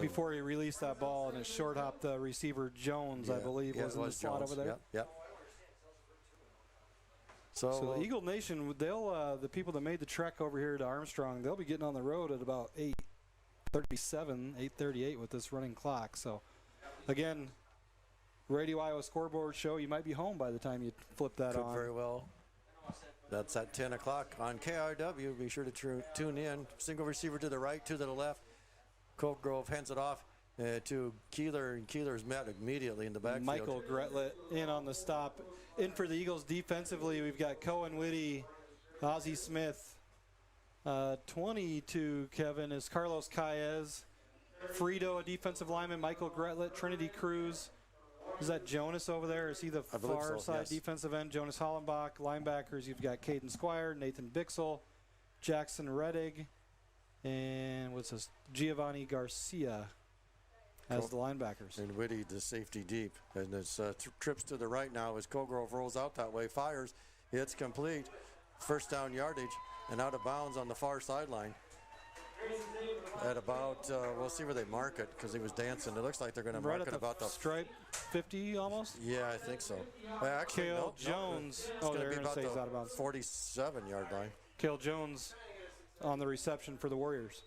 before he released that ball, and it short hopped the receiver Jones, I believe, was in the slot over there. Yep. So Eagle Nation, they'll the people that made the trek over here to Armstrong, they'll be getting on the road at about 8:37, 8:38 with this running clock. So, again, Radio Iowa Scoreboard Show, you might be home by the time you flip that on. Very well. That's at 10 o'clock on KRW. Be sure to tune in. Single receiver to the right, two to the left. Colgrove hands it off to Keeler, and Keeler's met immediately in the backfield. Michael Gretlet in on the stop. In for the Eagles defensively, we've got Cohen Whitty, Ozzie Smith. 22, Kevin, is Carlos Caez. Frito, a defensive lineman. Michael Gretlet, Trinity Cruz. Is that Jonas over there? Is he the far side defensive end? Jonas Hollenbach. Linebackers, you've got Caden Squire, Nathan Bixel, Jackson Reddig, and what's this? Giovanni Garcia as the linebackers. And Whitty, the safety deep. And it's trips to the right now as Colgrove rolls out that way, fires. It's complete. First down yardage and out of bounds on the far sideline. At about, we'll see where they mark it because he was dancing. It looks like they're going to mark it about the stripe 50 almost? Yeah, I think so. Actually, Cale Jones. It's going to be about the out of bounds. 47-yard line. Cale Jones on the reception for the Warriors.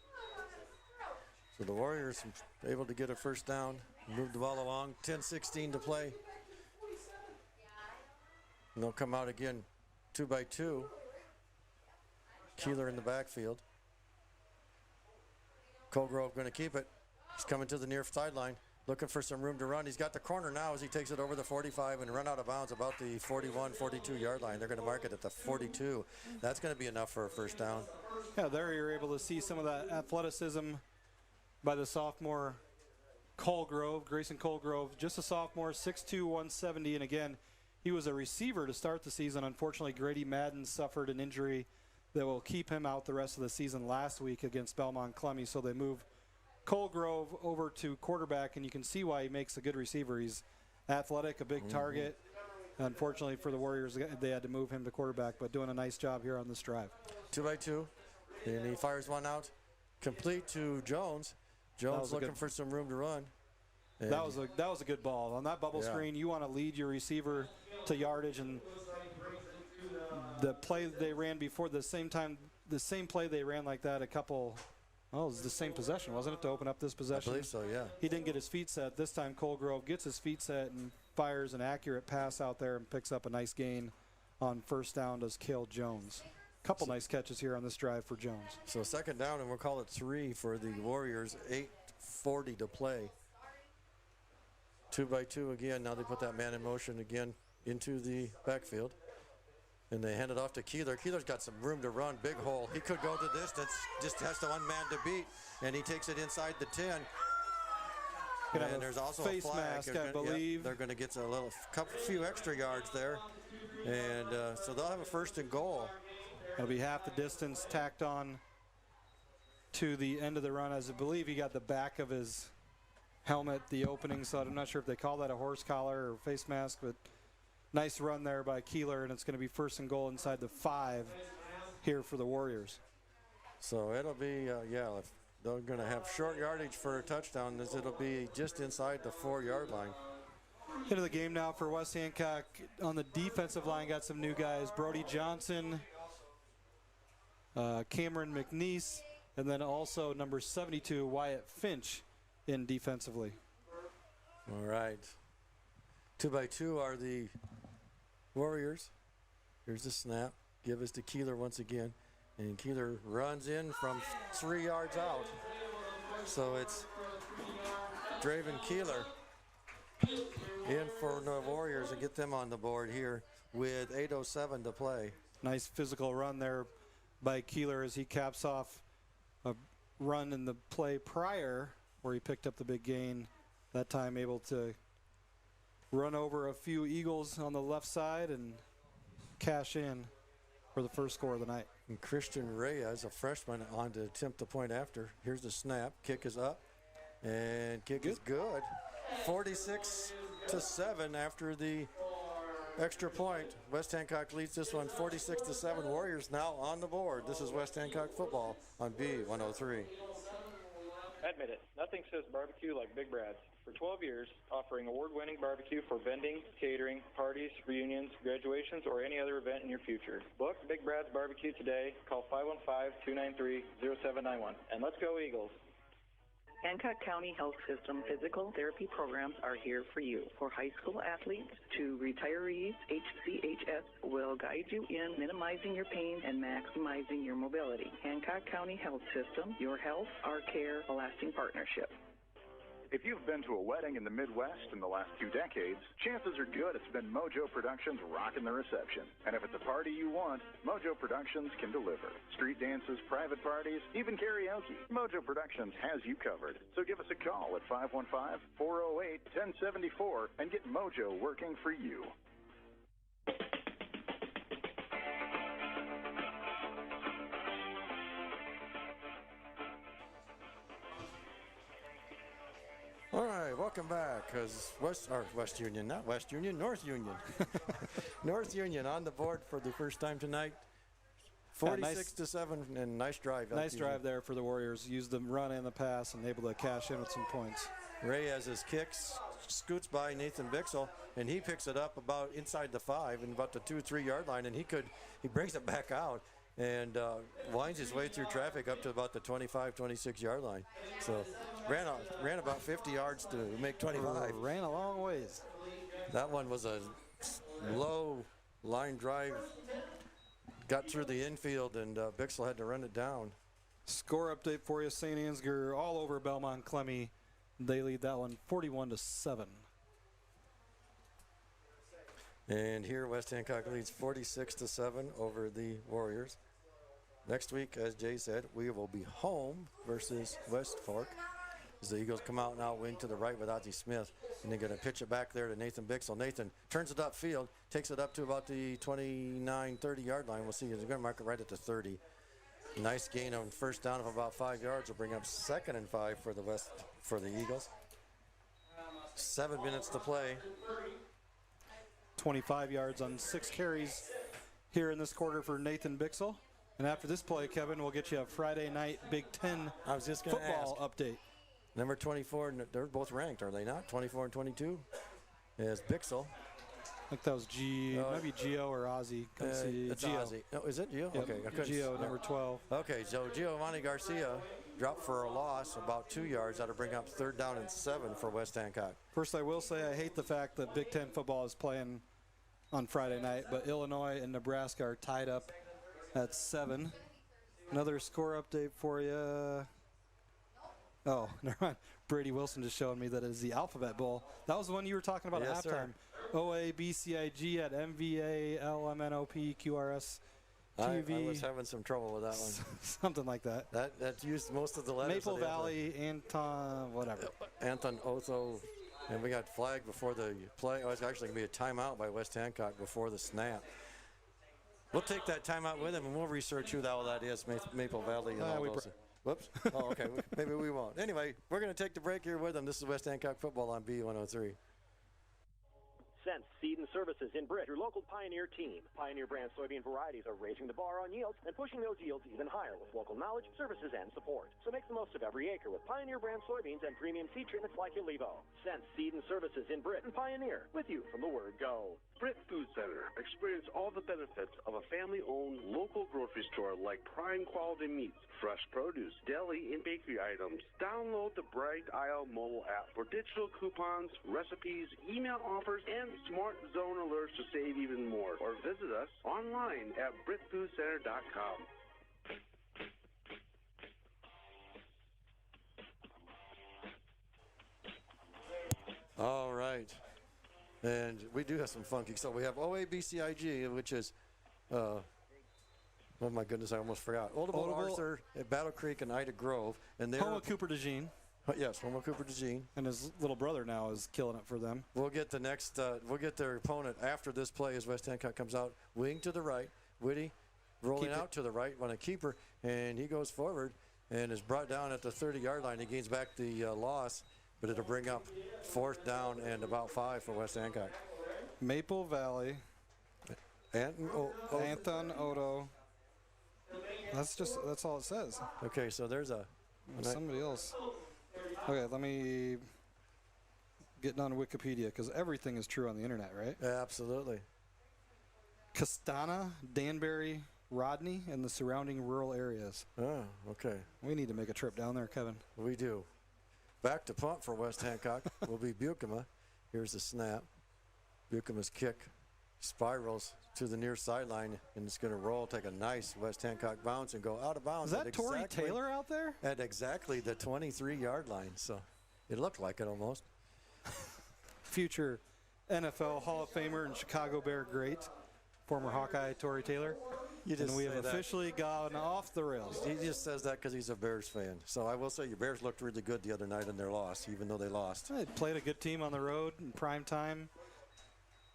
So the Warriors able to get a first down, move the ball along, 10-16 to play. And they'll come out again 2x2. Keeler in the backfield. Colgrove going to keep it. He's coming to the near sideline, looking for some room to run. He's got the corner now as he takes it over the 45 and run out of bounds about the 41, 42-yard line. They're going to mark it at the 42. That's going to be enough for a first down. Yeah, there you're able to see some of that athleticism by the sophomore Grayson Colgrove. Just a sophomore, 6'2", 170. And again, he was a receiver to start the season. Unfortunately, Grady Madden suffered an injury that will keep him out the rest of the season last week against Belmont Clemmy. So they move Colgrove over to quarterback, and you can see why he makes a good receiver. He's athletic, a big target. Unfortunately for the Warriors, they had to move him to quarterback, but doing a nice job here on this drive. 2x2, and he fires one out, complete to Jones. Jones looking for some room to run. And that was a good ball. On that bubble screen, you want to lead your receiver to yardage, and the play they ran before the same play they ran like that it was the same possession, wasn't it, to open up this possession? I believe so, yeah. He didn't get his feet set. This time Colgrove gets his feet set and fires an accurate pass out there and picks up a nice gain on first down, does Cale Jones. Couple nice catches here on this drive for Jones. So second down, and we'll call it 3 for the Warriors, 8:40 to play. 2x2 again. Now they put that man in motion again into the backfield. And they hand it off to Keeler. Keeler's got some room to run, big hole. He could go the distance, just has the one man to beat, and he takes it inside the 10. And there's also face a flag. Mask, I believe. They're going to get a few extra yards there. And so they'll have a first and goal. It'll be half the distance tacked on to the end of the run, as I believe he got the back of his helmet, the opening, so I'm not sure if they call that a horse collar or face mask, but nice run there by Keeler, and it's going to be first and goal inside the 5 here for the Warriors. So it'll be, if they're going to have short yardage for a touchdown, it'll be just inside the 4-yard line. Into the game now for West Hancock. On the defensive line, got some new guys. Brody Johnson, Cameron McNeese, and then also number 72, Wyatt Finch, in defensively. All right. 2x2 are the Warriors. Here's the snap. Give us to Keeler once again. And Keeler runs in from 3 yards out. So it's Draven Keeler in for the Warriors and get them on the board here with 8:07 to play. Nice physical run there by Keeler as he caps off a run in the play prior where he picked up the big gain. That time able to run over a few Eagles on the left side and cash in for the first score of the night. And Christian Reyes, a freshman, on to attempt the point after. Here's the snap. Kick is up, and kick is good. 46-7 after the extra point. West Hancock leads this one 46-7. Warriors now on the board. This is West Hancock football on B103. Admit it, nothing says barbecue like Big Brad's. For 12 years, offering award-winning barbecue for vending, catering, parties, reunions, graduations, or any other event in your future. Book Big Brad's Barbecue today. Call 515-293-0791. And let's go Eagles. Hancock County Health System physical therapy programs are here for you. For high school athletes to retirees, HCHS will guide you in minimizing your pain and maximizing your mobility. Hancock County Health System, your health, our care, a lasting partnership. If you've been to a wedding in the Midwest in the last 2 decades, chances are good it's been Mojo Productions rocking the reception. And if it's a party you want, Mojo Productions can deliver. Street dances, private parties, even karaoke. Mojo Productions has you covered. So give us a call at 515-408-1074 and get Mojo working for you. All right, welcome back. Because North Union. North Union on the board for the first time tonight. 46-7, and nice drive. Nice drive there for the Warriors. Used the run and the pass and able to cash in with some points. Reyes' kicks, scoots by Nathan Bixel, and he picks it up about inside the 5 and about the 2-3 yard line, and he brings it back out and winds his way through traffic up to about the 25-26 yard line. So ran about 50 yards to make 25. Ran a long ways. That one was a low line drive. Got through the infield, and Bixel had to run it down. Score update for you. St. Ansgar all over Belmont Clemmy. They lead that one 41-7. And here West Hancock leads 46-7 over the Warriors. Next week, as Jay said, we will be home versus West Fork. As the Eagles come out now, wing to the right with Ozzie Smith. And they're going to pitch it back there to Nathan Bixel. Nathan turns it upfield, takes it up to about the 29-30 yard line. We'll see. They're going to mark it right at the 30. Nice gain on first down of about 5 yards. Will bring up 2nd and 5 for the Eagles. 7 minutes to play. 25 yards on 6 carries here in this quarter for Nathan Bixel. And after this play, Kevin, we'll get you a Friday night Big Ten football update. Number 24, they're both ranked, are they not? 24 and 22 is Bixel. I think that was maybe Gio or Ozzie. It's Gio. Ozzie. Oh, is it Gio? Yep. Okay. Gio, number 12. Okay, so Giovanni Garcia dropped for a loss about 2 yards. That'll bring up 3rd down and 7 for West Hancock. First, I will say I hate the fact that Big Ten football is playing on Friday night, but Illinois and Nebraska are tied up at 7. Another score update for you. Oh, never mind. Brady Wilson just showing me that it is the Alphabet Bowl. That was the one you were talking about yes, at halftime. OA, BCIG at MVA, LMNOP, QRS, TV. I was having some trouble with that one. Something like that. That used most of the letters. Maple Valley, Anton, whatever. Anton Otho. And we got flagged before the play. Oh, it's actually going to be a timeout by West Hancock before the snap. We'll take that timeout with him, and we'll research who all that is, Maple Valley and all those. Whoops. Oh, okay. Maybe we won't. Anyway, we're going to take the break here with them. This is West Hancock football on B103. Sense Seed and Services in Britt, your local Pioneer team. Pioneer brand soybean varieties are raising the bar on yields and pushing those yields even higher with local knowledge, services, and support. So make the most of every acre with Pioneer brand soybeans and premium seed treatments like Ulevo. Sense Seed and Services in Britt and Pioneer, with you from the word go. Britt Food Center. Experience all the benefits of a family-owned local grocery store like prime quality meats, fresh produce, deli, and bakery items. Download the Bright Isle mobile app for digital coupons, recipes, email offers, and smart zone alerts to save even more. Or visit us online at BrittFoodCenter.com. All right. And we do have some funky. So we have OABCIG, which is, oh my goodness, I almost forgot. Oldable, Arthur, Battle Creek, and Ida Grove. And they're home of Cooper DeJean. Yes, Homer Cooper DeJean. And his little brother now is killing it for them. We'll get the next, we'll get their opponent after this play as West Hancock comes out. Wing to the right. Whitty rolling out to the right on a keeper, and he goes forward and is brought down at the 30-yard line. He gains back the loss, but it'll bring up 4th down and about 5 for West Hancock. Maple Valley. Anton Odo. That's all it says. Okay, so there's somebody else. Okay, let me get on Wikipedia because everything is true on the internet, right? Yeah, absolutely. Castana, Danbury, Rodney, and the surrounding rural areas. Oh, okay. We need to make a trip down there, Kevin. We do. Back to punt for West Hancock will be Bukema. Here's the snap. Bukema's kick spirals to the near sideline, and it's going to roll, take a nice West Hancock bounce, and go out of bounds. Is that Torrey Taylor out there? At exactly the 23-yard line, so it looked like it almost. Future NFL Hall of Famer and Chicago Bear great, former Hawkeye Torrey Taylor. And we have officially gone off the rails. He just says that because he's a Bears fan. So I will say your Bears looked really good the other night in their loss, even though they lost. They played a good team on the road in prime time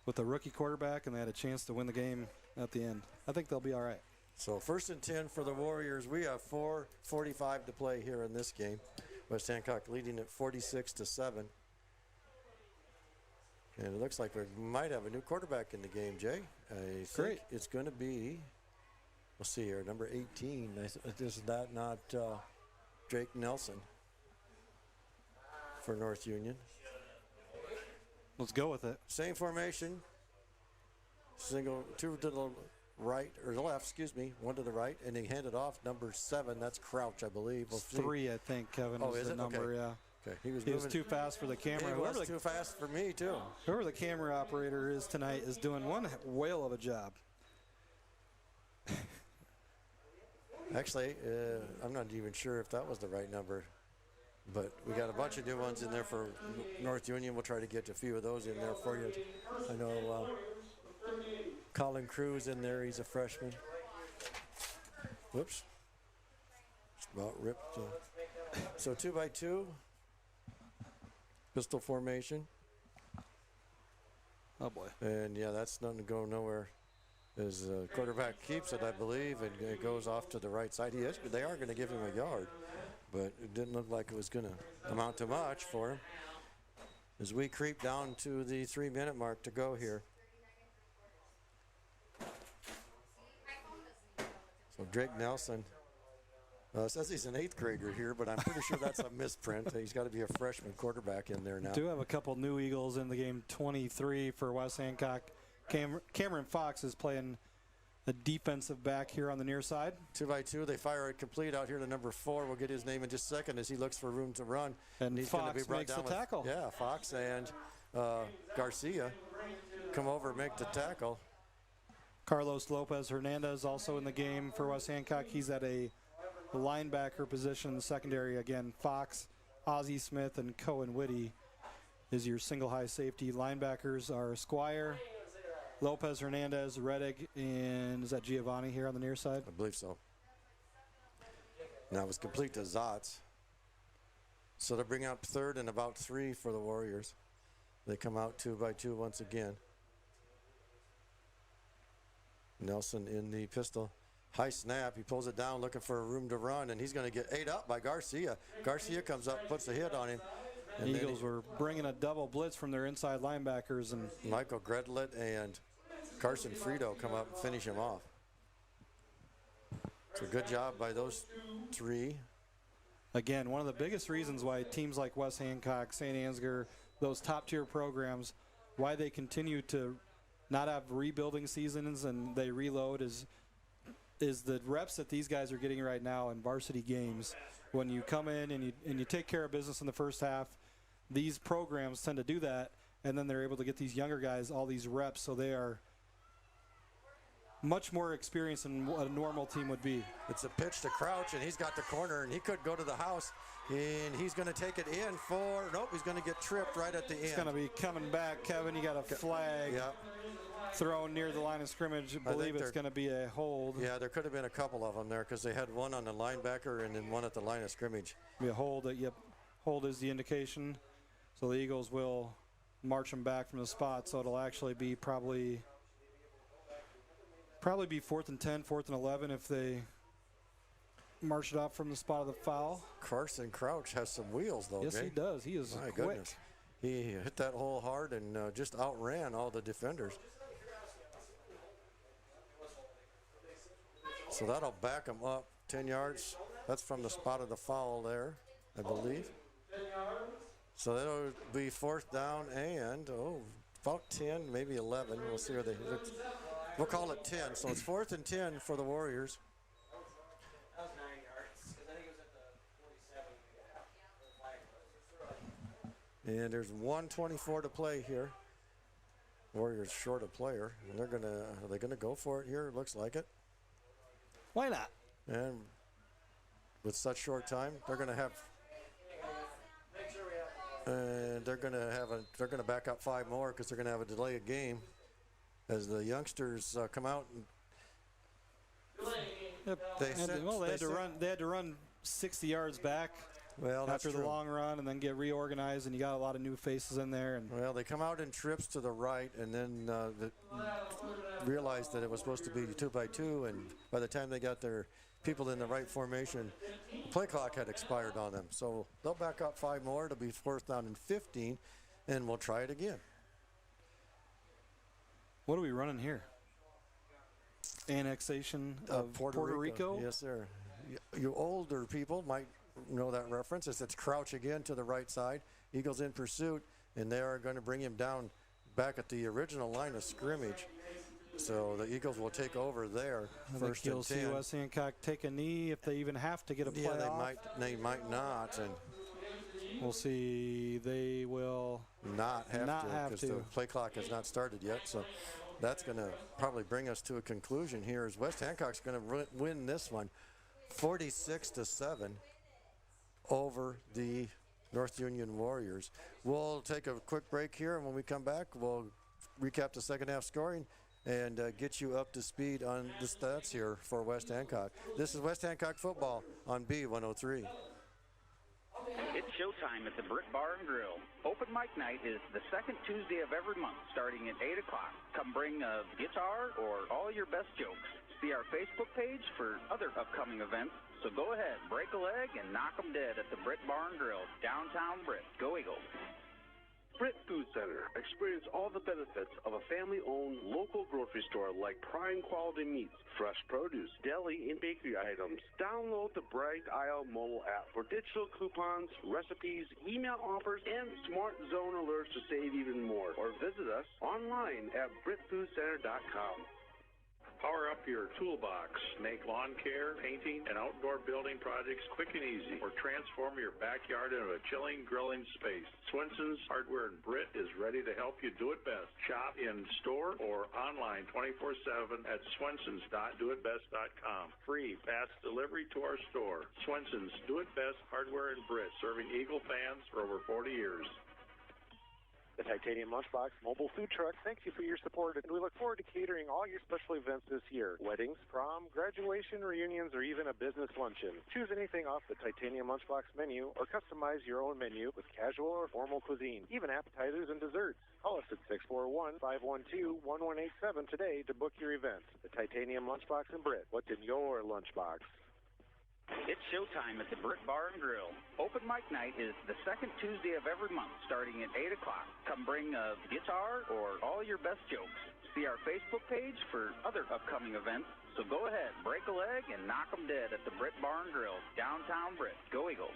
with a rookie quarterback, and they had a chance to win the game at the end. I think they'll be all right. So 1st and 10 for the Warriors. We have 4:45 to play here in this game. West Hancock leading at 46-7. And it looks like we might have a new quarterback in the game, Jay. I think it's going to be, we'll see here, number 18. Is that not Drake Nelson for North Union? Let's go with it. Same formation. Single, 2 to the right, or the left, excuse me, 1 to the right, and he handed off number 7. That's Crouch, I believe. We'll 3, I think, Kevin, is the number, okay. Yeah. Okay. He was too fast for the camera. He was too fast for me, too. Whoever the camera operator is tonight is doing one whale of a job. Actually, I'm not even sure if that was the right number. But we got a bunch of new ones in there for North Union. We'll try to get a few of those in there for you. I know Colin Cruz in there. He's a freshman. Whoops. Just about ripped. So 2x2. Pistol formation. Oh, boy. And, yeah, that's nothing to go nowhere. As quarterback keeps it, I believe, and it goes off to the right side. They are going to give him a yard. But it didn't look like it was going to amount to much for him. As we creep down to the 3-minute mark to go here. So Drake Nelson says he's an 8th grader here, but I'm pretty sure that's a misprint. He's got to be a freshman quarterback in there now. Do have a couple new Eagles in the game. 23 for West Hancock. Cameron Fox is playing a defensive back here on the near side. 2x2. They fire it complete out here to number 4. We'll get his name in just a second as he looks for room to run. And he's Fox going to be brought makes down the tackle. Yeah, Fox and Garcia come over and make the tackle. Carlos Lopez Hernandez also in the game for West Hancock. He's at a linebacker position in the secondary. Again, Fox, Ozzie Smith, and Cohen Whitty is your single high safety. Linebackers are Squire, Lopez Hernandez, Reddick, and is that Giovanni here on the near side? I believe so. Now it's complete to Zotz. So they bring out 3rd and about 3 for the Warriors. They come out 2x2 once again. Nelson in the pistol. High snap. He pulls it down looking for a room to run, and he's going to get ate up by Garcia. Garcia comes up, puts a hit on him. And the Eagles were bringing a double blitz from their inside linebackers. And Michael Gredlet and Carson Frito come up and finish him off. So good job by those 3. Again, one of the biggest reasons why teams like West Hancock, St. Ansgar, those top-tier programs, why they continue to not have rebuilding seasons and they reload is the reps that these guys are getting right now in varsity games. When you come in and you take care of business in the first half, these programs tend to do that, and then they're able to get these younger guys all these reps, so they are much more experienced than what a normal team would be. It's a pitch to Crouch, and he's got the corner, and he could go to the house, and he's going to take it in for, nope, he's going to get tripped right at the end. It's going to be coming back, Kevin. You got a flag. Yeah. Thrown near the line of scrimmage. I believe it's going to be a hold. Yeah, there could have been a couple of them there because they had one on the linebacker and then one at the line of scrimmage. Be a hold. Yep. hold is the indication. So the Eagles will march them back from the spot. So it'll actually be probably be 4th and 10, 4th and 11 if they march it out from the spot of the foul. Carson Crouch has some wheels, though. Yes, Jay. he does. He is quick. Goodness. He hit that hole hard and just outran all the defenders. So that'll back him up 10 yards. That's from the spot of the foul there, I believe. So that'll be 4th down and, about 10, maybe 11. We'll see where we'll call it 10. So it's 4th and 10 for the Warriors. That was 9 yards, because I think it was at the 47. And there's 1:24 to play here. Warriors short a player, and are they gonna go for it here? It looks like it. Why not? And with such short time, they're gonna have. And they're gonna back up 5 more because they're gonna have a delay of game as the youngsters come out. They had to run 60 yards back. Well, after the long run, and then get reorganized, and you got a lot of new faces in there. And well, they come out in trips to the right, and then realized that it was supposed to be 2x2, and by the time they got their people in the right formation, the play clock had expired on them. So they'll back up 5 more. It'll be 4th down and 15, and we'll try it again. What are we running here? Annexation of Puerto Rico? Yes, sir. You older people might know that reference. It's Crouch again to the right side. Eagles in pursuit, and they are going to bring him down back at the original line of scrimmage. So the Eagles will take over there. I think you'll see West Hancock take a knee if they even have to get a play off. They might not, and we'll see. They will not have to because the play clock has not started yet. So that's going to probably bring us to a conclusion here. As West Hancock's going to win this one, 46-7. Over the North Union Warriors. We'll take a quick break here, and when we come back, we'll recap the second half scoring and get you up to speed on the stats here for West Hancock. This is West Hancock football on B103. It's showtime at the Britt Bar and Grill. Open mic night is the second Tuesday of every month, starting at 8 o'clock. Come bring a guitar or all your best jokes. See our Facebook page for other upcoming events. So go ahead, break a leg, and knock 'em dead at the Britt Bar and Grill, downtown Britt. Go Eagles. Britt Food Center. Experience all the benefits of a family-owned local grocery store like prime quality meats, fresh produce, deli, and bakery items. Download the Bright Aisle mobile app for digital coupons, recipes, email offers, and smart zone alerts to save even more. Or visit us online at BrittFoodCenter.com. Power up your toolbox. Make lawn care, painting, and outdoor building projects quick and easy, or transform your backyard into a chilling, grilling space. Swenson's Hardware in Britt is ready to help you do it best. Shop in store or online 24/7 at swensons.doitbest.com. Free fast delivery to our store. Swenson's Do It Best Hardware in Britt, serving Eagle fans for over 40 years. The Titanium Lunchbox Mobile Food Truck thanks you for your support, and we look forward to catering all your special events this year. Weddings, prom, graduation, reunions, or even a business luncheon. Choose anything off the Titanium Lunchbox menu or customize your own menu with casual or formal cuisine, even appetizers and desserts. Call us at 641-512-1187 today to book your event. The Titanium Lunchbox in Britt. What's in your lunchbox? It's showtime at the Britt Bar and Grill. Open mic night is the second Tuesday of every month, starting at 8 o'clock. Come bring a guitar or all your best jokes. See our Facebook page for other upcoming events. So go ahead, break a leg, and knock 'em dead at the Britt Bar and Grill, downtown Britt. Go Eagles.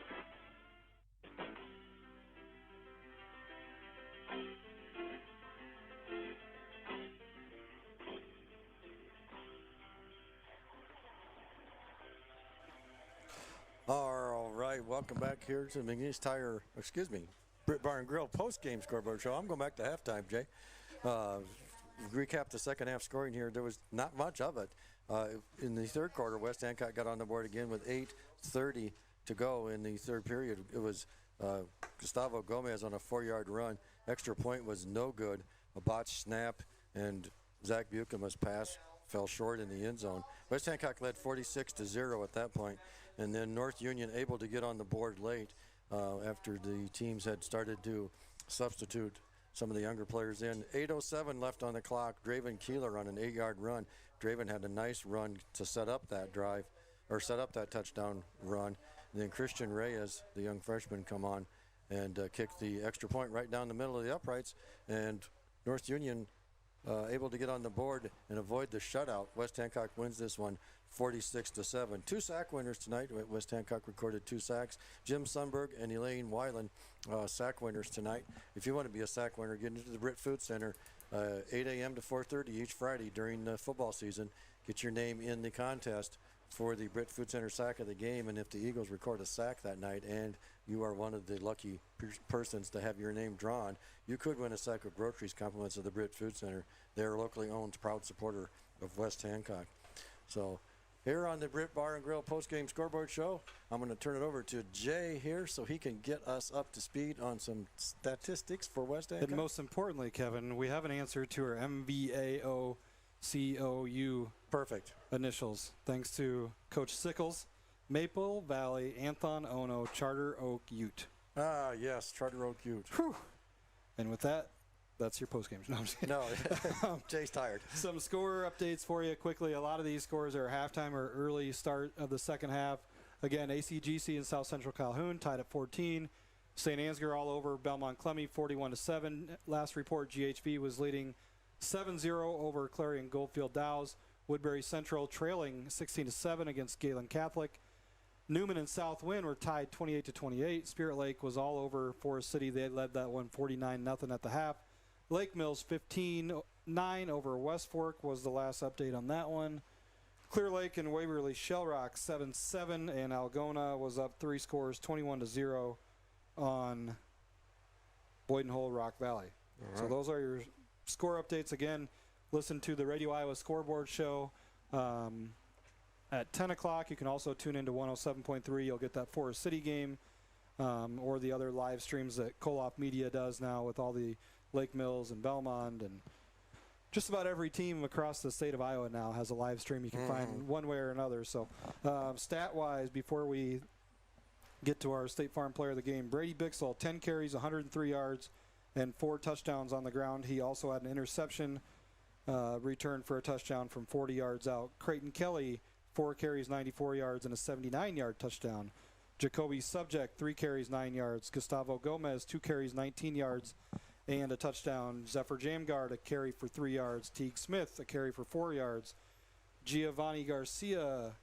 All right, welcome back here to McNeese Britt Bar and Grill post-game scoreboard show. I'm going back to halftime, Jay. Recap the second half scoring here. There was not much of it. In the third quarter, West Hancock got on the board again with 8:30 to go in the third period. It was Gustavo Gomez on a 4-yard run. Extra point was no good. A botched snap, and Zach Buchama's pass fell short in the end zone. West Hancock led 46-0 at that point, and then North Union able to get on the board late. after the teams had started to substitute some of the younger players in. 8:07 left on the clock. Draven Keeler on an 8-yard run. Draven had a nice run to set up that drive, or set up that touchdown run. And then Christian Reyes, the young freshman, come on and kick the extra point right down the middle of the uprights. And North Union able to get on the board and avoid the shutout. West Hancock wins this one 46-7. 2 sack winners tonight. West Hancock recorded 2 sacks. Jim Sundberg and Elaine Weiland, sack winners tonight. If you want to be a sack winner, get into the Britt Food Center, 8 a.m. to 4:30 each Friday during the football season. Get your name in the contest for the Britt Food Center sack of the game. And if the Eagles record a sack that night and you are one of the lucky persons to have your name drawn, you could win a sack of groceries, compliments of the Britt Food Center. They're a locally owned, proud supporter of West Hancock. So here on the Britt Bar and Grill postgame scoreboard show, I'm going to turn it over to Jay here so he can get us up to speed on some statistics for West Hancock. And most importantly, Kevin, we have an answer to our MVAOCOU perfect initials, thanks to Coach Sickles, Maple Valley, Anthon Ono, Charter Oak Ute. Ah, yes, Charter Oak Ute. Whew. And with that, that's your postgame. No, I'm just kidding. No, Jay's tired. Some score updates for you quickly. A lot of these scores are halftime or early start of the second half. Again, ACGC and South Central Calhoun tied at 14. St. Ansgar all over Belmont Clemmy 41-7. Last report, GHB was leading 7-0 over Clarion Goldfield Dows. Woodbury Central trailing 16-7 against Galen Catholic. Newman and South Wind were tied 28-28. Spirit Lake was all over Forest City. They led that one 49-0 at the half. Lake Mills 15-9 over West Fork was the last update on that one. Clear Lake and Waverly Shell Rock 7-7, and Algona was up 3 scores 21-0 on Boyden Hole Rock Valley. Right. So those are your score updates. Again, listen to the Radio Iowa scoreboard show at 10 o'clock. You can also tune into 107.3. You'll get that Forest City game or the other live streams that Koloff Media does now with all the Lake Mills and Belmont, and just about every team across the state of Iowa now has a live stream you can find one way or another. So stat-wise, before we get to our State Farm Player of the Game, Brady Bixel, 10 carries, 103 yards, and 4 touchdowns on the ground. He also had an interception return for a touchdown from 40 yards out. Creighton Kelly, 4 carries, 94 yards, and a 79-yard touchdown. Jacoby Subject, 3 carries, 9 yards. Gustavo Gomez, 2 carries, 19 yards, and a touchdown. Zephyr Jamgard, a carry for 3 yards. Teague Smith, a carry for 4 yards. Giovanni Garcia,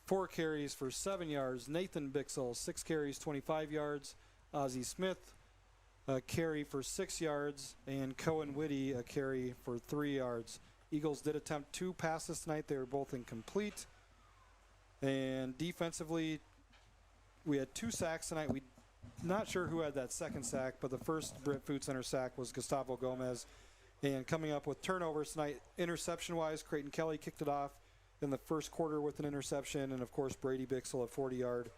4 carries for 7 yards. Nathan Bixel, 6 carries, 25 yards. Ozzie Smith, a carry for 6 yards. And Cohen Whitty, a carry for 3 yards. Eagles did attempt 2 passes tonight. They were both incomplete. And defensively, we had 2 sacks tonight. We not sure who had that second sack, but the first Britt Food Center sack was Gustavo Gomez. And coming up with turnovers tonight, interception-wise, Creighton Kelly kicked it off in the first quarter with an interception, and of course Brady Bixel, a 40-yard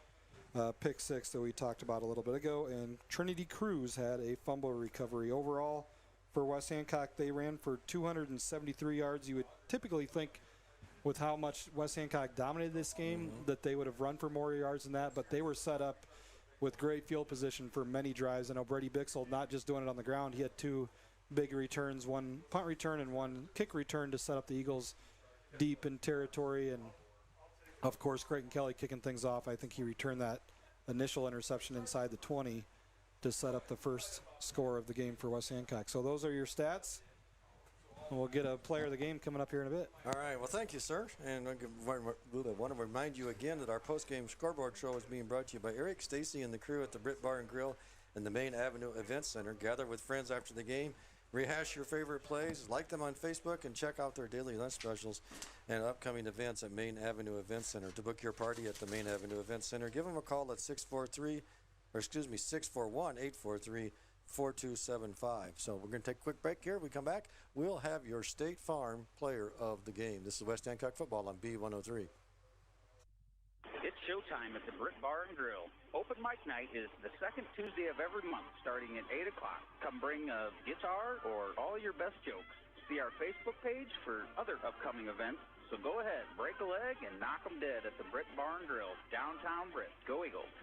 pick 6 that we talked about a little bit ago. And Trinity Cruz had a fumble recovery. Overall, for West Hancock, they ran for 273 yards. You would typically think, with how much West Hancock dominated this game, that they would have run for more yards than that, but they were set up with great field position for many drives. I know Brady Bixel not just doing it on the ground. He had 2 big returns, 1 punt return and 1 kick return to set up the Eagles deep in territory. And, of course, Creighton Kelly kicking things off. I think he returned that initial interception inside the 20 to set up the first score of the game for West Hancock. So those are your stats. We'll get a player of the game coming up here in a bit. All right. Well, thank you, sir. And I want to remind you again that our post-game scoreboard show is being brought to you by Eric Stacy and the crew at the Britt Bar and Grill in the Main Avenue Event Center. Gather with friends after the game, rehash your favorite plays, like them on Facebook, and check out their daily lunch specials and upcoming events at Main Avenue Event Center. To book your party at the Main Avenue Event Center, give them a call at 641-843-4275. So we're going to take a quick break here. When we come back, we'll have your State Farm Player of the Game. This is West Hancock Football on B103. It's showtime at the Britt Bar and Grill. Open mic night is the second Tuesday of every month, starting at 8 o'clock. Come bring a guitar or all your best jokes. See our Facebook page for other upcoming events. So go ahead, break a leg, and knock 'em dead at the Britt Bar and Grill, downtown Britt. Go Eagles.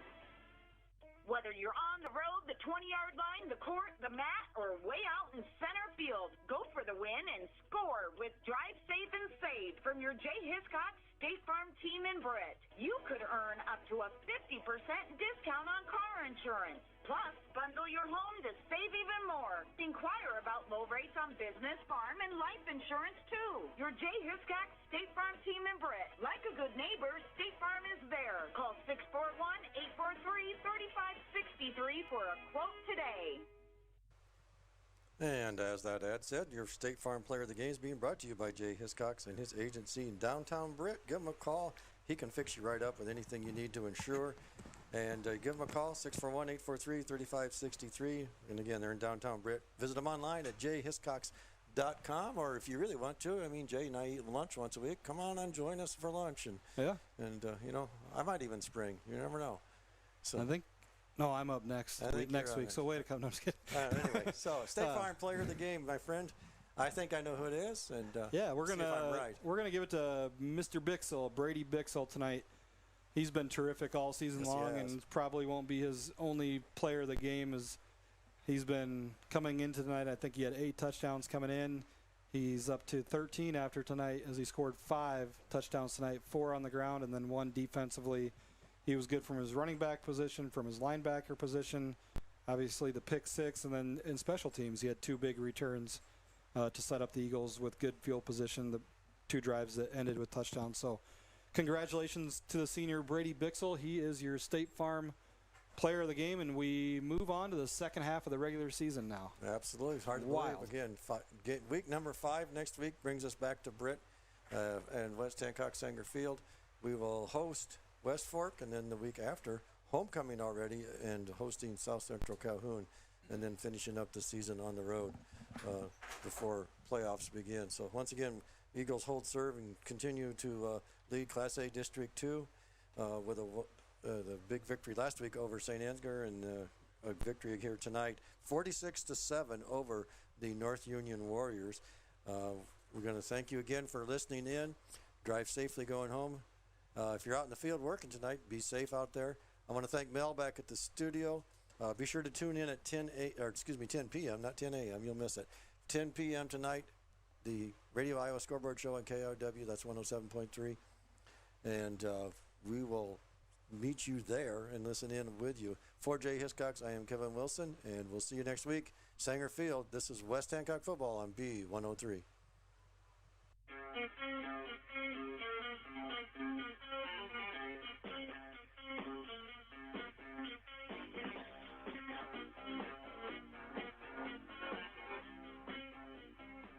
Whether you're on the road, the 20-yard line, the court, the mat, or way out in center field, go for the win and score with Drive Safe and Save from your Jay Hiscock State Farm team in Britt. You could earn up to a 50% discount on car insurance. Plus, bundle your home to save even more. Inquire about low rates on business, farm, and life insurance, too. Your Jay Hiscock State Farm team in Britt. Like a good neighbor, State Farm is there. Call 641-843-3563 for a quote today. And as that ad said, your State Farm Player of the Game is being brought to you by Jay Hiscox and his agency in downtown Britt. Give him a call. He can fix you right up with anything you need to insure. And give them a call, 641-843-3563. And again, they're in downtown Britt. Visit them online at jayhiscox.com. Or if you really want to, I mean, Jay and I eat lunch once a week. Come on and join us for lunch. And you know, I might even spring. You never know. So I think, no, I'm up next week. So way to come. No, I'm just kidding. Anyway, so State Farm Player of the Game, my friend. I think I know who it is. And we're gonna give it to Mr. Bixel, Brady Bixel tonight. He's been terrific all season long, and probably won't be his only player of the game. As he's been coming in tonight, I think he had 8 touchdowns coming in. He's up to 13 after tonight, as he scored 5 touchdowns tonight, 4 on the ground, and then 1 defensively. He was good from his running back position, from his linebacker position, obviously the pick 6, and then in special teams, he had 2 big returns to set up the Eagles with good field position, the 2 drives that ended with touchdowns. So congratulations to the senior Brady Bixel. He is your State Farm Player of the Game, and we move on to the second half of the regular season now. Absolutely. It's hard to believe. Again, week number 5 next week brings us back to Britt and West Hancock Sanger Field. We will host West Fork, and then the week after, homecoming already, and hosting South Central Calhoun, and then finishing up the season on the road before playoffs begin. So once again, Eagles hold serve and continue to lead Class A District 2 with the big victory last week over St. Ansgar, and a victory here tonight, 46-7 over the North Union Warriors. We're going to thank you again for listening in. Drive safely going home. If you're out in the field working tonight, be safe out there. I want to thank Mel back at the studio. Be sure to tune in at 10 p.m., not 10 a.m. You'll miss it. 10 p.m. tonight, the Radio Iowa Scoreboard Show on KRW. That's 107.3. And we will meet you there and listen in with you. For Jay Hiscox, I am Kevin Wilson, and we'll see you next week. Sanger Field, this is West Hancock Football on B103.